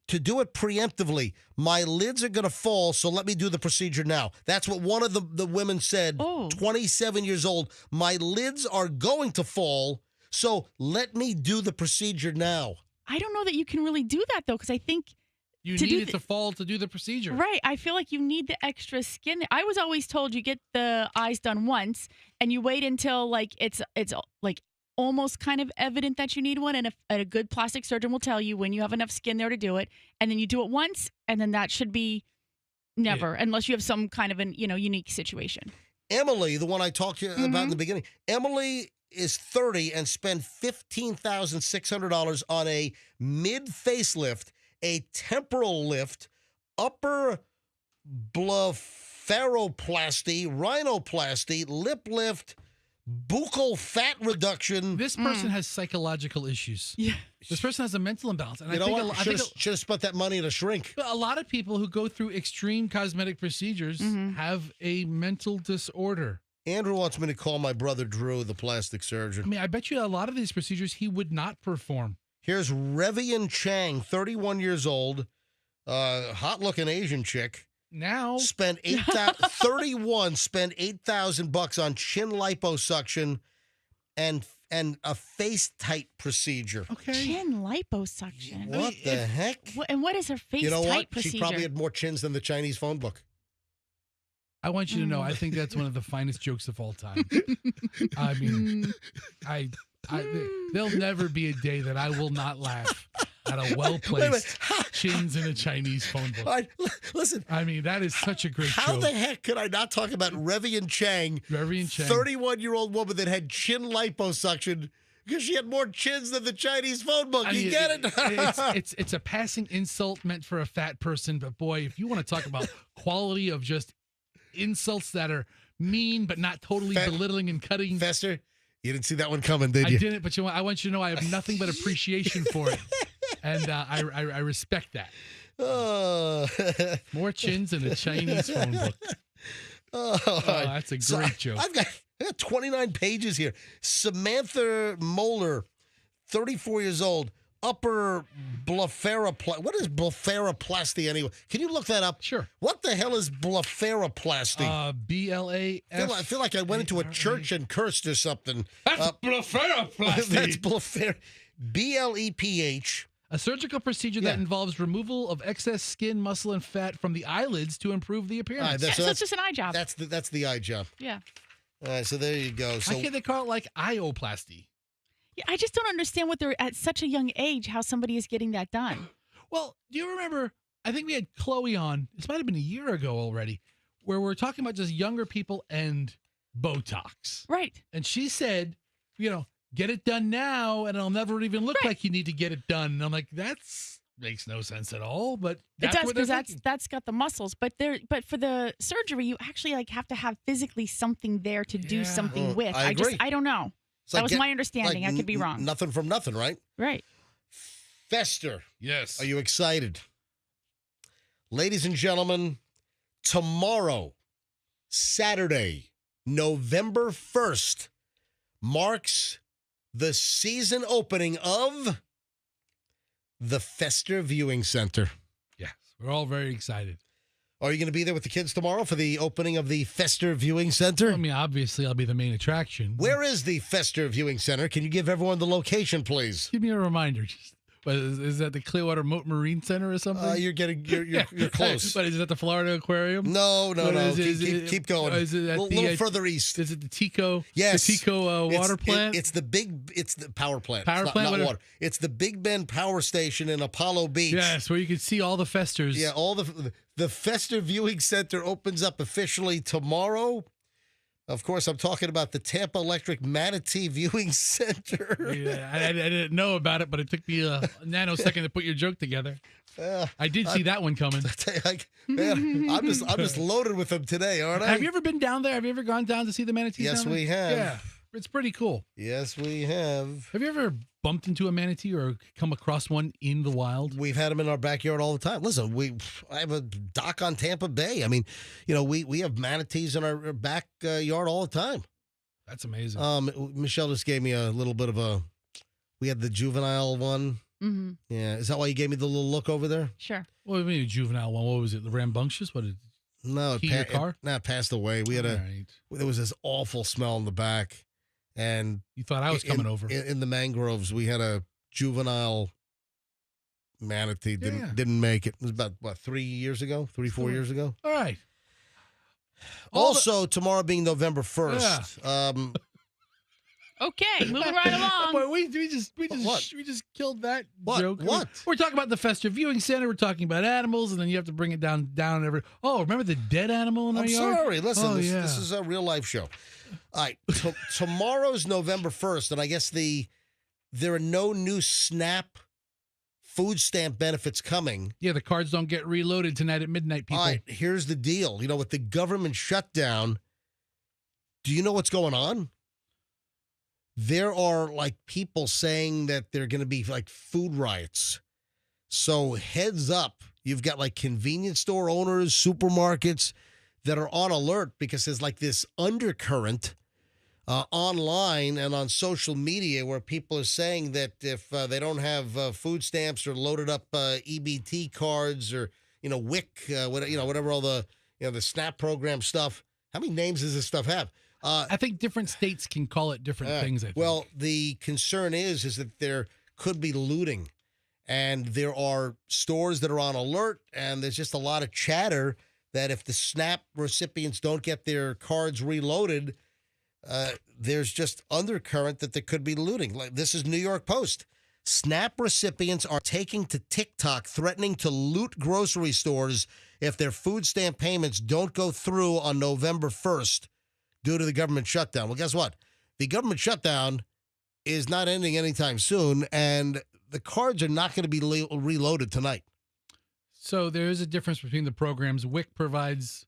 do it preemptively. My lids are going to fall, so let me do the procedure now. That's what one of the women said, 27 years old. My lids are going to fall, so let me do the procedure now. I don't know that you can really do that, though, because I think you need it to fall to do the procedure. Right. I feel like you need the extra skin. I was always told you get the eyes done once, and you wait until like it's like almost kind of evident that you need one, and a good plastic surgeon will tell you when you have enough skin there to do it, and then you do it once, and then that should be never, unless you have some kind of an unique situation. Emily, the one I talked to you about in the beginning, Emily is 30 and spent $15,600 on a mid facelift, a temporal lift, upper blepharoplasty, rhinoplasty, lip lift, buccal fat reduction. This person has psychological issues. Yeah. This person has a mental imbalance. And I think should have spent that money in a shrink. A lot of people who go through extreme cosmetic procedures have a mental disorder. Andrew wants me to call my brother Drew, the plastic surgeon. I mean, I bet you a lot of these procedures he would not perform. Here's Revian Chang, 31 years old, hot-looking Asian chick. Now spent $8,000 on chin liposuction and a face tight procedure. Okay. Chin liposuction. What the heck? And what is her face tight procedure? She probably had more chins than the Chinese phone book. I want you to know, I think that's one of the finest jokes of all time. I mean, there'll never be a day that I will not laugh at a well-placed chins in a Chinese phone book. Listen. I mean, that is such a great joke. How the heck could I not talk about Revian Chang, 31-year-old woman that had chin liposuction because she had more chins than the Chinese phone book? You get it? It's a passing insult meant for a fat person, but boy, if you want to talk about quality of just insults that are mean but not totally belittling and cutting. Fester, you didn't see that one coming, did you? I didn't, but I want you to know I have nothing but appreciation for it. And I respect that. More chins in a Chinese phone book. That's a great joke. I've got 29 pages here. Samantha Moeller, 34 years old, upper blepharoplasty. What is blepharoplasty anyway? Can you look that up? Sure. What the hell is blepharoplasty? BLAF. I feel like I went into a church and cursed or something. That's blepharoplasty. That's BLEPH. A surgical procedure that involves removal of excess skin, muscle, and fat from the eyelids to improve the appearance. So that's just an eye job. That's the eye job. Yeah. All right, so there you go. So why can't they call it like ioplasty? Yeah, I just don't understand what they're at such a young age, how somebody is getting that done. Well, do you remember, I think we had Chloe on, this might have been a year ago already, where we're talking about just younger people and Botox. Right. And she said, get it done now, and it'll never even look like you need to get it done. And I'm like, that's makes no sense at all. But it does, because that's got the muscles. But for the surgery, you actually have to have physically something there to do something with. I agree. I don't know. That was my understanding. I could be wrong. Nothing from nothing, right? Right. Fester. Yes. Are you excited? Ladies and gentlemen, tomorrow, Saturday, November 1st, marks the season opening of the Fester Viewing Center. Yes, we're all very excited. Are you going to be there with the kids tomorrow for the opening of the Fester Viewing Center? I mean, obviously, I'll be the main attraction. Where is the Fester Viewing Center? Can you give everyone the location, please? Give me a reminder. Is that the Clearwater Moat Marine Center or something? You're close. But is that the Florida Aquarium? No. Keep going. Is it a little further east. Is it the Tico? Yes. The Tico water plant? It's the power plant. Power plant? Not water. It's the Big Bend Power Station in Apollo Beach. Yes, where you can see all the Festers. Yeah, all the Fester Viewing Center opens up officially tomorrow. Of course, I'm talking about the Tampa Electric Manatee Viewing Center. Yeah, I didn't know about it, but it took me a nanosecond to put your joke together. I did see that one coming. Man, I'm just loaded with them today, aren't I? Have you ever been down there? Have you ever gone down to see the manatees? Yes, we have. Yeah. It's pretty cool. Yes, we have. Have you ever bumped into a manatee or come across one in the wild? We've had them in our backyard all the time. Listen, I have a dock on Tampa Bay. I mean, we have manatees in our backyard all the time. That's amazing. Michelle just gave me a little bit of we had the juvenile one. Mm-hmm. Yeah. Is that why you gave me the little look over there? Sure. What do you mean a juvenile one? What was it? The rambunctious? What did No, your car? It passed away. We had there was this awful smell in the back. And you thought I was coming over. In the mangroves, we had a juvenile manatee. Didn't make it. It was about, 3 years ago? 4 years ago? All right. Also, tomorrow being November 1st. Yeah. Okay, moving right along. Boy, we just killed that joke. What? We're talking about the Festive Viewing Center. We're talking about animals, and then you have to bring it down every. Oh, remember the dead animal in our yard? Sorry. Listen, this is a real life show. All right, tomorrow's November 1st, and I guess there are no new SNAP food stamp benefits coming. Yeah, the cards don't get reloaded tonight at midnight, people. All right, here's the deal. With the government shutdown, do you know what's going on? There are people saying that they're going to be food riots. So heads up, you've got convenience store owners, supermarkets that are on alert because there's this undercurrent online and on social media where people are saying that if they don't have food stamps or loaded up EBT cards or WIC, whatever all the the SNAP program stuff. How many names does this stuff have? I think different states can call it different things. I think. Well, the concern is that there could be looting, and there are stores that are on alert, and there's just a lot of chatter that if the SNAP recipients don't get their cards reloaded, there's just undercurrent that there could be looting. This is New York Post. SNAP recipients are taking to TikTok threatening to loot grocery stores if their food stamp payments don't go through on November 1st due to the government shutdown. Well, guess what? The government shutdown is not ending anytime soon, and the cards are not going to be reloaded tonight. So there is a difference between the programs. WIC provides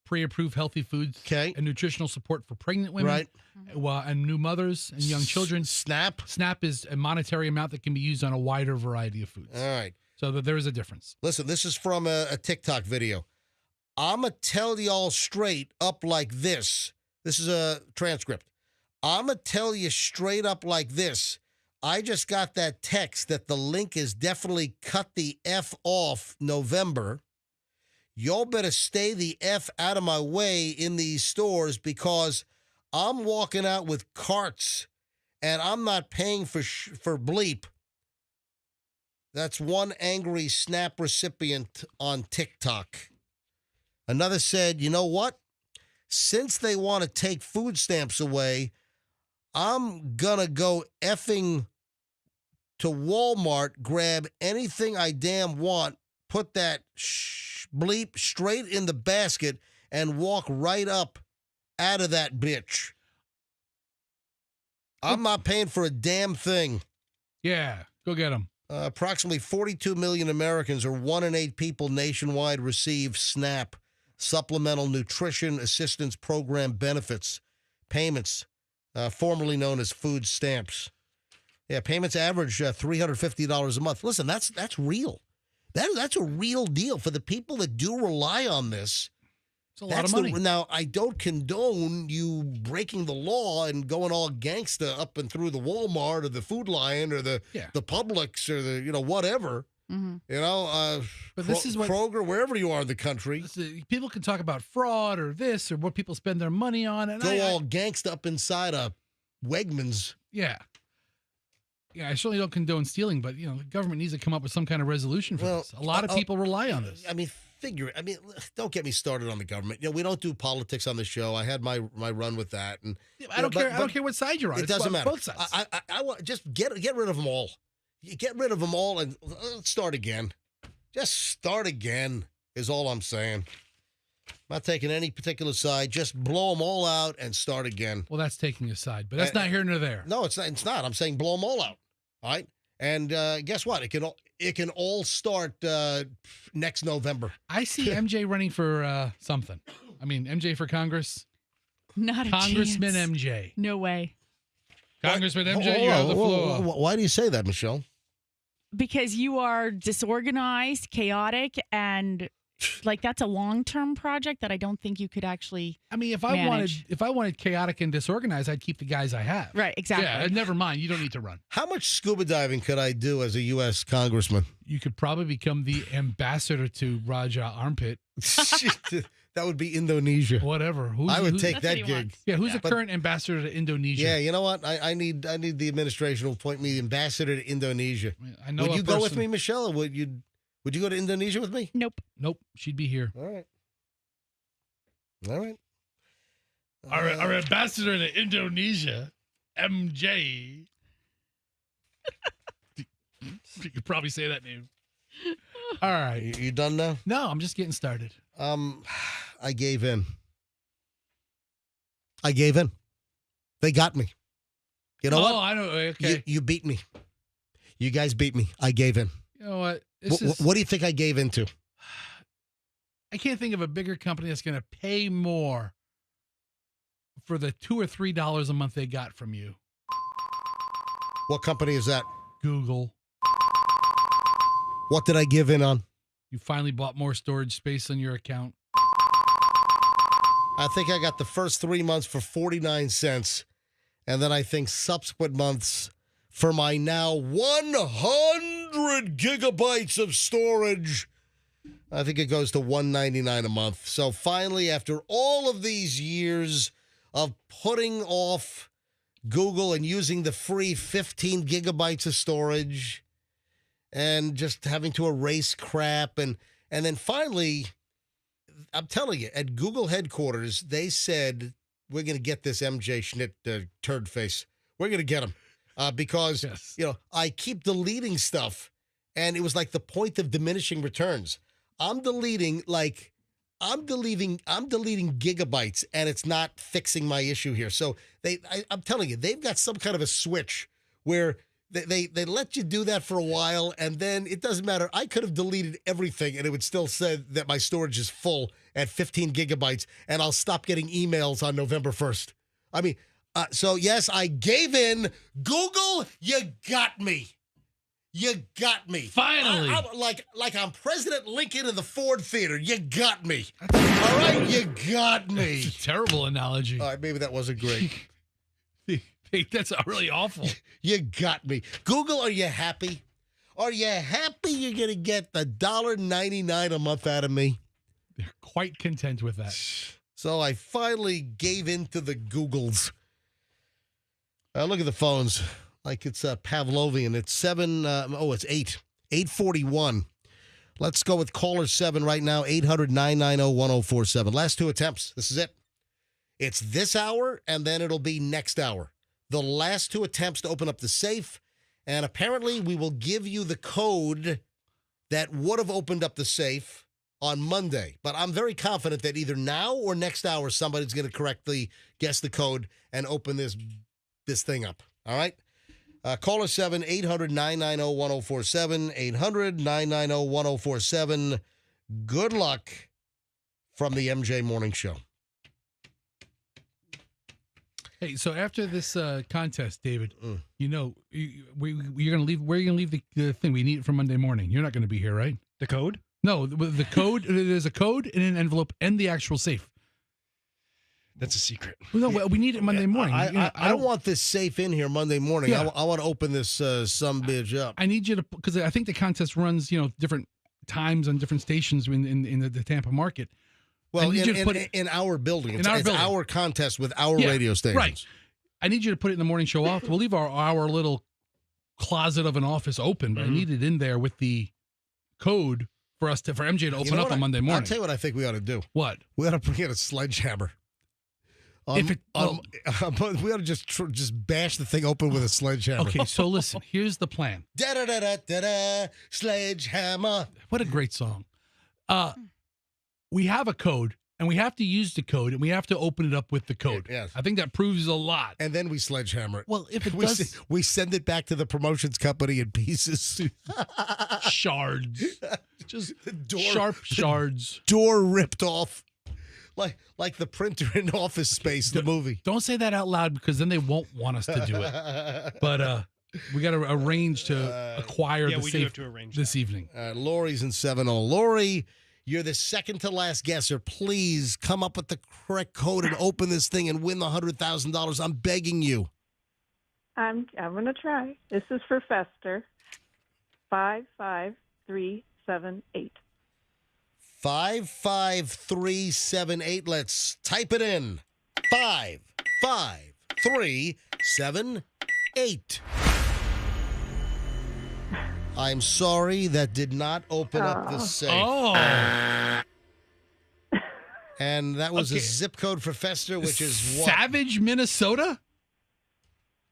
pre-approved healthy foods and nutritional support for pregnant women, and new mothers and young children. SNAP is a monetary amount that can be used on a wider variety of foods. All right. So there is a difference. Listen, this is from a TikTok video. I'ma tell y'all straight up like this. This is a transcript. I'ma tell you straight up like this. I just got that text that the link is definitely cut the F off November. Y'all better stay the F out of my way in these stores because I'm walking out with carts and I'm not paying for bleep. That's one angry SNAP recipient on TikTok. Another said, you know what? Since they want to take food stamps away, I'm going to go effing to Walmart, grab anything I damn want, put that bleep straight in the basket, and walk right up out of that bitch. I'm not paying for a damn thing. Yeah, go get them. Approximately 42 million Americans, or 1 in 8 people nationwide, receive SNAP, Supplemental Nutrition Assistance Program benefits, payments, formerly known as food stamps. Yeah, payments average $350 a month. Listen, that's real. That's a real deal for the people that do rely on this. It's a lot of money. Now, I don't condone you breaking the law and going all gangsta up and through the Walmart or the Food Lion or the Publix or the whatever. Mm-hmm. But this is what Kroger, wherever you are in the country. People can talk about fraud or this or what people spend their money on, and go all gangsta up inside a Wegmans. Yeah. Yeah, I certainly don't condone stealing, but the government needs to come up with some kind of resolution for this. A lot of people rely on this. I mean, don't get me started on the government. We don't do politics on the show. I had my run with that, and I don't care. I don't care what side you're on. It doesn't matter. Both sides. I want just get rid of them all. You get rid of them all and let's start again. Just start again is all I'm saying. I'm not taking any particular side. Just blow them all out and start again. Well, that's taking a side, but that's not here nor there. No, it's not. It's not. I'm saying blow them all out. All right. And guess what? It can all start next November. I see MJ running for something. I mean, MJ for Congress. Not a Congressman chance. MJ. No way. Congressman Hold MJ, you on, have the floor. Why do you say that, Michelle? Because you are disorganized, chaotic, and like that's a long-term project that I don't think you could actually. I mean, if manage. I wanted chaotic and disorganized, I'd keep the guys I have. Right, exactly. Yeah, never mind. You don't need to run. How much scuba diving could I do as a U.S. congressman? You could probably become the ambassador to Raja Armpit. That would be Indonesia. Whatever. I would take that gig. wants. Yeah, who's the But- current ambassador to Indonesia? Yeah, you know what? I need the administration to appoint me the ambassador to Indonesia. I know Would a you go with person- me, Michelle? Or would you go to Indonesia with me? Nope. Nope, she'd be here. All right. All right. Our ambassador to Indonesia, MJ. You could probably say that name. All right. You done now? No, I'm just getting started. I gave in. They got me. You know what? I know. Okay. You beat me. You guys beat me. I gave in. You know what? What do you think I gave into? I can't think of a bigger company that's going to pay more for the $2 or $3 a month they got from you. What company is that? Google. What did I give in on? You finally bought more storage space on your account. I think I got the first 3 months for 49 cents. And then I think subsequent months for my now 100 gigabytes of storage. I think it goes to $199 a month. So finally, after all of these years of putting off Google and using the free 15 gigabytes of storage and just having to erase crap, and then finally, I'm telling you, at Google headquarters, they said, we're going to get this MJ Schnitt turd face. We're going to get him because, I keep deleting stuff, and it was like the point of diminishing returns. I'm deleting gigabytes, and it's not fixing my issue here. So I'm telling you, they've got some kind of a switch where they let you do that for a while, and then it doesn't matter. I could have deleted everything, and it would still say that my storage is full at 15 gigabytes, and I'll stop getting emails on November 1st. I mean, so yes, I gave in. Google, you got me. You got me. Finally. I'm like I'm President Lincoln in the Ford Theater. You got me. All right, you got me. That's a terrible analogy. All right, maybe that wasn't great. That's really awful. You got me. Google, are you happy? Are you happy you're going to get the $1.99 a month out of me? They're quite content with that. So I finally gave in to the Googles. Look at the phones. Like it's Pavlovian. It's 8:41. Let's go with caller 7 right now, 800-990-1047. Last two attempts. This is it. It's this hour, and then it'll be next hour. The last two attempts to open up the safe, and apparently we will give you the code that would have opened up the safe on Monday. But I'm very confident that either now or next hour, somebody's going to correctly guess the code and open this thing up. All right? Caller 7, 800-990-1047, 800-990-1047. Good luck from the MJ Morning Show. Hey, so after this contest, David, you're gonna leave. Where are you gonna leave the thing? We need it for Monday morning. You're not gonna be here, right? The code? No, the code. There's a code in an envelope and the actual safe. That's a secret. No, we need it Monday morning. I don't want this safe in here Monday morning. Yeah. I want to open this some bitch up. I need you to, because I think the contest runs, different times on different stations in the Tampa market. Well, I need you to put it in our building. It's building. our contest with our radio stations. Right. I need you to put it in the morning show off. We'll leave our little closet of an office open, but I need it in there with the code for MJ to open up on Monday morning. I'll tell you what I think we ought to do. What? We ought to bring in a sledgehammer. We ought to just bash the thing open with a sledgehammer. Okay, so listen. Here's the plan. Da-da-da-da-da-da, sledgehammer. What a great song. We have a code, and we have to use the code, and we have to open it up with the code. Yes. I think that proves a lot. And then we sledgehammer it. Well, if it does... We send it back to the promotions company in pieces. Shards. Just sharp shards. Door ripped off. like the printer in Office Space, the movie. Don't say that out loud because then they won't want us to do it. But we got to arrange to acquire yeah, the we do safe Uh, have to arrange this evening. Lori's in 7-0. Lori, you're the second to last guesser. Please come up with the correct code and open this thing and win the $100,000. I'm begging you. I'm gonna try. This is for Fester. 55378. 55378. Let's type it in. 55378. I'm sorry, that did not open up the safe. Oh. And that was Okay. a zip code for Fester, which is what? Savage, Minnesota?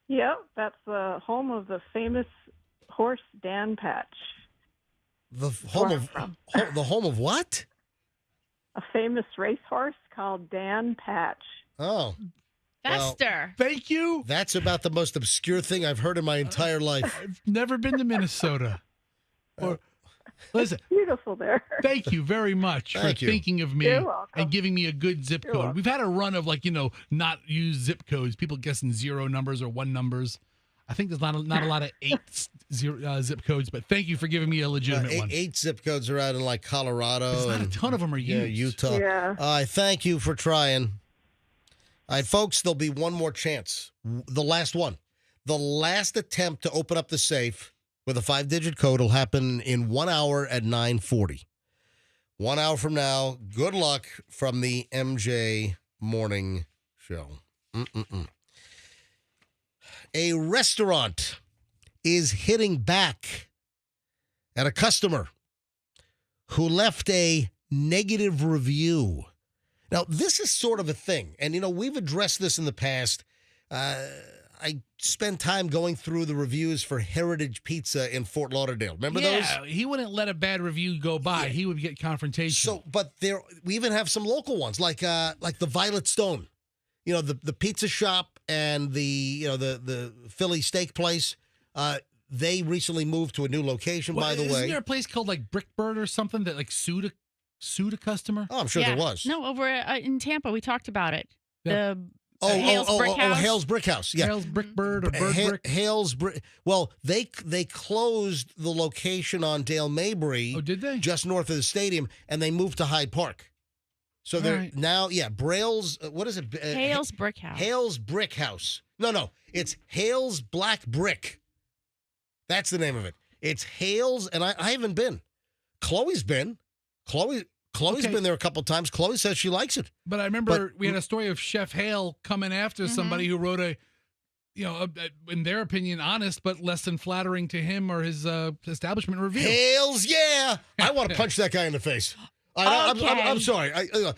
Yep, that's the home of the famous horse Dan Patch. The Where home I'm of from. the home of what? A famous racehorse called Dan Patch. Oh. Fester. Thank you. That's about the most obscure thing I've heard in my entire life. I've never been to Minnesota. Or listen, Beautiful there. thank you very much Thank for you. thinking of me You're welcome. and giving me a good zip You're code. welcome. We've had a run of not use zip codes. People guessing 0 numbers or 1 numbers. I think there's not a lot of 8 zip codes, but thank you for giving me a legitimate one. Eight zip codes are out in like Colorado. There's not a and ton of them are used. Utah. Yeah. I thank you for trying. All right, folks, there'll be one more chance. The last one. The last attempt to open up the safe with a 5-digit code will happen in 1 hour at 9:40. 1 hour from now. Good luck from the MJ Morning Show. A restaurant is hitting back at a customer who left a negative review. Now, this is sort of a thing, and, we've addressed this in the past. I spent time going through the reviews for Heritage Pizza in Fort Lauderdale. Remember those? Yeah, he wouldn't let a bad review go by. He would get confrontation. So, but we even have some local ones, like the Violet Stone. The pizza shop and the Philly steak place. They recently moved to a new location, by the Isn't way. there a place called like Brickbird or something that like sued a customer? Oh, I'm sure there was. No, over in Tampa, we talked about it. Yeah. The Hale's Brick House. Hale's Brick House. Yeah. Hale's Brickbird or Bird Brick. Hale's Brick. Well, they closed the location on Dale Mabry. Oh, did they? Just north of the stadium, and they moved to Hyde Park. So they're right. now, Braille's, what is it? Hale's Brick House. Hale's Brick House. No, it's Hale's Black Brick. That's the name of it. It's Hale's, and I haven't been. Chloe's been. Chloe's Okay. been there a couple times. Chloe says she likes it. But I remember we had a story of Chef Hale coming after somebody who wrote in their opinion, honest but less than flattering to him or his establishment review. Hale's, yeah. I want to punch that guy in the face. I'm sorry.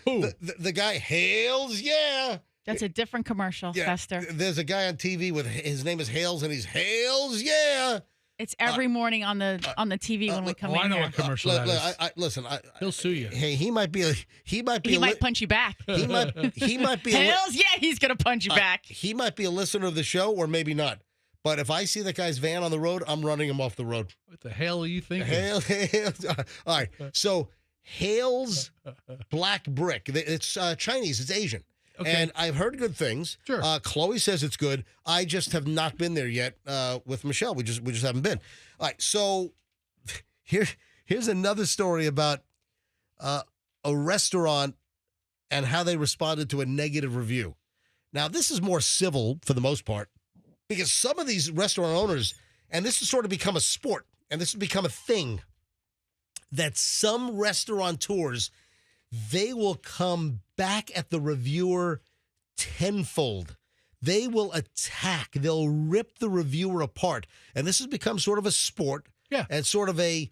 Who? The guy, Hale's, yeah. That's a different commercial, Fester. There's a guy on TV with his name is Hales, and he's Hales, yeah. It's every morning on the TV when we come in I know here. what commercial that is. Listen, He'll sue you. Hey, he might punch you back. He might be. Hells yeah, he's gonna punch you back. He might be a listener of the show, or maybe not. But if I see that guy's van on the road, I'm running him off the road. What the hell are you thinking? Hales. All right. So Hale's Black Brick. It's Chinese. It's Asian. Okay. And I've heard good things. Sure. Chloe says it's good. I just have not been there yet with Michelle. We just haven't been. All right. So here's another story about a restaurant and how they responded to a negative review. Now, this is more civil for the most part because some of these restaurant owners, and this has sort of become a sport, and this has become a thing, that some restaurateurs, they will come back at the reviewer tenfold. They will attack. They'll rip the reviewer apart. And this has become sort of a sport and sort of a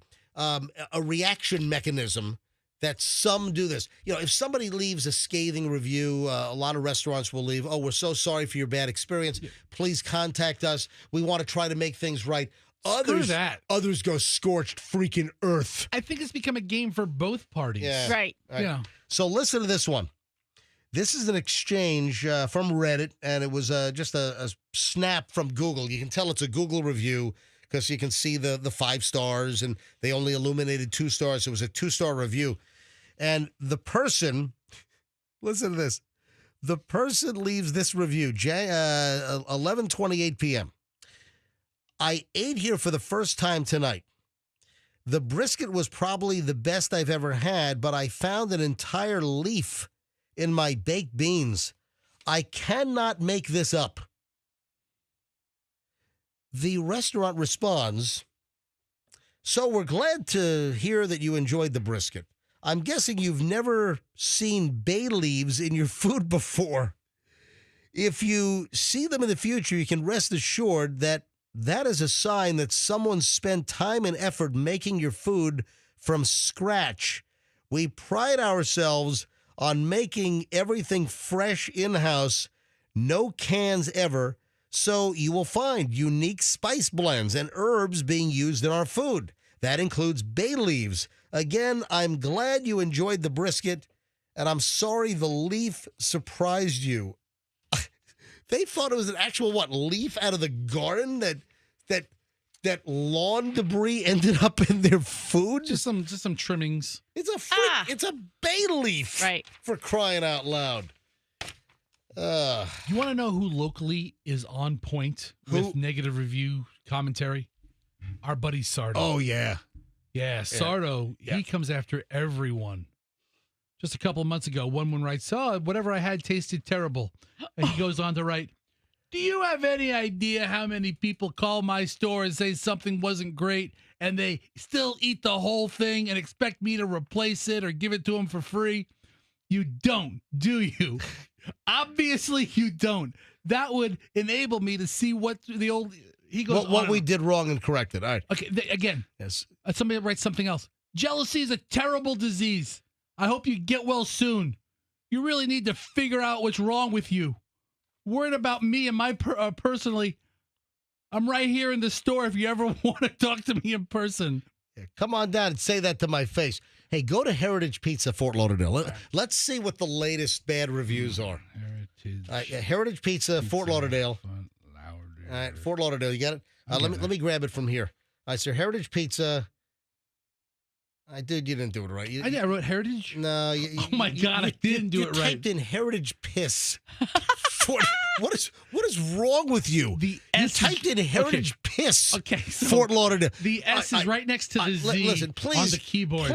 reaction mechanism that some do this. If somebody leaves a scathing review, a lot of restaurants will leave, we're so sorry for your bad experience. Please contact us. We want to try to make things right. Others go scorched freaking earth. I think it's become a game for both parties. Yeah. Right. Yeah. So listen to this one. This is an exchange from Reddit, and it was just a snap from Google. You can tell it's a Google review because you can see the 5 stars, and they only illuminated 2 stars. It was a 2-star review. And the person Listen to this. The person leaves this review, 11:28 p.m. I ate here for the first time tonight. The brisket was probably the best I've ever had, but I found an entire leaf in my baked beans. I cannot make this up. The restaurant responds, so we're glad to hear that you enjoyed the brisket. I'm guessing you've never seen bay leaves in your food before. If you see them in the future, you can rest assured that that is a sign that someone spent time and effort making your food from scratch. We pride ourselves on making everything fresh in-house, no cans ever, so you will find unique spice blends and herbs being used in our food. That includes bay leaves. Again, I'm glad you enjoyed the brisket, and I'm sorry the leaf surprised you. They thought it was an actual, leaf out of the garden that lawn debris ended up in their food? Just some trimmings. It's a bay leaf. Right. For crying out loud. You want to know who locally is on point with negative review commentary? Our buddy Sardo. Oh, yeah. Yeah, Sardo, he comes after everyone. Just a couple of months ago, one writes, whatever I had tasted terrible. And he goes on to write, do you have any idea how many people call my store and say something wasn't great and they still eat the whole thing and expect me to replace it or give it to them for free? You don't, do you? Obviously, you don't. That would enable me to see what the old... He goes what we did wrong and correct it. All right. Okay, again. Yes. Somebody writes something else. Jealousy is a terrible disease. I hope you get well soon. You really need to figure out what's wrong with you. Worried about me and my personally, I'm right here in the store if you ever want to talk to me in person. Yeah, come on down and say that to my face. Hey, go to Heritage Pizza, Fort Lauderdale. Let's see what the latest bad reviews are. Heritage Pizza, Fort Lauderdale. All right, Fort Lauderdale, you got it? Let me grab it from here. All right, so Heritage Pizza. You didn't do it right. I wrote Heritage? No. Oh, my God, I didn't do it right. You typed in Heritage Piss. What is wrong with you? The S you typed in Heritage Piss. Okay, so Fort Lauderdale. The S is right next to the Z listen, please, on the keyboard.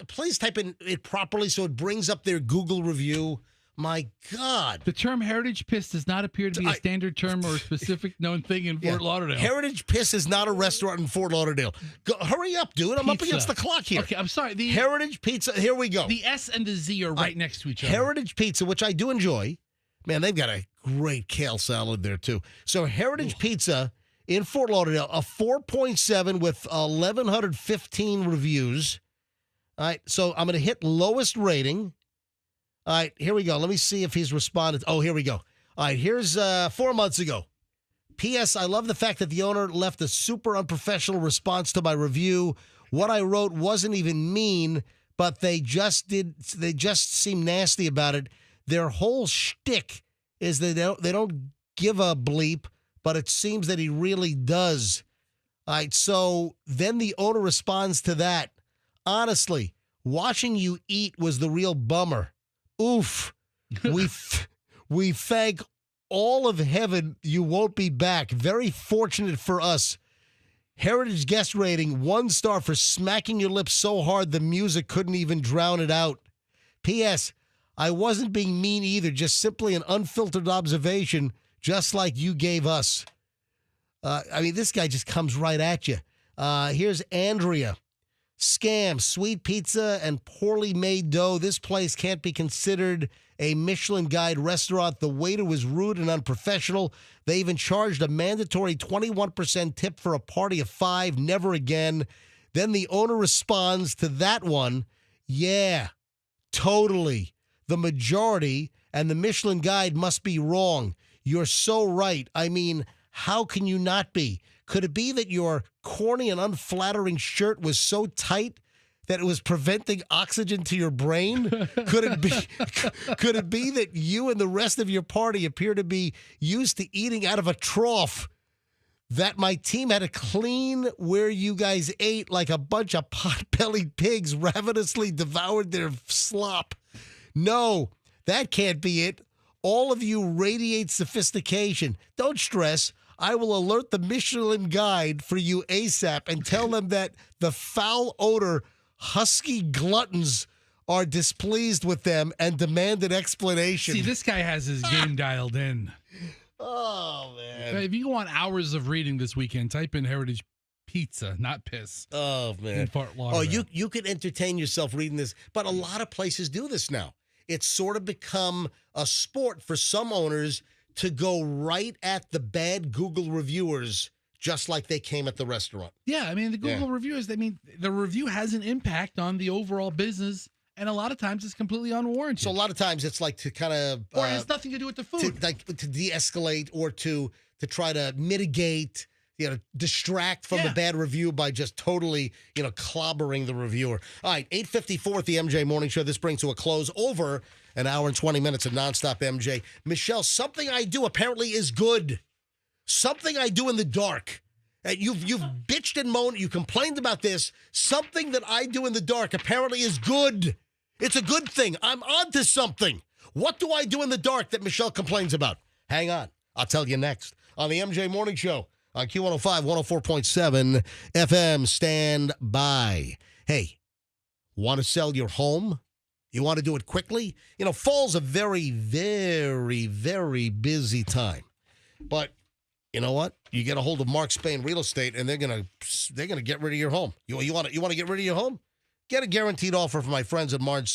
Please type in it properly so it brings up their Google review. My God. The term Heritage Piss does not appear to be a standard term or a specific known thing in Fort Lauderdale. Heritage Piss is not a restaurant in Fort Lauderdale. Hurry up, dude. I'm up against the clock here. Okay, I'm sorry. Heritage Pizza. Here we go. The S and the Z are right next to each other. Heritage Pizza, which I do enjoy. Man, they've got a great kale salad there, too. So Heritage Pizza in Fort Lauderdale, a 4.7 with 1,115 reviews. All right, so I'm going to hit lowest rating. All right, here we go. Let me see if he's responded. Oh, here we go. All right, here's 4 months ago. P.S. I love the fact that the owner left a super unprofessional response to my review. What I wrote wasn't even mean, but they just seem nasty about it. Their whole shtick is they don't give a bleep, but it seems that he really does. All right, so then the owner responds to that. Honestly, watching you eat was the real bummer. Oof. We thank all of heaven you won't be back. Very fortunate for us. Heritage guest rating, 1 star for smacking your lips so hard the music couldn't even drown it out. P.S. I wasn't being mean either, just simply an unfiltered observation, just like you gave us. This guy just comes right at you. Here's Andrea. Scam, sweet pizza, and poorly made dough. This place can't be considered a Michelin Guide restaurant. The waiter was rude and unprofessional. They even charged a mandatory 21% tip for a party of 5. Never again. Then the owner responds to that one. Yeah, totally. The majority and the Michelin Guide must be wrong. You're so right. I mean, how can you not be? Could it be that your corny and unflattering shirt was so tight that it was preventing oxygen to your brain? Could it be that you and the rest of your party appear to be used to eating out of a trough? That my team had to clean where you guys ate like a bunch of pot-bellied pigs ravenously devoured their slop? No, That can't be it. All of you radiate sophistication. Don't stress. I will alert the Michelin Guide for you ASAP and tell them that the foul odor husky gluttons are displeased with them and demand an explanation. See, this guy has his game dialed in. Oh, man. If you want hours of reading this weekend, type in Heritage Pizza, not piss. Oh, man. In Fort Lauderdale. Oh, you could entertain yourself reading this, but a lot of places do this now. It's sort of become a sport for some owners to go right at the bad Google reviewers, just like they came at the restaurant. Yeah, I mean, the Google reviewers, the review has an impact on the overall business, and a lot of times it's completely unwarranted. So a lot of times it's like to kind of... Or it has nothing to do with the food. To de-escalate or to try to mitigate, distract from the bad review by just totally, clobbering the reviewer. All right, 8:54 at the MJ Morning Show. This brings to a close over an hour and 20 minutes of nonstop MJ. Michelle, something I do apparently is good. Something I do in the dark. You've bitched and moaned. You complained about this. Something that I do in the dark apparently is good. It's a good thing. I'm onto something. What do I do in the dark that Michelle complains about? Hang on. I'll tell you next on the MJ Morning Show on Q105, 104.7 FM. Stand by. Hey, want to sell your home? You want to do it quickly? Fall's a very, very, very busy time. But you know what? You get a hold of Mark Spain Real Estate, and they're gonna get rid of your home. You want to get rid of your home? Get a guaranteed offer from my friends at Mark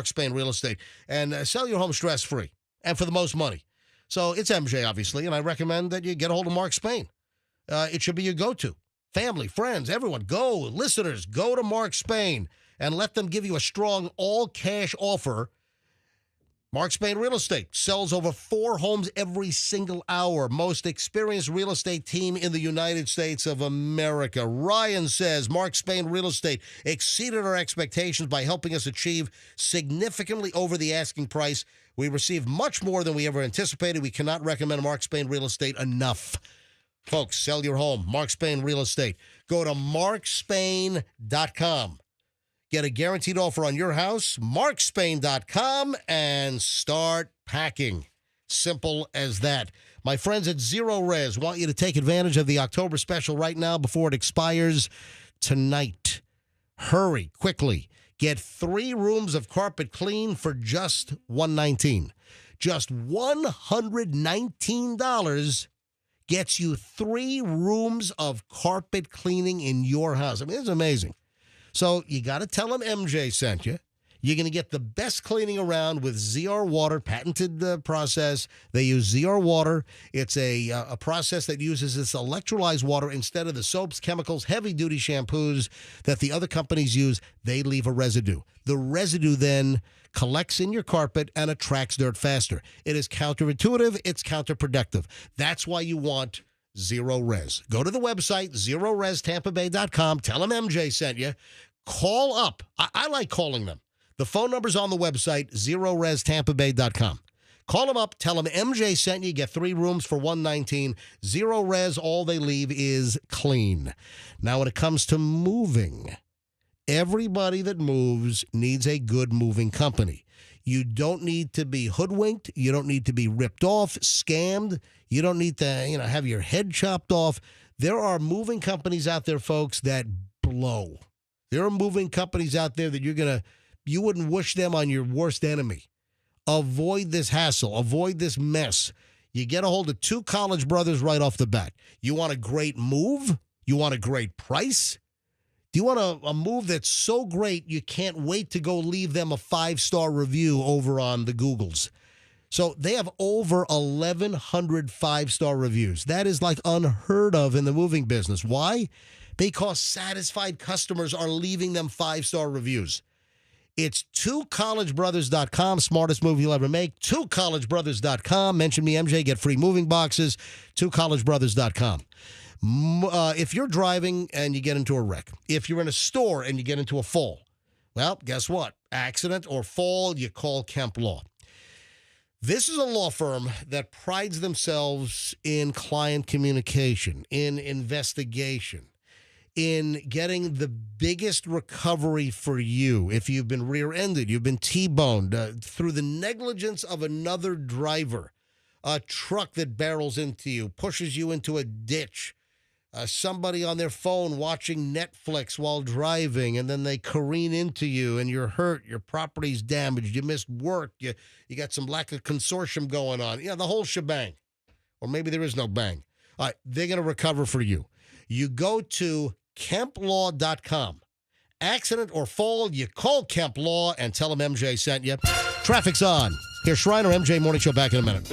Spain Real Estate and sell your home stress free and for the most money. So it's MJ, obviously, and I recommend that you get a hold of Mark Spain. It should be your go-to. Family, friends, everyone, listeners, go to Mark Spain and let them give you a strong all-cash offer. Mark Spain Real Estate sells over 4 homes every single hour. Most experienced real estate team in the United States of America. Ryan says Mark Spain Real Estate exceeded our expectations by helping us achieve significantly over the asking price. We received much more than we ever anticipated. We cannot recommend Mark Spain Real Estate enough. Folks, sell your home. Mark Spain Real Estate. Go to markspain.com. Get a guaranteed offer on your house, markspain.com, and start packing. Simple as that. My friends at Zero Res want you to take advantage of the October special right now before it expires tonight. Hurry, quickly. Get 3 rooms of carpet clean for just $119. Just $119 gets you 3 rooms of carpet cleaning in your house. I mean, it's amazing. So you got to tell them MJ sent you. You're going to get the best cleaning around with ZR Water, patented process. They use ZR Water. It's a process that uses this electrolyzed water instead of the soaps, chemicals, heavy-duty shampoos that the other companies use. They leave a residue. The residue then collects in your carpet and attracts dirt faster. It is counterintuitive. It's counterproductive. That's why you want Zero Res. Go to the website, ZeroResTampaBay.com. Tell them MJ sent you. Call up. I like calling them. The phone number's on the website, ZeroResTampaBay.com. Call them up. Tell them MJ sent you. Get 3 rooms for $119. Zero Res, all they leave is clean. Now, when it comes to moving, everybody that moves needs a good moving company. You don't need to be hoodwinked. You don't need to be ripped off, scammed. You don't need to, have your head chopped off. There are moving companies out there, folks, that blow. There are moving companies out there that you wouldn't wish them on your worst enemy. Avoid this hassle. Avoid this mess. You get a hold of 2 college brothers right off the bat. You want a great move? You want a great price? Do you want a move that's so great you can't wait to go leave them a 5-star review over on the Googles? So they have over 1,100 5-star reviews. That is like unheard of in the moving business. Why? Because satisfied customers are leaving them 5-star reviews. It's 2collegebrothers.com. Smartest move you'll ever make. 2collegebrothers.com. Mention me, MJ. Get free moving boxes. 2collegebrothers.com. If you're driving and you get into a wreck, if you're in a store and you get into a fall, well, guess what? Accident or fall, you call Kemp Law. This is a law firm that prides themselves in client communication, in investigation, in getting the biggest recovery for you if you've been rear-ended, you've been T-boned through the negligence of another driver, a truck that barrels into you, pushes you into a ditch, somebody on their phone watching Netflix while driving, and then they careen into you, and you're hurt, your property's damaged, you missed work, you got some lack of consortium going on, the whole shebang. Or maybe there is no bang. All right, they're going to recover for you. You go to KempLaw.com. Accident or fall, you call Kemp Law and tell them MJ sent you. Traffic's on. Here's Shriner, MJ Morning Show, back in a minute.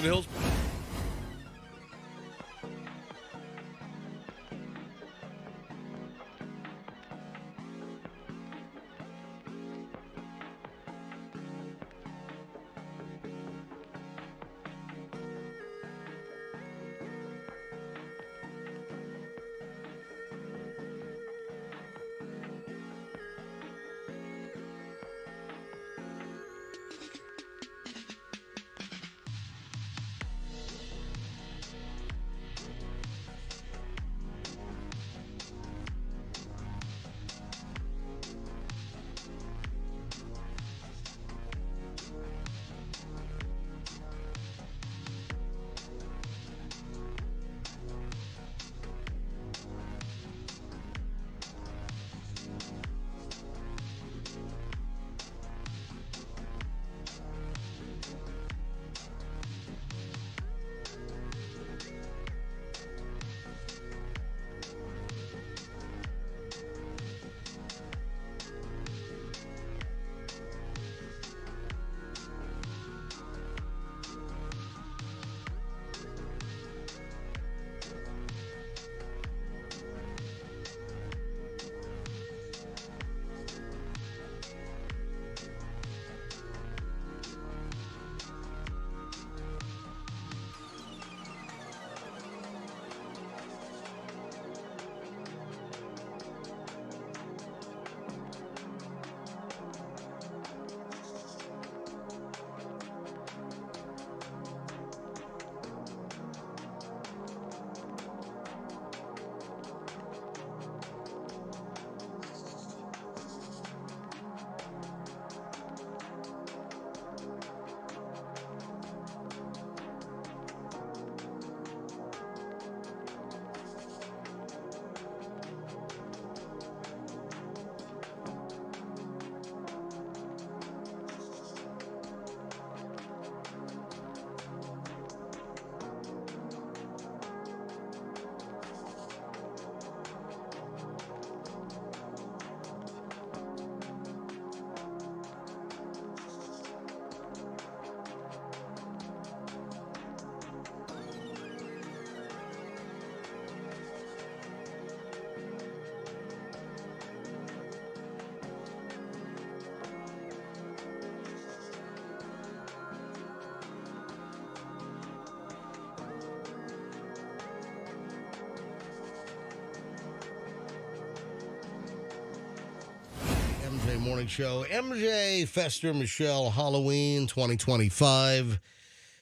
MJ Morning Show. MJ, Fester, Michelle, Halloween 2025.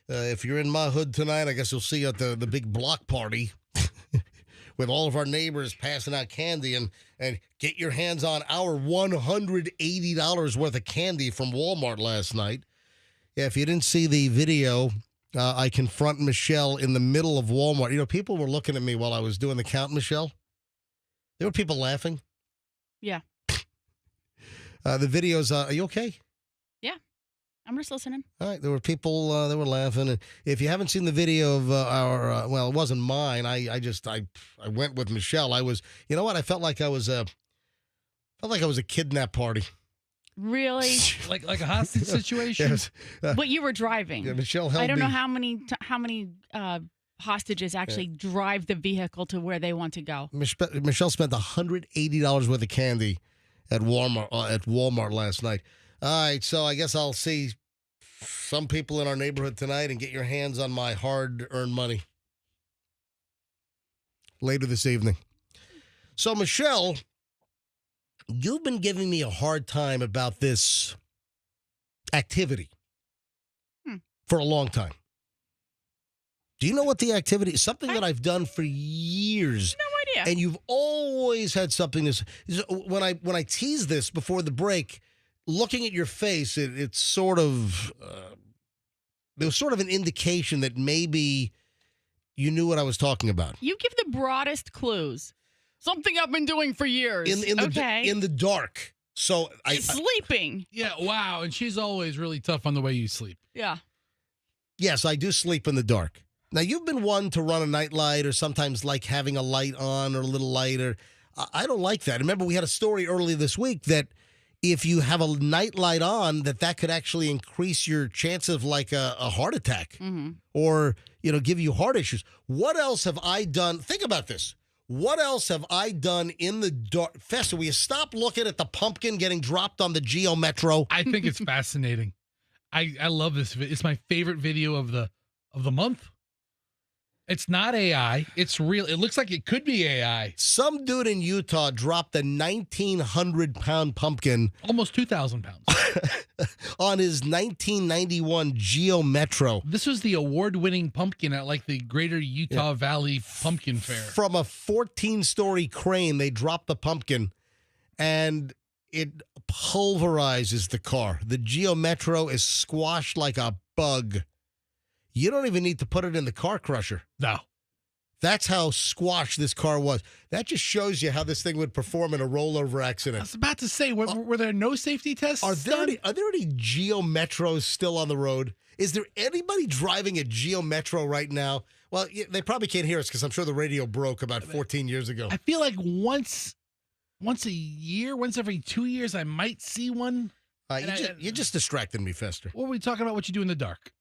If you're in my hood tonight, I guess you'll see you at the big block party with all of our neighbors passing out candy and get your hands on our $180 worth of candy from Walmart last night. Yeah, if you didn't see the video, I confront Michelle in the middle of Walmart. You know, people were looking at me while I was doing the count, Michelle. There were people laughing. Yeah. The videos, are you okay? Yeah. I'm just listening. All right. There were people that were laughing. And if you haven't seen the video of our, well, it wasn't mine. I went with Michelle. I was, you know what? I felt like I was a kidnap party. Really? like a hostage situation? Yes. But you were driving. Yeah, Michelle held I don't know me. how many hostages actually drive the vehicle to where they want to go. Michelle spent $180 worth of candy at Walmart last night. All right, so I guess I'll see some people in our neighborhood tonight and get your hands on my hard-earned money later this evening. So, Michelle, you've been giving me a hard time about this activity for a long time. Do you know what the activity is? Something that I've done for years. You know what? idea. And you've always had something to say. When I tease this before the break, looking at your face, it's sort of there was sort of an indication that maybe you knew what I was talking about. You give the broadest clues. Something I've been doing for years. In the dark. So sleeping. Yeah, wow. And she's always really tough on the way you sleep. Yeah. Yes, I do sleep in the dark. Now, you've been one to run a night light or sometimes like having a light on or a little lighter. I don't like that. Remember, we had a story earlier this week that if you have a night light on, that could actually increase your chance of like a heart attack or, give you heart issues. What else have I done? Think about this. What else have I done in the dark? Fester, will you stop looking at the pumpkin getting dropped on the Geo Metro? I think it's fascinating. I love this. It's my favorite video of the month. It's not AI. It's real. It looks like it could be AI. Some dude in Utah dropped a 1,900-pound pumpkin. Almost 2,000 pounds. On his 1991 Geo Metro. This was the award-winning pumpkin at like the Greater Utah Valley Pumpkin Fair. From a 14-story crane, they dropped the pumpkin, and it pulverizes the car. The Geo Metro is squashed like a bug. You don't even need to put it in the car crusher. No. That's how squashed this car was. That just shows you how this thing would perform in a rollover accident. I was about to say, were there no safety tests? Are there any Geo Metros still on the road? Is there anybody driving a Geo Metro right now? Well, they probably can't hear us because I'm sure the radio broke about 14 years ago. I feel like once a year, once every 2 years, I might see one. You just distracted me, Fester. What were we talking about? What you do in the dark?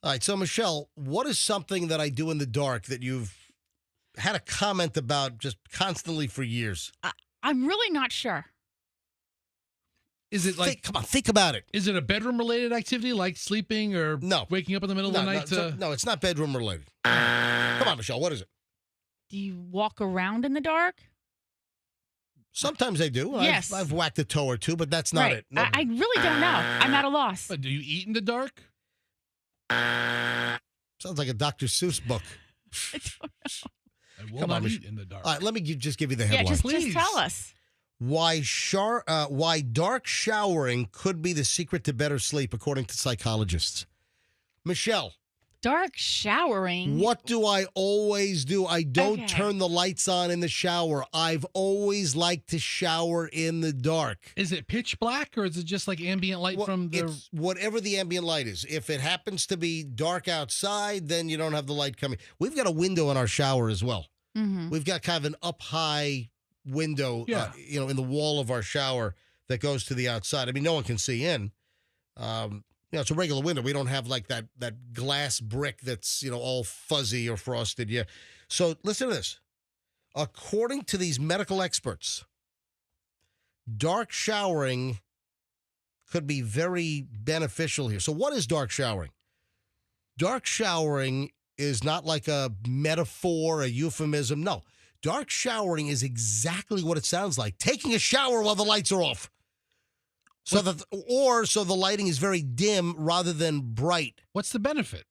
All right, so Michelle, what is something that I do in the dark that you've had a comment about just constantly for years? I'm really not sure. Is it like... Come on, think about it. Is it a bedroom-related activity like sleeping or waking up in the middle of the night? No, it's not bedroom-related. Come on, Michelle, what is it? Do you walk around in the dark? Sometimes I do. Yes. I've whacked a toe or two, but that's not it. No. I really don't know. I'm at a loss. But do you eat in the dark? Sounds like a Dr. Seuss book. I don't know. I will not eat in the dark. All right, let me just give you the headline. Yeah, just tell us. Why dark showering could be the secret to better sleep, according to psychologists. Michelle. Dark showering? What do I always do? I don't turn the lights on in the shower. I've always liked to shower in the dark. Is it pitch black or is it just like ambient light from the... It's whatever the ambient light is. If it happens to be dark outside, then you don't have the light coming. We've got a window in our shower as well. Mm-hmm. We've got kind of an up-high window, in the wall of our shower that goes to the outside. I mean, no one can see in. It's a regular window. We don't have like that glass brick that's, all fuzzy or frosted. Yeah. So listen to this. According to these medical experts, dark showering could be very beneficial here. So what is dark showering? Dark showering is not like a metaphor, a euphemism. No. Dark showering is exactly what it sounds like. Taking a shower while the lights are off. So the lighting is very dim rather than bright. What's the benefit?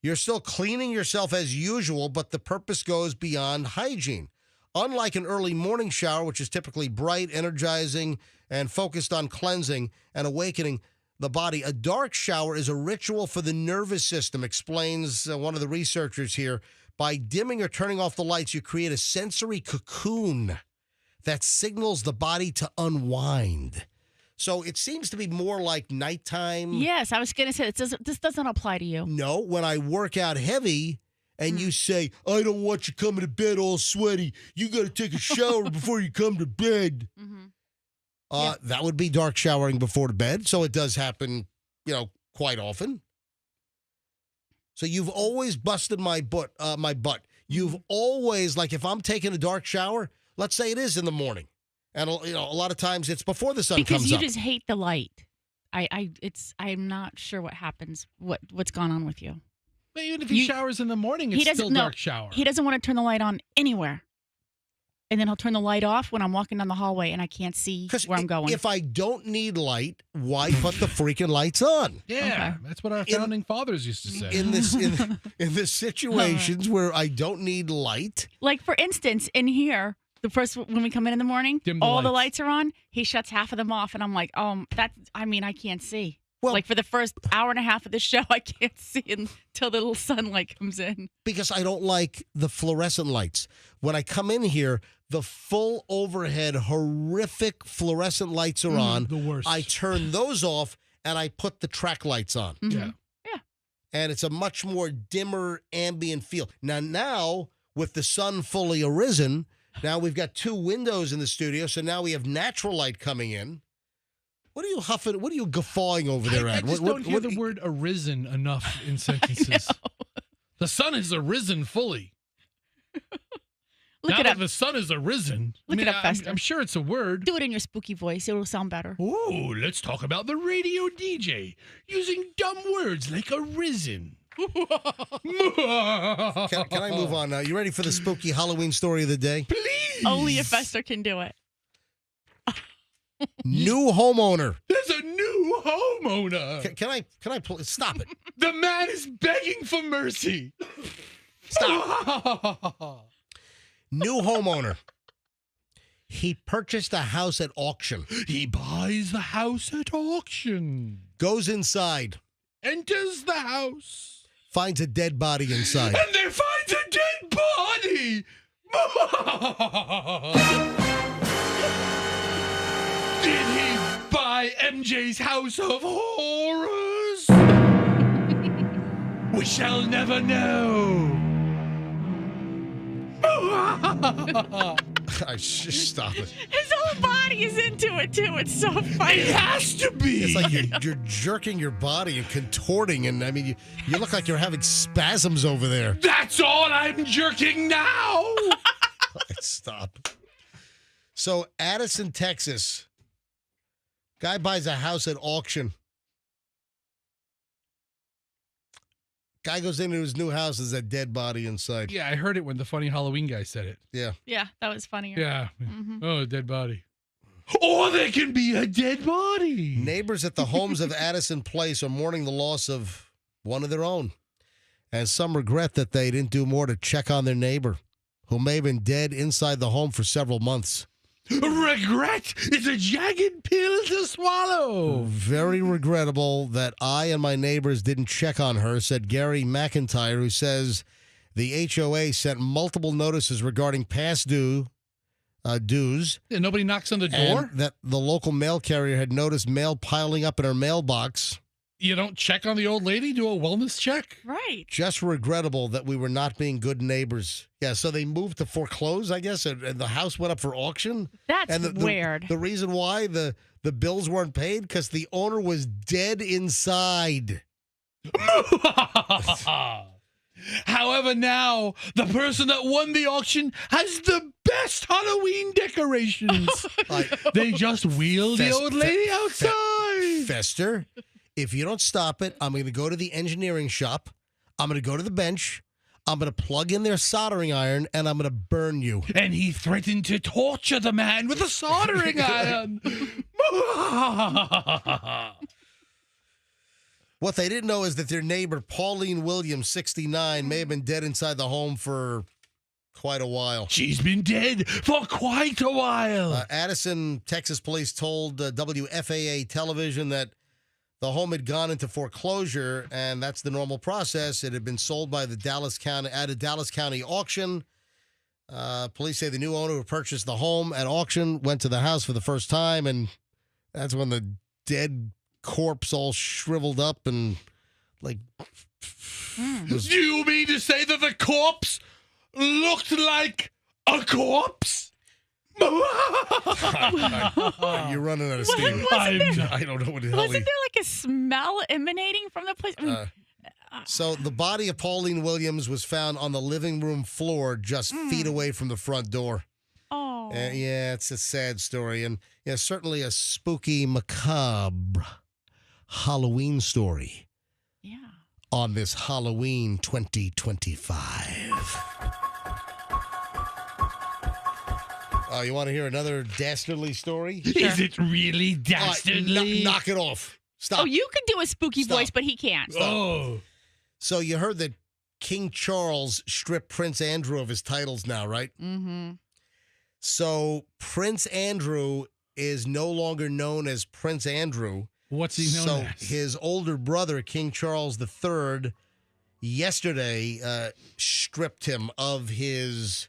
You're still cleaning yourself as usual, but the purpose goes beyond hygiene. Unlike an early morning shower, which is typically bright, energizing, and focused on cleansing and awakening the body, a dark shower is a ritual for the nervous system, explains one of the researchers here. By dimming or turning off the lights, you create a sensory cocoon that signals the body to unwind. So it seems to be more like nighttime. Yes, I was going to say, this doesn't apply to you. No, when I work out heavy and you say, I don't want you coming to bed all sweaty. You got to take a shower before you come to bed. Mm-hmm. That would be dark showering before the bed. So it does happen, quite often. So you've always busted my butt. You've always, like if I'm taking a dark shower, let's say it is in the morning. And a lot of times it's before the sun comes up. Because you just hate the light. I'm not sure what happens. What's gone on with you? But even if he showers in the morning, it's still dark shower. He doesn't want to turn the light on anywhere. and then he'll turn the light off when I'm walking down the hallway and I can't see where I'm going. If I don't need light, why put the freaking lights on? Yeah, that's what our founding fathers used to say. In the situations where I don't need light, Like, for instance, in here, when we come in the morning, Dim the all the lights. lights are on. He shuts half of them off, and I'm like, I can't see. Well, like for the first hour and a half of the show, I can't see until the little sunlight comes in. because I don't like the fluorescent lights. When I come in here, the full overhead horrific fluorescent lights are on. The worst. I turn those off and I put the track lights on. Yeah. And it's a much more dimmer ambient feel. Now with the sun fully arisen, now we've got 2 windows in the studio, so now we have natural light coming in. What are you huffing? What are you guffawing over there I at? just don't hear the word arisen enough in sentences. The sun has arisen fully. Look now it that up. the sun has arisen. Look it up, I'm Fester. sure it's a word. Do it in your spooky voice. It will sound better. Ooh, let's talk about the radio DJ using dumb words like arisen. Can I move on now? You ready for the spooky Halloween story of the day? Please. Only a Fester can do it. New homeowner. There's a new homeowner. Can I stop it? The man is begging for mercy. Stop. New homeowner. He purchased a house at auction. He buys the house at auction. Goes inside. Enters the house. Finds a dead body inside. And there finds a dead body. Did he buy MJ's House of Horrors? We shall never know. I just stop it. His whole body is into it, too. It's so funny. It has to be. It's like you're jerking your body and contorting, and I mean, you look like you're having spasms over there. That's all I'm jerking now. Stop. So, Addison, Texas. Guy buys a house at auction. Guy goes into his new house, there's a dead body inside. Yeah, I heard it when the funny Halloween guy said it. Yeah. Yeah, that was funnier. Yeah. Oh, a dead body. Or there can be a dead body. Neighbors at the homes of Addison Place are mourning the loss of one of their own. And some regret that they didn't do more to check on their neighbor, who may have been dead inside the home for several months. Regret is a jagged pill to swallow. Very regrettable that I and my neighbors didn't check on her, said Gary McIntyre, who says the HOA sent multiple notices regarding past dues. Yeah, nobody knocks on the and door? that the local mail carrier had noticed mail piling up in her mailbox. You don't check on the old lady? Do a wellness check? Right. Just regrettable that we were not being good neighbors. Yeah, so they moved to foreclose, I guess, and the house went up for auction. That's and weird. The reason why the bills weren't paid, because the owner was dead inside. However, now the person that won the auction has the best Halloween decorations. They just wheeled the old lady outside. Fester, if you don't stop it, I'm going to go to the engineering shop. I'm going to go to the bench. I'm going to plug in their soldering iron, and I'm going to burn you. And he threatened to torture the man with a soldering iron. What they didn't know is that their neighbor, Pauline Williams, 69, may have been dead inside the home for quite a while. She's been dead for quite a while. Addison, Texas police told WFAA television that the home had gone into foreclosure, and that's the normal process. It had been sold by the Dallas County auction. Police say the new owner who purchased the home at auction went to the house for the first time, and that's when the dead corpse all shriveled up and like. Do you mean to say that the corpse looked like a corpse? You're running out of steam. I don't know what the hell. Wasn't there like a smell emanating from the place? I mean, So the body of Pauline Williams was found on the living room floor, just feet away from the front door. Oh, yeah, it's a sad story, and yeah, certainly a spooky, macabre Halloween story. Yeah. On this Halloween 2025. Oh, you want to hear another dastardly story? Is it really dastardly? Knock it off. Stop. Oh, you can do a spooky Stop. voice, but he can't. Oh. So you heard that King Charles stripped Prince Andrew of his titles now, right? Mm-hmm. So Prince Andrew is no longer known as Prince Andrew. What's he known as? His older brother, King Charles III, yesterday stripped him of his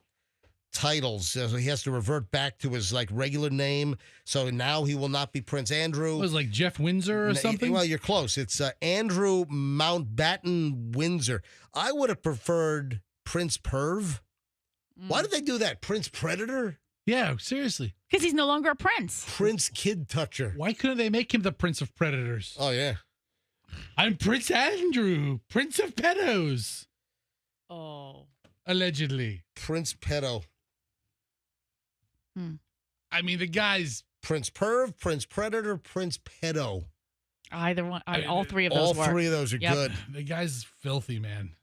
titles. So he has to revert back to his regular name. So now he will not be Prince Andrew. Was like Jeff Windsor or something? Well, you're close. It's Andrew Mountbatten Windsor. I would have preferred Prince Perv. Why did they do that? Prince Predator? Yeah, seriously. Because he's no longer a prince. Prince Kid Toucher. Why couldn't they make him the Prince of Predators? Oh, yeah. I'm Prince Andrew, Prince of Pedos. Oh. Allegedly. Prince Pedo. I mean, the guy's... Prince Perv, Prince Predator, Prince Pedo. Either one. All three of those All three of those are Yep. good. The guy's filthy, man.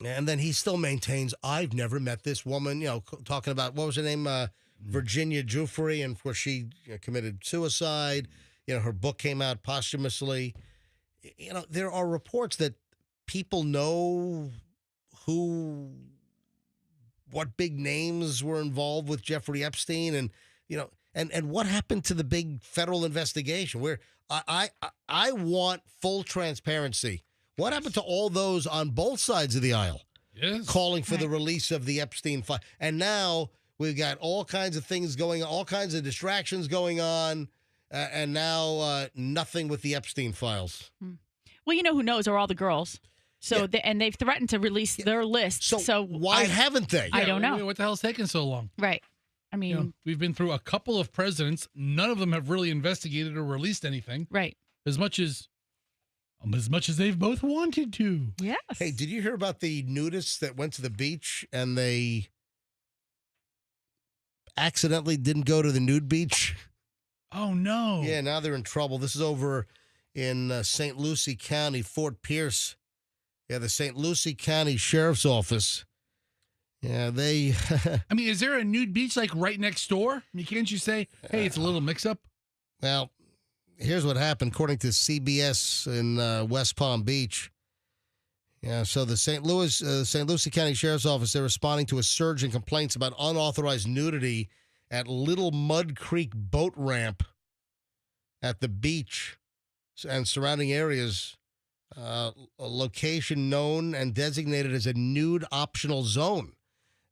And then he still maintains, I've never met this woman, talking about, what was her name? Virginia Giuffre, and of course she committed suicide. Her book came out posthumously. There are reports that people know what big names were involved with Jeffrey Epstein, and and what happened to the big federal investigation where I want full transparency. What happened to all those on both sides of the aisle calling for the release of the Epstein file? And now we've got all kinds of things going on, all kinds of distractions going on, and now nothing with the Epstein files. Well, who knows are all the girls. So and they've threatened to release their list. So why haven't they? I don't know. What the hell's taking so long? Right. I mean, we've been through a couple of presidents. None of them have really investigated or released anything. Right. As much as they've both wanted to. Yes. Hey, did you hear about the nudists that went to the beach and they accidentally didn't go to the nude beach? Oh, no. Yeah, now they're in trouble. This is over in St. Lucie County, Fort Pierce. Yeah, the St. Lucie County Sheriff's Office. Yeah, they... I mean, is there a nude beach right next door? I mean, can't you say, hey, it's a little mix-up? Well, here's what happened, according to CBS in West Palm Beach. Yeah, so the St. Lucie County Sheriff's Office, they're responding to a surge in complaints about unauthorized nudity at Little Mud Creek boat ramp at the beach and surrounding areas, a location known and designated as a nude optional zone.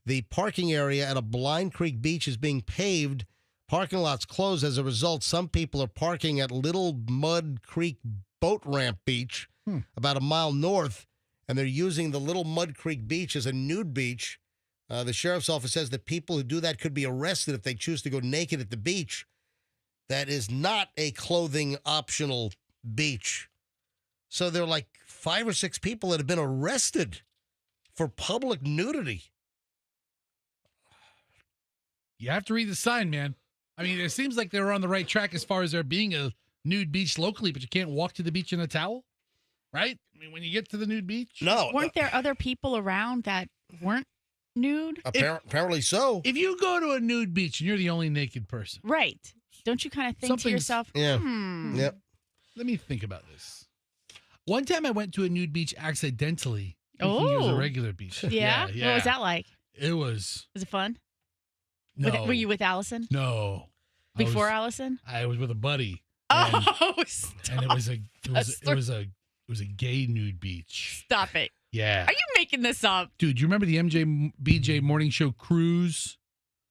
The parking area at a Blind Creek beach is being paved. Parking lots closed. As a result, some people are parking at Little Mud Creek boat ramp beach about a mile north, and they're using the Little Mud Creek beach as a nude beach. The sheriff's office says that people who do that could be arrested if they choose to go naked at the beach. That is not a clothing optional beach. So there are 5 or 6 people that have been arrested for public nudity. You have to read the sign, man. I mean, it seems like they were on the right track as far as there being a nude beach locally, but you can't walk to the beach in a towel, right? I mean, when you get to the nude beach. No. Weren't there other people around that weren't nude? Apparently so. If you go to a nude beach and you're the only naked person. Right. Don't you kind of think to yourself, Yep. Let me think about this. One time I went to a nude beach accidentally, thinking it was a regular beach. Yeah? Yeah. What was that like? It was. Was it fun? No. Were you with Allison? No. Before Allison? I was with a buddy. Oh, And it was a gay nude beach. Stop it. Yeah. Are you making this up? Dude, you remember the BJ morning show cruise?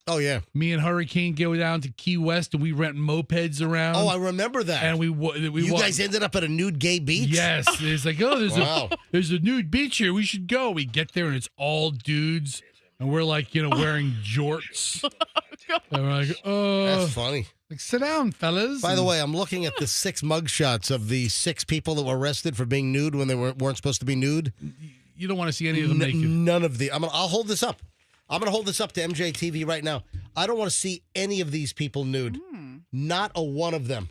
Oh, yeah. Me and Hurricane go down to Key West and we rent mopeds around. Oh, I remember that. And you guys ended up at a nude gay beach? Yes. It's like, there's a nude beach here. We should go. We get there and it's all dudes. And we're wearing jorts. And we're like, That's funny. Sit down, fellas. By the way, I'm looking at the 6 mugshots of the 6 people that were arrested for being nude when they weren't supposed to be nude. You don't want to see any of them naked. None of the. I'll hold this up. I'm going to hold this up to MJ TV right now. I don't want to see any of these people nude. Not a one of them.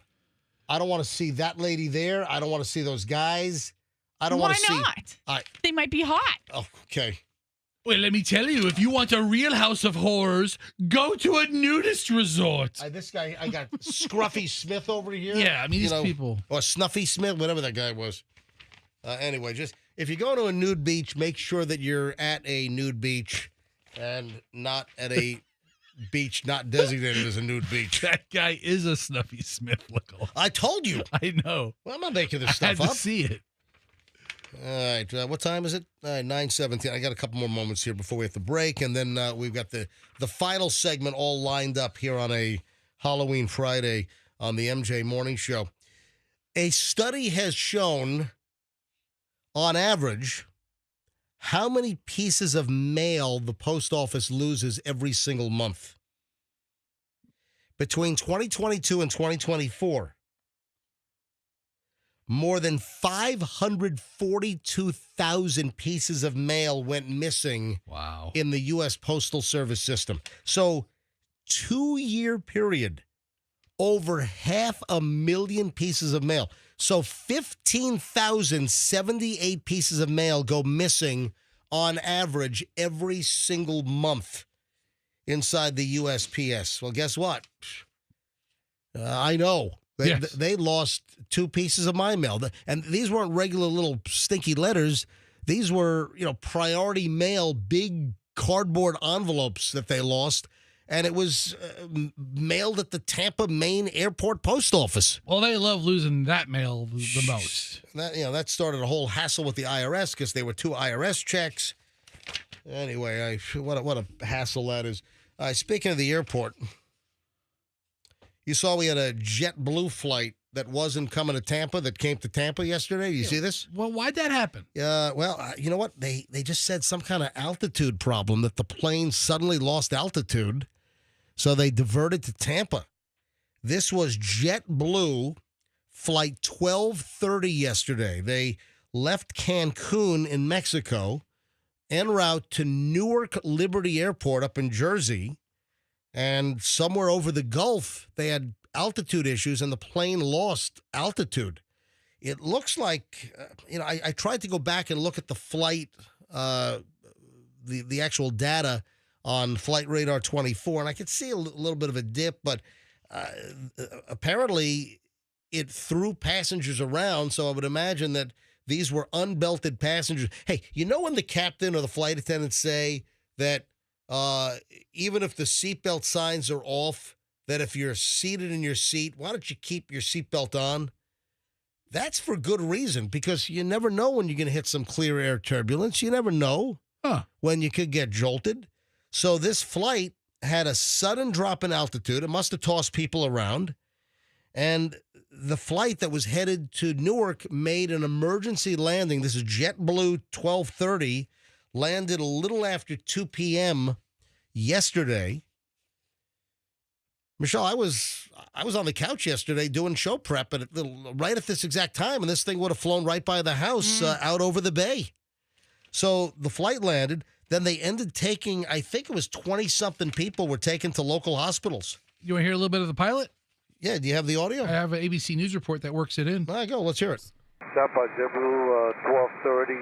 I don't want to see that lady there. I don't want to see those guys. I don't want to see. Why not? They might be hot. Oh, okay. Well, let me tell you, if you want a real house of horrors, go to a nudist resort. This guy, I got Scruffy Smith over here. Yeah, I mean, these people. Or Snuffy Smith, whatever that guy was. Anyway, just if you go to a nude beach, make sure that you're at a nude beach and not at a beach not designated as a nude beach. That guy is a Snuffy Smith lookalike. I told you. I know. Well, I'm not making this stuff I had up. to see it. All right, what time is it? 9:17. I got a couple more moments here before we have to break, and then we've got the final segment all lined up here on a Halloween Friday on the MJ Morning Show. A study has shown, on average, how many pieces of mail the post office loses every single month. Between 2022 and 2024, more than 542,000 pieces of mail went missing in the U.S. Postal Service system. So, 2-year period, over 500,000 pieces of mail. So 15,078 pieces of mail go missing on average every single month inside the USPS. Well, guess what? I know. They lost 2 pieces of my mail. And these weren't regular little stinky letters. These were, priority mail, big cardboard envelopes that they lost. And it was mailed at the Tampa, Maine Airport Post Office. Well, they love losing that mail the most. That started a whole hassle with the IRS because there were 2 IRS checks. Anyway, what a hassle that is. Speaking of the airport, you saw we had a JetBlue flight that wasn't coming to Tampa that came to Tampa yesterday. You see this? Well, why'd that happen? Well, you know what? They just said some kind of altitude problem, that the plane suddenly lost altitude. So they diverted to Tampa. This was JetBlue flight 1230 yesterday. They left Cancun in Mexico en route to Newark Liberty Airport up in Jersey. And somewhere over the Gulf, they had altitude issues and the plane lost altitude. It looks like, I tried to go back and look at the flight, the actual data on Flight Radar 24, and I could see a little bit of a dip, but apparently it threw passengers around, so I would imagine that these were unbelted passengers. Hey, when the captain or the flight attendant say that even if the seatbelt signs are off, that if you're seated in your seat, why don't you keep your seatbelt on? That's for good reason, because you never know when you're going to hit some clear air turbulence. You never know when you could get jolted. So this flight had a sudden drop in altitude. It must have tossed people around. And the flight that was headed to Newark made an emergency landing. This is JetBlue 1230, landed a little after 2 p.m. yesterday. Michelle, I was on the couch yesterday doing show prep right at this exact time, and this thing would have flown right by the house out over the bay. So the flight landed. Then they ended taking, I think it was 20-something people were taken to local hospitals. You want to hear a little bit of the pilot? Yeah, do you have the audio? I have an ABC News report that works it in. All right, go. Let's hear it. Tampa, JetBlue 1230,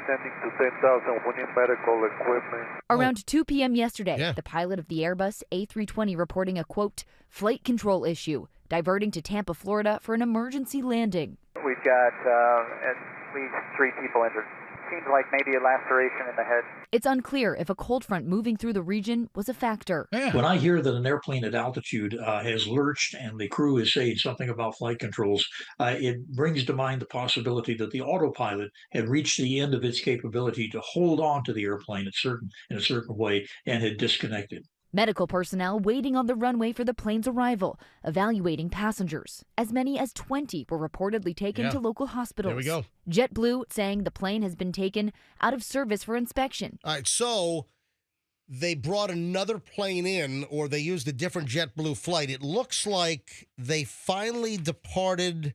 descending to 10,000, we need medical equipment. Around 2 p.m. yesterday, the pilot of the Airbus A320 reporting a, quote, flight control issue, diverting to Tampa, Florida for an emergency landing. We've got at least 3 people injured. Seems like maybe a laceration in the head. It's unclear if a cold front moving through the region was a factor. When I hear that an airplane at altitude has lurched and the crew is saying something about flight controls, it brings to mind the possibility that the autopilot had reached the end of its capability to hold on to the airplane in a certain way and had disconnected. Medical personnel waiting on the runway for the plane's arrival, evaluating passengers. As many as 20 were reportedly taken to local hospitals. There we go. JetBlue saying the plane has been taken out of service for inspection. All right, so they brought another plane in, or they used a different JetBlue flight. It looks like they finally departed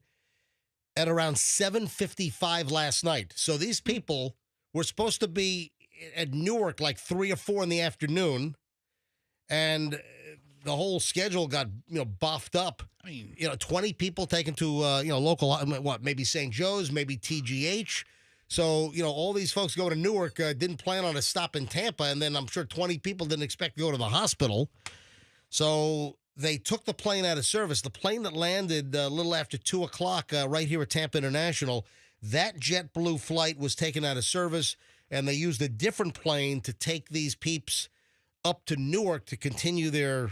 at around 7:55 last night. So these people were supposed to be at Newark like 3 or 4 in the afternoon. And the whole schedule got, boffed up. I mean, 20 people taken to, local, maybe St. Joe's, maybe TGH. So, all these folks going to Newark didn't plan on a stop in Tampa, and then I'm sure 20 people didn't expect to go to the hospital. So they took the plane out of service. The plane that landed a little after 2 o'clock right here at Tampa International, that JetBlue flight was taken out of service, and they used a different plane to take these peeps up to Newark to continue their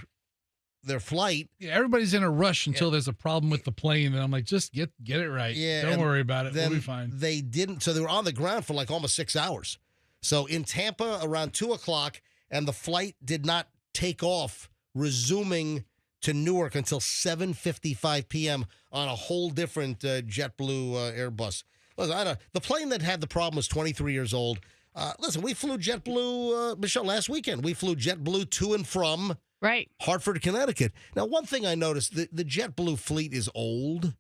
flight. Yeah, everybody's in a rush until there's a problem with the plane, and I'm like, just get it right. Yeah, Don't worry about it. Then We'll be fine. They didn't, so they were on the ground for like almost 6 hours. So in Tampa around 2 o'clock, and the flight did not take off, resuming to Newark until 7:55 p.m. on a whole different JetBlue Airbus. Listen, the plane that had the problem was 23 years old. Listen, we flew JetBlue, Michelle, last weekend. We flew JetBlue to and from Hartford, Connecticut. Now, one thing I noticed, the JetBlue fleet is old.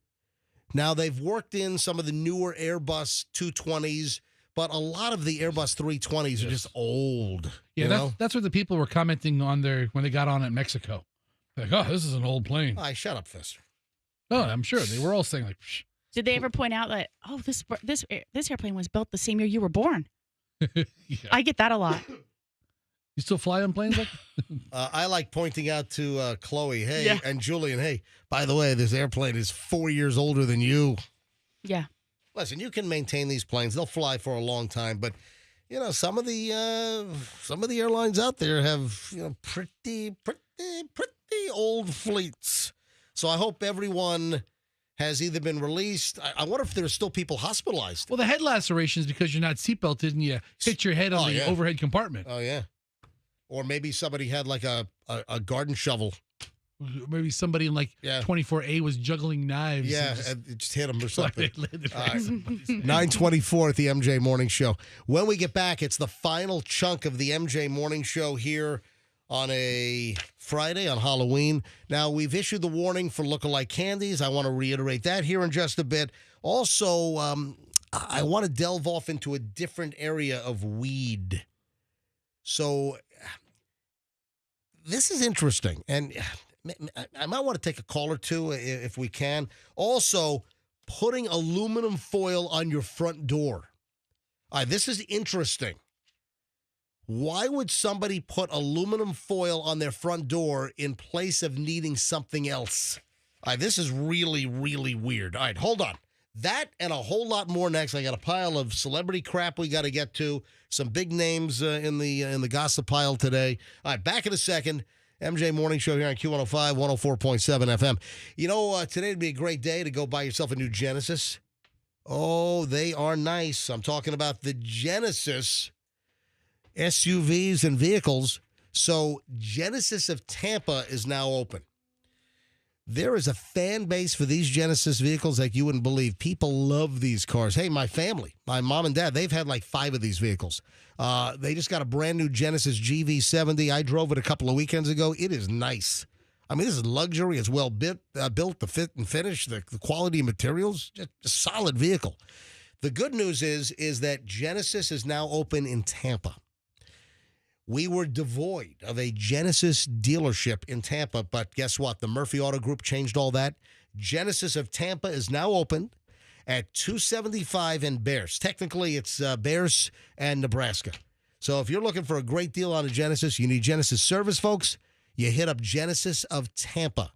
Now, they've worked in some of the newer Airbus 220s, but a lot of the Airbus 320s are just old. Yeah, that's what the people were commenting on when they got on at Mexico. Like, oh, this is an old plane. Shut up, Fister. Oh, I'm sure. They were all saying like, psh. Did they ever point out that, this airplane was built the same year you were born? I get that a lot. You still fly on planes? I like pointing out to Chloe, and Julian, hey, by the way, this airplane is 4 years older than you. Yeah. Listen, you can maintain these planes; they'll fly for a long time. But some of the airlines out there have pretty old fleets. So I hope everyone has either been released. I wonder if there's still people hospitalized. Well, the head lacerations because you're not seatbelted and you hit your head on the overhead compartment. Oh yeah. Or maybe somebody had like a garden shovel. Maybe somebody in 24A was juggling knives. Yeah, and it just hit them or something. 9:24 at the MJ Morning Show. When we get back, it's the final chunk of the MJ Morning Show here on a Friday on Halloween. Now, we've issued the warning for lookalike candies. I want to reiterate that here in just a bit. Also, I want to delve off into a different area of weed. So this is interesting, and I might want to take a call or two if we can. Also, putting aluminum foil on your front door. This is interesting. Why would somebody put aluminum foil on their front door in place of needing something else? This is really, really weird. All right, hold on. That and a whole lot more next. I got a pile of celebrity crap we got to get to. Some big names in the gossip pile today. All right, back in a second. MJ Morning Show here on Q105, 104.7 FM. Today would be a great day to go buy yourself a new Genesis. Oh, they are nice. I'm talking about the Genesis SUVs and vehicles. So Genesis of Tampa is now open. There is a fan base for these Genesis vehicles like you wouldn't believe. People love these cars. Hey, my family, my mom and dad, they've had like 5 of these vehicles. They just got a brand new Genesis GV70. I drove it a couple of weekends ago. It is nice. I mean, this is luxury. It's well built, the fit and finish, the quality of materials, just a solid vehicle. The good news is that Genesis is now open in Tampa. We were devoid of a Genesis dealership in Tampa, but guess what? The Murphy Auto Group changed all that. Genesis of Tampa is now open at 275 in Bears. Technically, it's Bears and Nebraska. So if you're looking for a great deal on a Genesis, you need Genesis service, folks, you hit up Genesis of Tampa.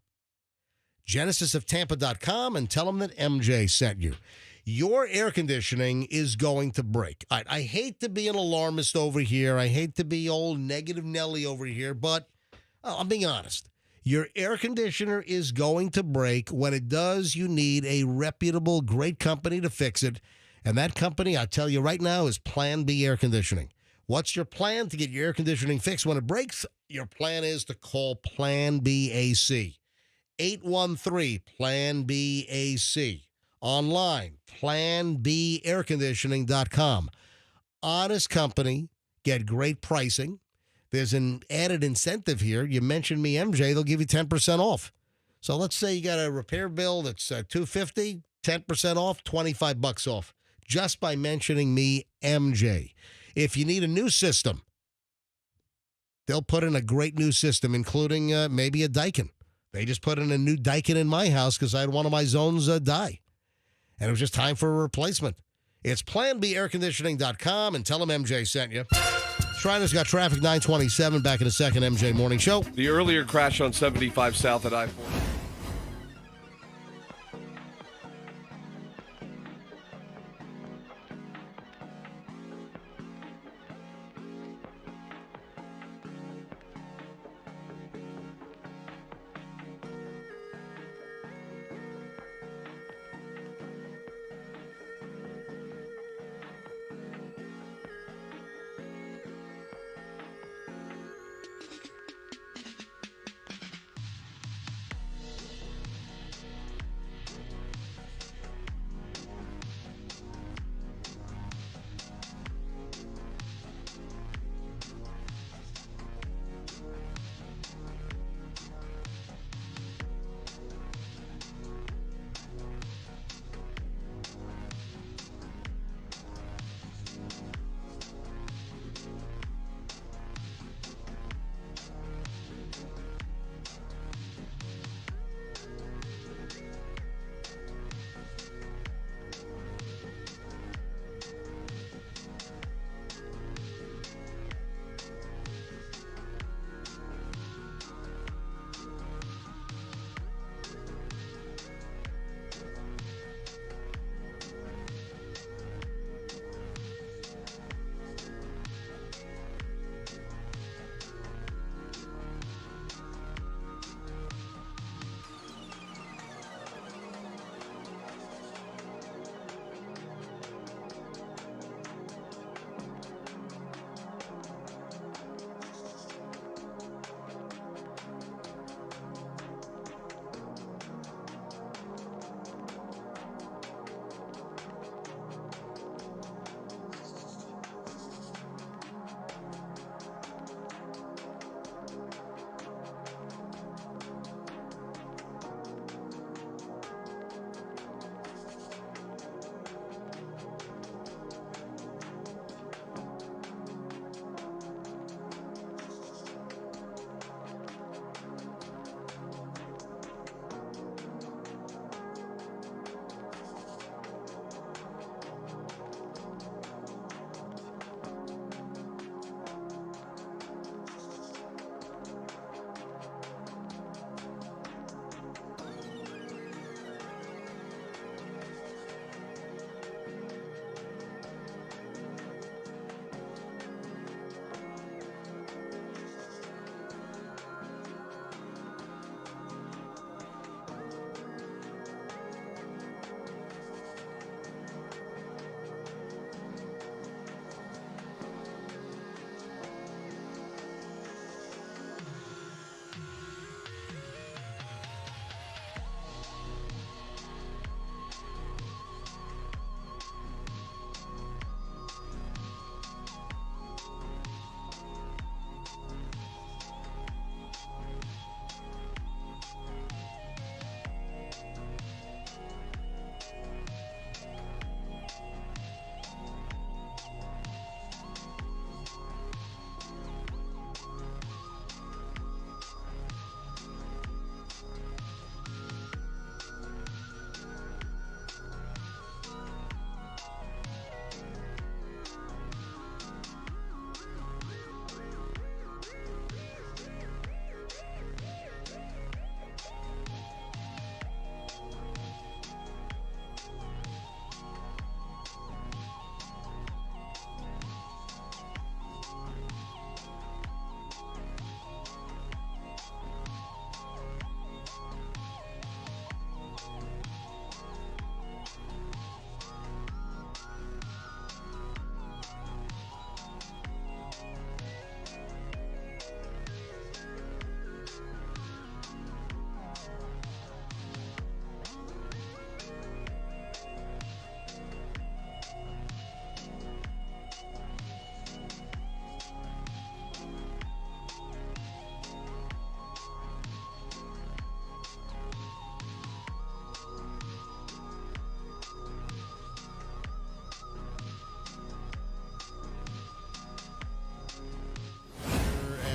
GenesisofTampa.com and tell them that MJ sent you. Your air conditioning is going to break. I hate to be an alarmist over here. I hate to be old negative Nelly over here, but I'm being honest. Your air conditioner is going to break. When it does, you need a reputable, great company to fix it. And that company, I tell you right now, is Plan B Air Conditioning. What's your plan to get your air conditioning fixed when it breaks? Your plan is to call Plan B AC. 813-PLAN-B-AC. Online, planbairconditioning.com. Honest company, get great pricing. There's an added incentive here. You mentioned me, MJ, they'll give you 10% off. So let's say you got a repair bill that's $250, 10% off, $25 off, just by mentioning me, MJ. If you need a new system, they'll put in a great new system, including maybe a Daikin. They just put in a new Daikin in my house because I had one of my zones die. And it was just time for a replacement. It's planbairconditioning.com and tell them MJ sent you. Shriner's got traffic 927. Back in a second, MJ Morning Show. The earlier crash on 75 South at I-40.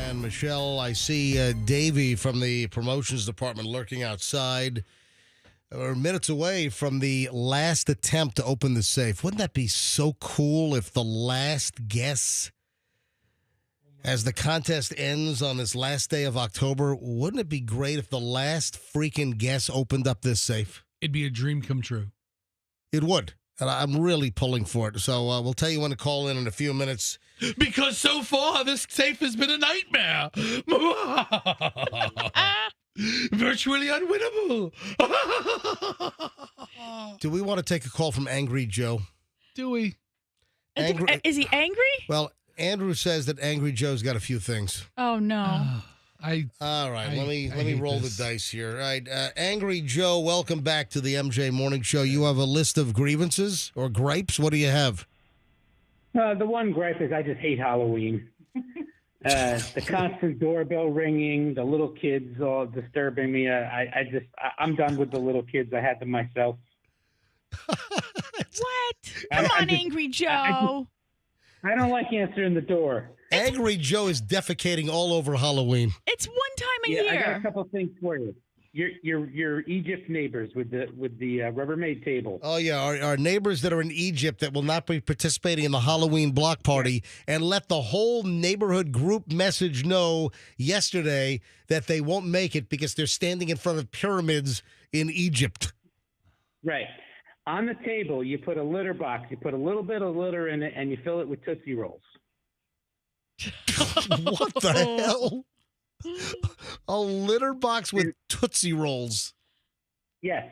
And Michelle, I see Davey from the promotions department lurking outside. We're minutes away from the last attempt to open the safe. Wouldn't that be so cool if the last guess, as the contest ends on this last day of October, wouldn't it be great if the last freaking guess opened up this safe? It'd be a dream come true. It would. And I'm really pulling for it. So we'll tell you when to call in a few minutes. Because so far, this safe has been a nightmare. Virtually unwinnable. Do we want to take a call from Angry Joe? Do we? Is he angry? Well, Andrew says that Angry Joe's got a few things. Oh, no. All right, let me roll the dice here. All right, Angry Joe, welcome back to the MJ Morning Show. You have a list of grievances or gripes. What do you have? The one gripe is I just hate Halloween. The constant doorbell ringing, the little kids all disturbing me. I'm done with the little kids. I had them myself. What? Come on, Angry Joe. I don't like answering the door. Angry Joe is defecating all over Halloween. It's one time a I got year. a couple things for you. Your Egypt neighbors with the Rubbermaid table. Oh yeah, our neighbors that are in Egypt that will not be participating in the Halloween block party, and let the whole neighborhood group message know yesterday that they won't make it because they're standing in front of pyramids in Egypt. Right. On the table, you put a litter box. You put a little bit of litter in it, and you fill it with Tootsie Rolls. What the hell? A litter box with Tootsie Rolls. Yes,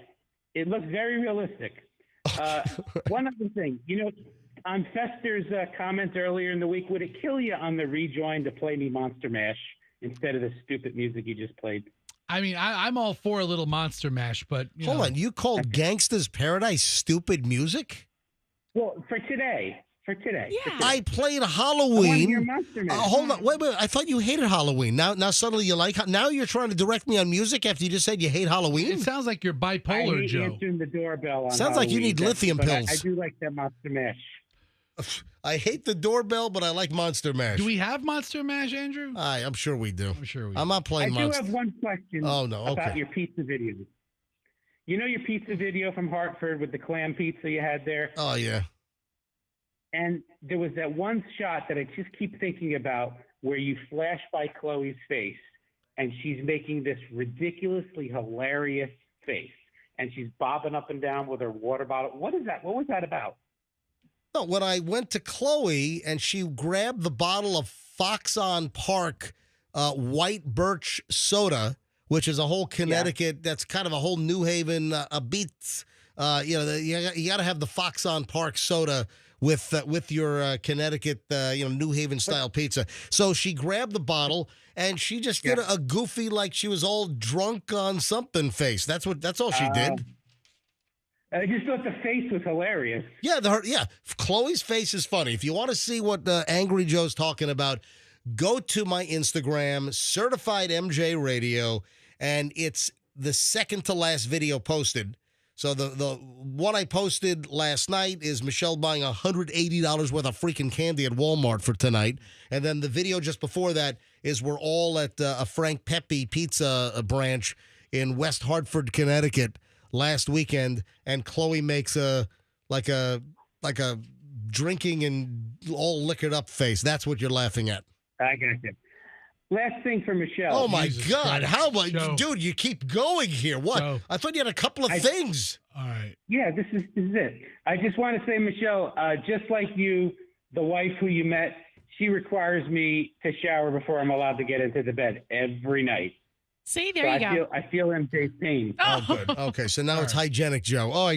it looks very realistic. One other thing, on Fester's comment earlier in the week, would it kill you on the rejoin to play me Monster Mash instead of the stupid music you just played? I mean, I'm all for a little Monster Mash, but Hold on, you called Gangsta's Paradise stupid music? Well, for today. Yeah. I played I wanna Halloween. hear Monster Mash. Hold on, wait. I thought you hated Halloween. Now suddenly you like. Now you're trying to direct me on music after you just said you hate Halloween. It sounds like you're I bipolar, hate Joe. answering the doorbell on Sounds like you need Halloween, lithium but pills. I do like that Monster Mash. I hate the doorbell, but I like Monster Mash. Do we have Monster Mash, Andrew? I'm sure we do. I'm sure we I'm not playing I do Monster. have one question about okay. your pizza video. You know your pizza video from Hartford with the clam pizza you had there? Oh, yeah. And there was that one shot that I just keep thinking about where you flash by Chloe's face, and she's making this ridiculously hilarious face, and she's bobbing up and down with her water bottle. What is that? What was that about? No, when I went to Chloe and she grabbed the bottle of Fox on Park white birch soda, which is a whole Connecticut, that's kind of a whole New Haven beats. You got to have the Fox on Park soda with your Connecticut, New Haven style pizza. So she grabbed the bottle and she just did a goofy, like she was all drunk on something face. That's all she did. I just thought the face was hilarious. Yeah, Chloe's face is funny. If you want to see what Angry Joe's talking about, go to my Instagram, Certified MJ Radio, and it's the second to last video posted. So the one I posted last night is Michelle buying $180 worth of freaking candy at Walmart for tonight. And then the video just before that is we're all at a Frank Pepe pizza branch in West Hartford, Connecticut last weekend, and Chloe makes a drinking and all liquored up face. That's what you're laughing at. I got you. Last thing for Michelle. Oh my God! Christ. How much, Joe. dude? You keep going here. What? Joe. I thought you had a couple of things. All right. Yeah, this is it. I just want to say, Michelle, just like you, the wife who you met, she requires me to shower before I'm allowed to get into the bed every night. See, there you go. I feel MJ's pain. Oh, good. Okay, so now it's hygienic Joe. Oh,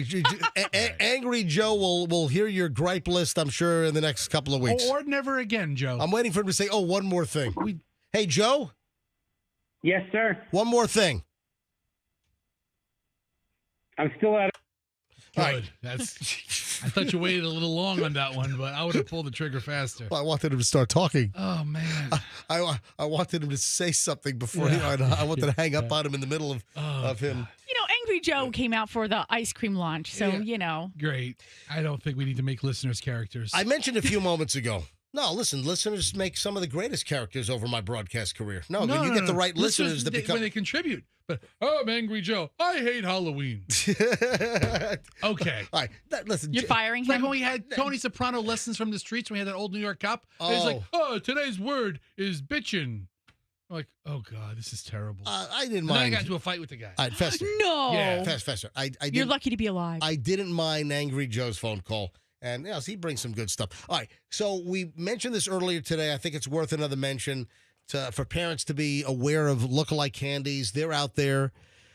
Angry Joe will hear your gripe list, I'm sure, in the next couple of weeks. Or never again, Joe. I'm waiting for him to say, one more thing. Hey, Joe? Yes, sir. One more thing. I'm still out of... Good. I thought you waited a little long on that one, but I would have pulled the trigger faster. Well, I wanted him to start talking. Oh, man. I wanted him to say something before I wanted to hang up on him in the middle of him. Angry Joe came out for the ice cream launch, so, Great. I don't think we need to make listeners characters. I mentioned a few moments ago No, listen, listeners make some of the greatest characters over my broadcast career. No, when you get the right listeners that become... When they contribute. But, I'm Angry Joe. I hate Halloween. Okay. All right, listen. You're firing It's him? like when we had Tony Soprano Lessons from the Streets when we had that old New York cop. And he's like, today's word is bitchin'. I'm like, oh, God, this is terrible. I didn't And mind. then I got into a fight with the guy. All right, Fester. No. Yeah. Fester. You're lucky to be alive. I didn't mind Angry Joe's phone call. And yes, he brings some good stuff. All right, so we mentioned this earlier today. I think it's worth another mention for parents to be aware of lookalike candies. They're out there.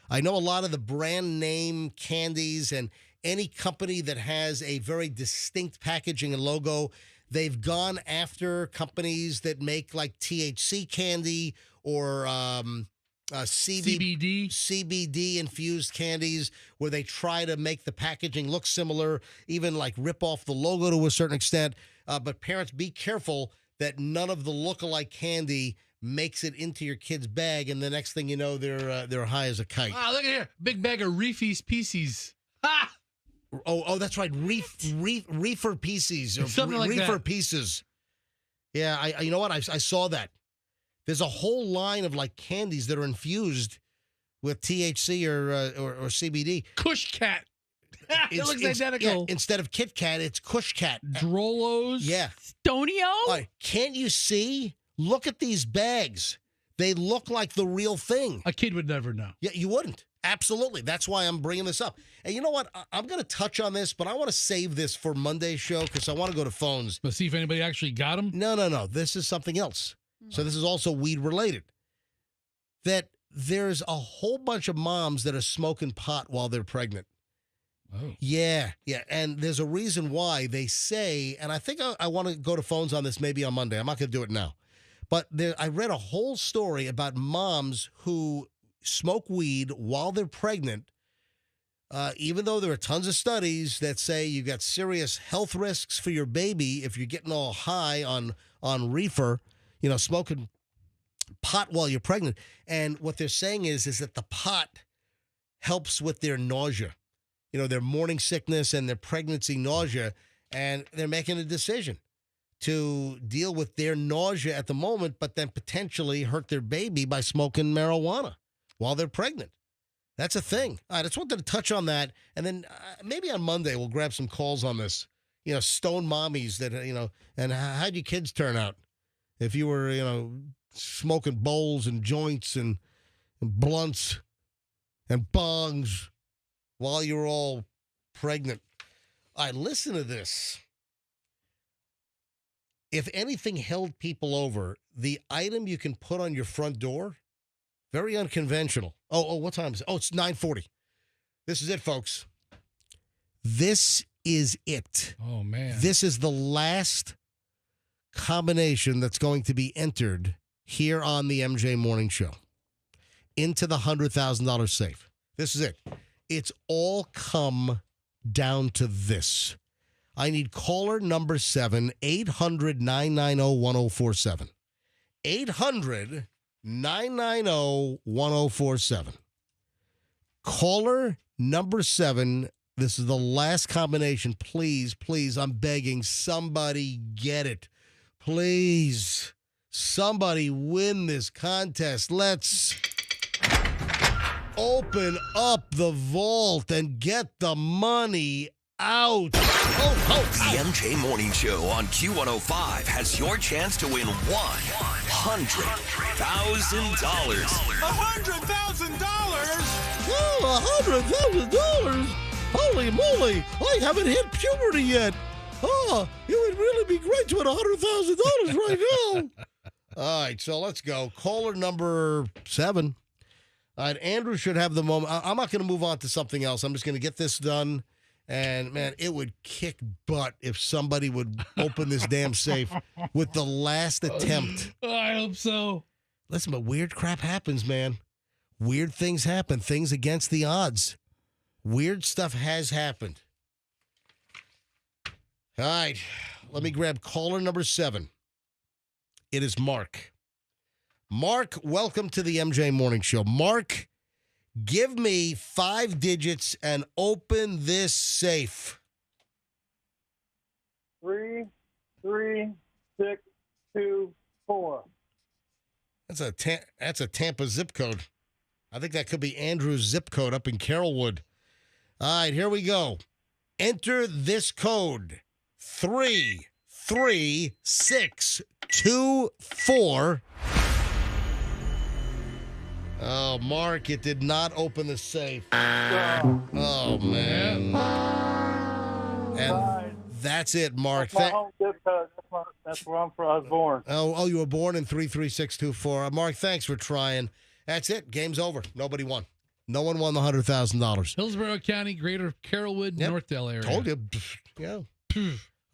I know a lot of the brand name candies and any company that has a very distinct packaging and logo, they've gone after companies that make like THC candy or CBD infused candies where they try to make the packaging look similar, even like rip off the logo to a certain extent. But parents, be careful that none of the lookalike candy makes it into your kid's bag, and the next thing you know, they're high as a kite. Wow, look at here. Big bag of Reefy's Pieces. Ha! Oh, that's right. Reefer Pieces. Or Something like Reefer that. Pieces. Yeah, I you know what? I saw that. There's a whole line of like candies that are infused with THC or CBD. Kush Cat. It looks identical. Yeah, instead of Kit Kat, it's Kush Cat. Drolos. Yeah. Stonio? All right, can't you see? Look at these bags. They look like the real thing. A kid would never know. Yeah, you wouldn't. Absolutely. That's why I'm bringing this up. And you know what? I'm going to touch on this, but I want to save this for Monday's show because I want to go to phones. Let's see if anybody actually got them. No. This is something else. So this is also weed related. That there's a whole bunch of moms that are smoking pot while they're pregnant. Oh. Yeah. And there's a reason why they say, and I think I want to go to phones on this maybe on Monday. I'm not going to do it now. But I read a whole story about moms who smoke weed while they're pregnant, even though there are tons of studies that say you got serious health risks for your baby if you're getting all high on reefer, smoking pot while you're pregnant. And what they're saying is that the pot helps with their nausea, their morning sickness and their pregnancy nausea, and they're making a decision to deal with their nausea at the moment, but then potentially hurt their baby by smoking marijuana while they're pregnant. That's a thing. All right, I just wanted to touch on that. And then maybe on Monday we'll grab some calls on this. Stone mommies that, and how'd your kids turn out? If you were, smoking bowls and joints and blunts and bongs while you were all pregnant. All right, listen to this. If anything held people over, the item you can put on your front door, very unconventional. Oh, what time is it? Oh, it's 9:40. This is it, folks. This is it. Oh, man. This is the last combination that's going to be entered here on the MJ Morning Show into the $100,000 safe. This is it. It's all come down to this. I need caller number 7, 800-990-1047. 800-990-1047. Caller number 7. This is the last combination. Please, I'm begging. Somebody get it. Please. Somebody win this contest. Let's open up the vault and get the money out. The MJ Morning Show on Q105 has your chance to win $100,000. $100,000? Oh, $100,000? Holy moly, I haven't hit puberty yet. Oh, it would really be great to win $100,000 right now. All right, so let's go. Caller number 7. All right, Andrew should have the moment. I'm not going to move on to something else. I'm just going to get this done. And, man, it would kick butt if somebody would open this damn safe with the last attempt. I hope so. Listen, but weird crap happens, man. Weird things happen. Things against the odds. Weird stuff has happened. All right. Let me grab caller number 7. It is Mark. Mark, welcome to the MJ Morning Show. Mark, give me 5 digits and open this safe. 3, 3, 3624. That's a Tampa zip code. I think that could be Andrew's zip code up in Carrollwood. All right, here we go. Enter this code: 33624. Oh, Mark, it did not open the safe. Oh, man. And that's it, Mark. That's my home zip code. That's where I was born. Oh, you were born in 33624. Mark, thanks for trying. That's it. Game's over. Nobody won. No one won the $100,000. Hillsborough County, Greater Carrollwood, Yep. Northdale area. Told you. Yeah.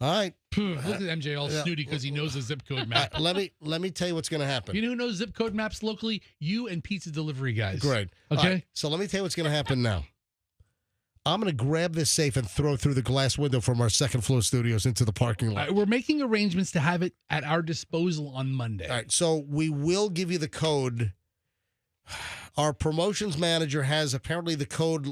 All right. Look at MJ all snooty because he knows the zip code map. Let me tell you what's going to happen. You know who knows zip code maps locally? You and pizza delivery guys. Great. Okay. All right, so let me tell you what's going to happen now. I'm going to grab this safe and throw it through the glass window from our second floor studios into the parking lot. All right, we're making arrangements to have it at our disposal on Monday. All right, so we will give you the code. Our promotions manager has apparently the code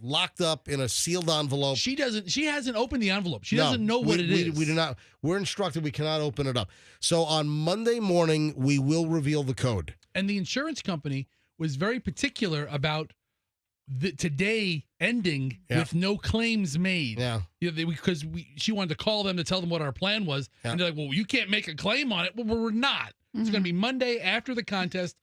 locked up in a sealed envelope. She hasn't opened the envelope. She doesn't know what it is. We do not. We're instructed we cannot open it up. So on Monday morning, we will reveal the code. And the insurance company was very particular about the today ending with no claims made. Yeah. Because she wanted to call them to tell them what our plan was. Yeah. And they're like, well, you can't make a claim on it. Well, we're not. It's going to be Monday after the contest.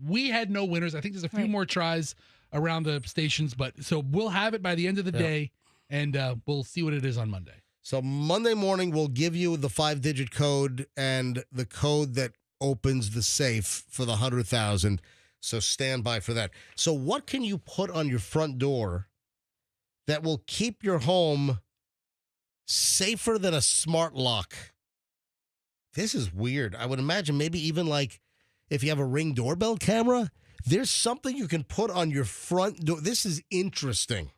We had no winners. I think there's a few more tries around the stations, but so we'll have it by the end of the day, and we'll see what it is on Monday. So Monday morning, we'll give you the 5-digit code and the code that opens the safe for the 100,000. So stand by for that. So what can you put on your front door that will keep your home safer than a smart lock? This is weird. I would imagine maybe even like if you have a Ring doorbell camera, there's something you can put on your front door. This is interesting.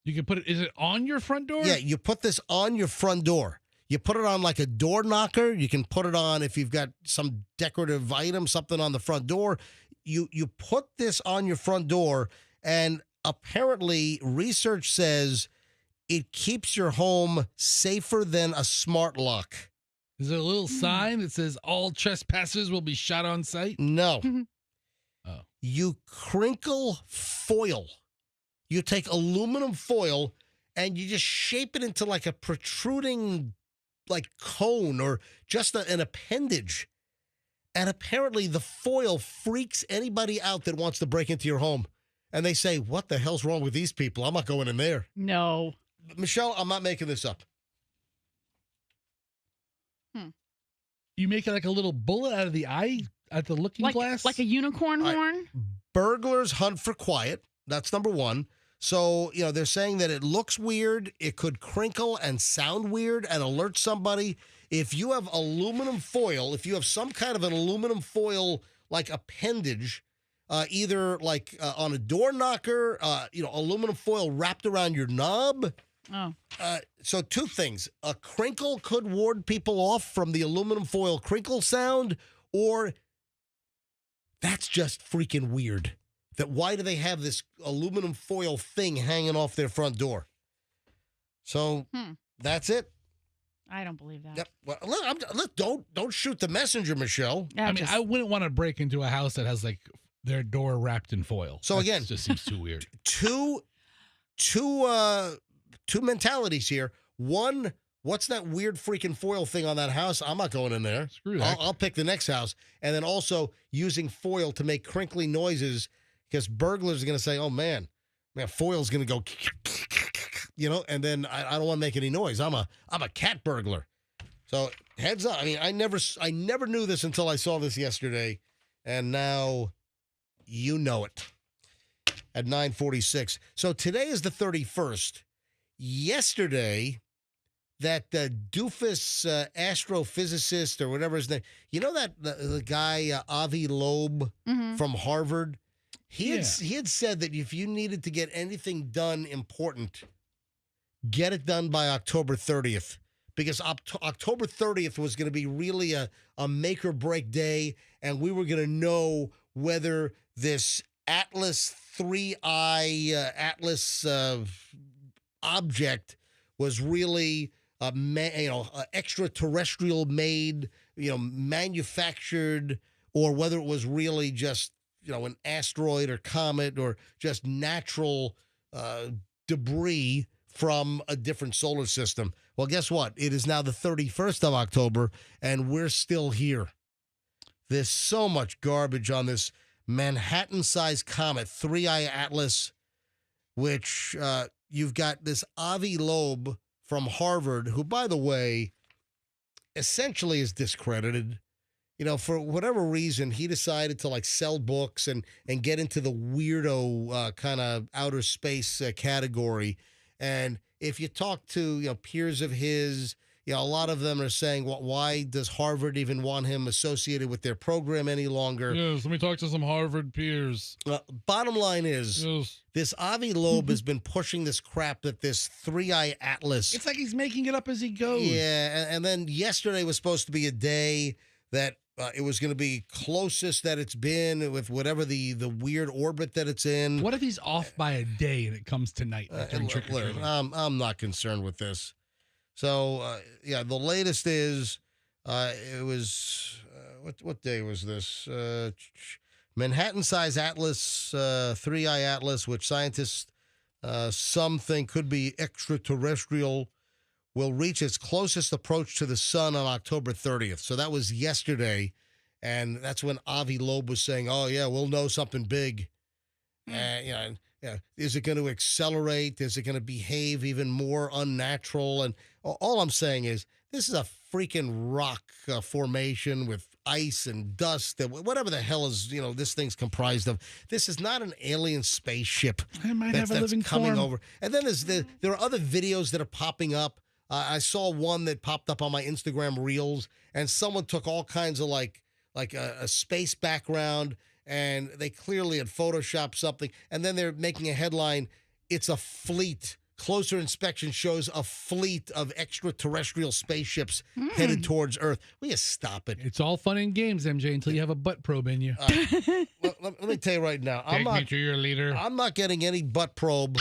You can put it, is it on your front door? Yeah, you put this on your front door. You put it on like a door knocker. You can put it on if you've got some decorative item, something on the front door. You put this on your front door, and apparently research says it keeps your home safer than a smart lock. Is there a little sign that says all trespassers will be shot on sight? No. Oh. You crinkle foil. You take aluminum foil and you just shape it into like a protruding like cone or just an appendage. And apparently the foil freaks anybody out that wants to break into your home. And they say, what the hell's wrong with these people? I'm not going in there. No. Michelle, I'm not making this up. You make it like a little bullet out of the eye at the looking glass? Like a unicorn horn? Burglars hunt for quiet. That's number one. So, they're saying that it looks weird. It could crinkle and sound weird and alert somebody. If you have aluminum foil, if you have some kind of an aluminum foil like appendage, either like on a door knocker, aluminum foil wrapped around your knob. Oh. So two things. A crinkle could ward people off from the aluminum foil crinkle sound, or that's just freaking weird. That why do they have this aluminum foil thing hanging off their front door? So that's it. I don't believe that. Yep. Well, look, don't shoot the messenger, Michelle. I wouldn't want to break into a house that has like their door wrapped in foil. So That again, just seems too weird. Two mentalities here. One, what's that weird freaking foil thing on that house? I'm not going in there. Screw that. I'll pick the next house. And then also using foil to make crinkly noises because burglars are going to say, oh, man, foil's going to go, and then I don't want to make any noise. I'm a cat burglar. So heads up. I mean, I never knew this until I saw this yesterday. And now you know it. At 9:46. So today is the 31st. Yesterday, that doofus astrophysicist or whatever his name, that the guy Avi Loeb from Harvard, he had said that if you needed to get anything done important, get it done by October 30th. Because October 30th was going to be really a make or break day, and we were going to know whether this Atlas 3i Atlas object was really extraterrestrial made, manufactured, or whether it was really just, an asteroid or comet or just natural debris from a different solar system. Well, guess what? It is now the 31st of October, and we're still here. There's so much garbage on this Manhattan-sized comet, 3I Atlas, which you've got this Avi Loeb from Harvard, who, by the way, essentially is discredited. For whatever reason, he decided to sell books and get into the weirdo kind of outer space category. And if you talk to peers of his, a lot of them are saying, well, why does Harvard even want him associated with their program any longer? Yes, let me talk to some Harvard peers. Bottom line is, Yes. This Avi Loeb has been pushing this crap that this 3I Atlas. It's like he's making it up as he goes. Yeah, and then yesterday was supposed to be a day that it was going to be closest that it's been with whatever the weird orbit that it's in. What if he's off by a day and it comes tonight during trick-or-treating? I'm not concerned with this. So, the latest is it was, what day was this? Manhattan-sized Atlas, 3I Atlas, which scientists, some think could be extraterrestrial, will reach its closest approach to the sun on October 30th. So that was yesterday, and that's when Avi Loeb was saying, oh, yeah, we'll know something big. Is it going to accelerate? Is it going to behave even more unnatural? And all I'm saying is this is a freaking rock formation with ice and dust, and whatever the hell is, this thing's comprised of. This is not an alien spaceship It might have a living coming form. over. And then there are other videos that are popping up. I saw one that popped up on my Instagram Reels, and someone took all kinds of like a space background, and they clearly had photoshopped something, and then they're making a headline, it's a fleet. Closer inspection shows a fleet of extraterrestrial spaceships headed towards Earth. Will you stop it? It's all fun and games, MJ, until you have a butt probe in you. Let me tell you right now, Take me to your leader. I'm not getting any butt probe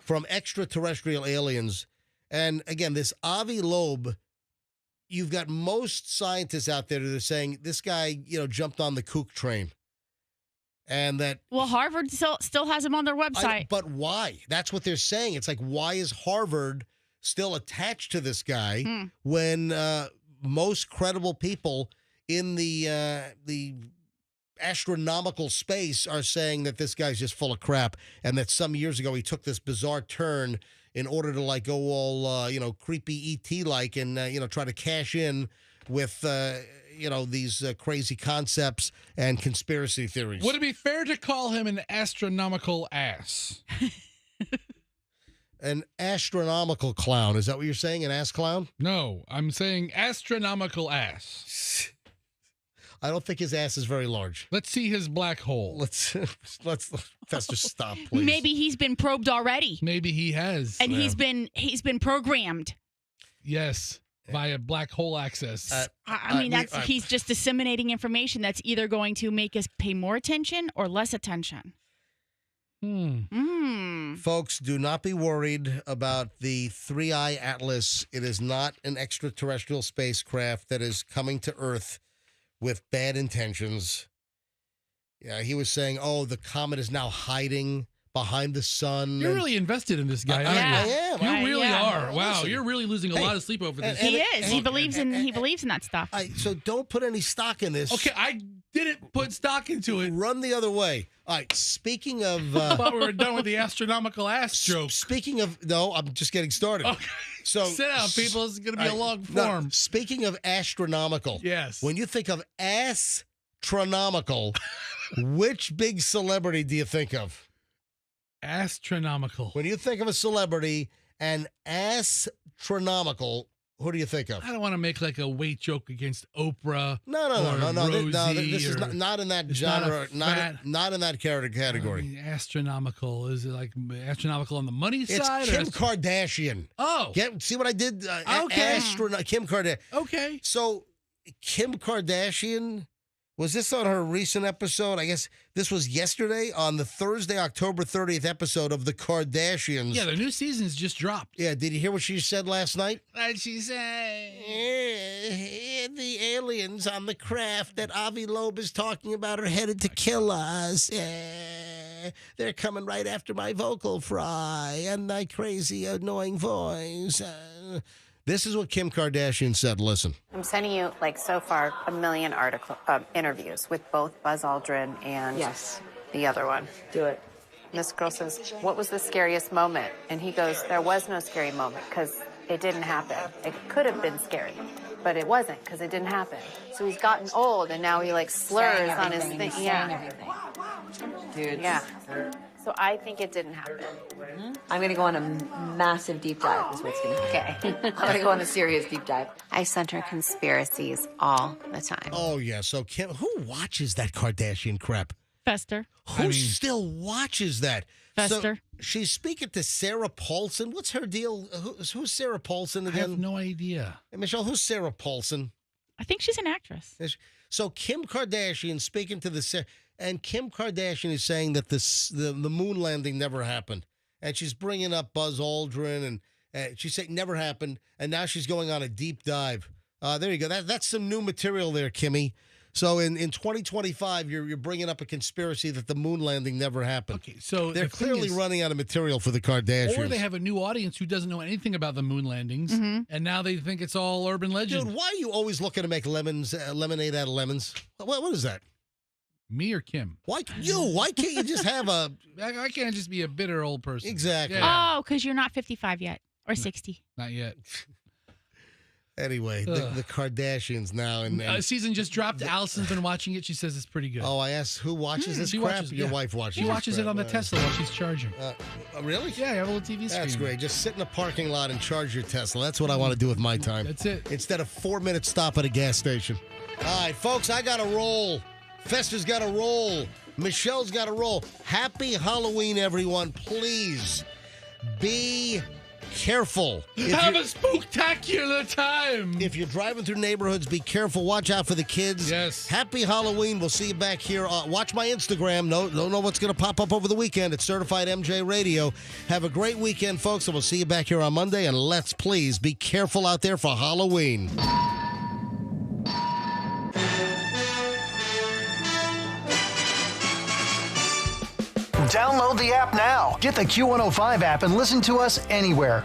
from extraterrestrial aliens. And again, this Avi Loeb, you've got most scientists out there that are saying this guy, jumped on the kook train. And that. Well, Harvard still has him on their website. But why? That's what they're saying. It's like, why is Harvard still attached to this guy when most credible people in the astronomical space are saying that this guy's just full of crap, and that some years ago he took this bizarre turn in order to go all creepy ET like and try to cash in with these crazy concepts and conspiracy theories. Would it be fair to call him an astronomical ass? An astronomical clown. Is that what you're saying? An ass clown? No, I'm saying astronomical ass. I don't think his ass is very large. Let's see his black hole. Let's just stop, please. Maybe he's been probed already. Maybe he has. And he's been programmed. Yes, via black hole access. He's just disseminating information that's either going to make us pay more attention or less attention. Folks, do not be worried about the 3I Atlas. It is not an extraterrestrial spacecraft that is coming to Earth with bad intentions. Yeah, he was saying, the comet is now hiding behind the sun. You're really invested in this guy, aren't you? I am. You really are. Wow, Listen, you're really losing a lot of sleep over this. He is. He believes in that stuff. So don't put any stock in this. Okay, I didn't put stock into it. Run the other way. All right, speaking of... I thought we were done with the astronomical ass joke. Speaking of... No, I'm just getting started. Okay. So sit down, people. This is going to be a long form. No, speaking of astronomical. Yes. When you think of astronomical, which big celebrity do you think of? Astronomical. When you think of a celebrity and astronomical, who do you think of? I don't want to make like a weight joke against Oprah. No. Rosie, this is not in that genre. Not in that category. I mean, astronomical. Is it like astronomical on the money side? It's Kim Kardashian. Oh. See what I did? Okay. Kim Kardashian. Okay. So Kim Kardashian Was this on her recent episode? I guess this was yesterday on the Thursday, October 30th episode of The Kardashians. Yeah, the new season's just dropped. Yeah, did you hear what she said last night? What'd she say? The aliens on the craft that Avi Loeb is talking about are headed to kill us. They're coming right after my vocal fry and my crazy, annoying voice. This is what Kim Kardashian said. Listen. I'm sending you, so far, 1 million interviews with both Buzz Aldrin and the other one. Do it. This girl says, what was the scariest moment? And he goes, there was no scary moment because it didn't happen. It could have been scary, but it wasn't because it didn't happen. So he's gotten old and now he slurs on his thing. Yeah. Dude. Yeah. So I think it didn't happen. I'm going to go on a massive deep dive is what's going to happen. Okay. I'm going to go on a serious deep dive. I sent her conspiracies all the time. Oh, yeah. So, Kim, who watches that Kardashian crap? Fester. Who still watches that? Fester. So she's speaking to Sarah Paulson. What's her deal? Who's Sarah Paulson again? I have no idea. Hey, Michelle, who's Sarah Paulson? I think she's an actress. So Kim Kardashian speaking to and Kim Kardashian is saying that the moon landing never happened. And she's bringing up Buzz Aldrin, and she's saying never happened. And now she's going on a deep dive. There you go. That's some new material there, Kimmy. So in 2025, you're bringing up a conspiracy that the moon landing never happened. Okay, so they're clearly running out of material for the Kardashians. Or they have a new audience who doesn't know anything about the moon landings, and now they think it's all urban legend. Dude, why are you always looking to make lemonade out of lemons? What is that? Me or Kim? Why can't you just have a... I can't just be a bitter old person. Exactly. Yeah. Oh, because you're not 55 yet or 60. Not yet. Anyway, the Kardashians now. And season just dropped. Allison's been watching it. She says it's pretty good. Oh, I asked who watches this she crap? watches, Your wife watches She watches it on the Tesla while she's charging. Really? Yeah, you have a little TV screen. That's great. Just sit in a parking lot and charge your Tesla. That's what I want to do with my time. That's it. Instead of 4-minute stop at a gas station. All right, folks, I got to roll. Fester's got to roll. Michelle's got to roll. Happy Halloween, everyone. Please be careful. Have a spooktacular time. If you're driving through neighborhoods, be careful. Watch out for the kids. Yes. Happy Halloween. We'll see you back here. Watch my Instagram. Don't know what's going to pop up over the weekend. It's Certified MJ Radio. Have a great weekend, folks, and we'll see you back here on Monday. And let's please be careful out there for Halloween. Download the app now. Get the Q105 app and listen to us anywhere.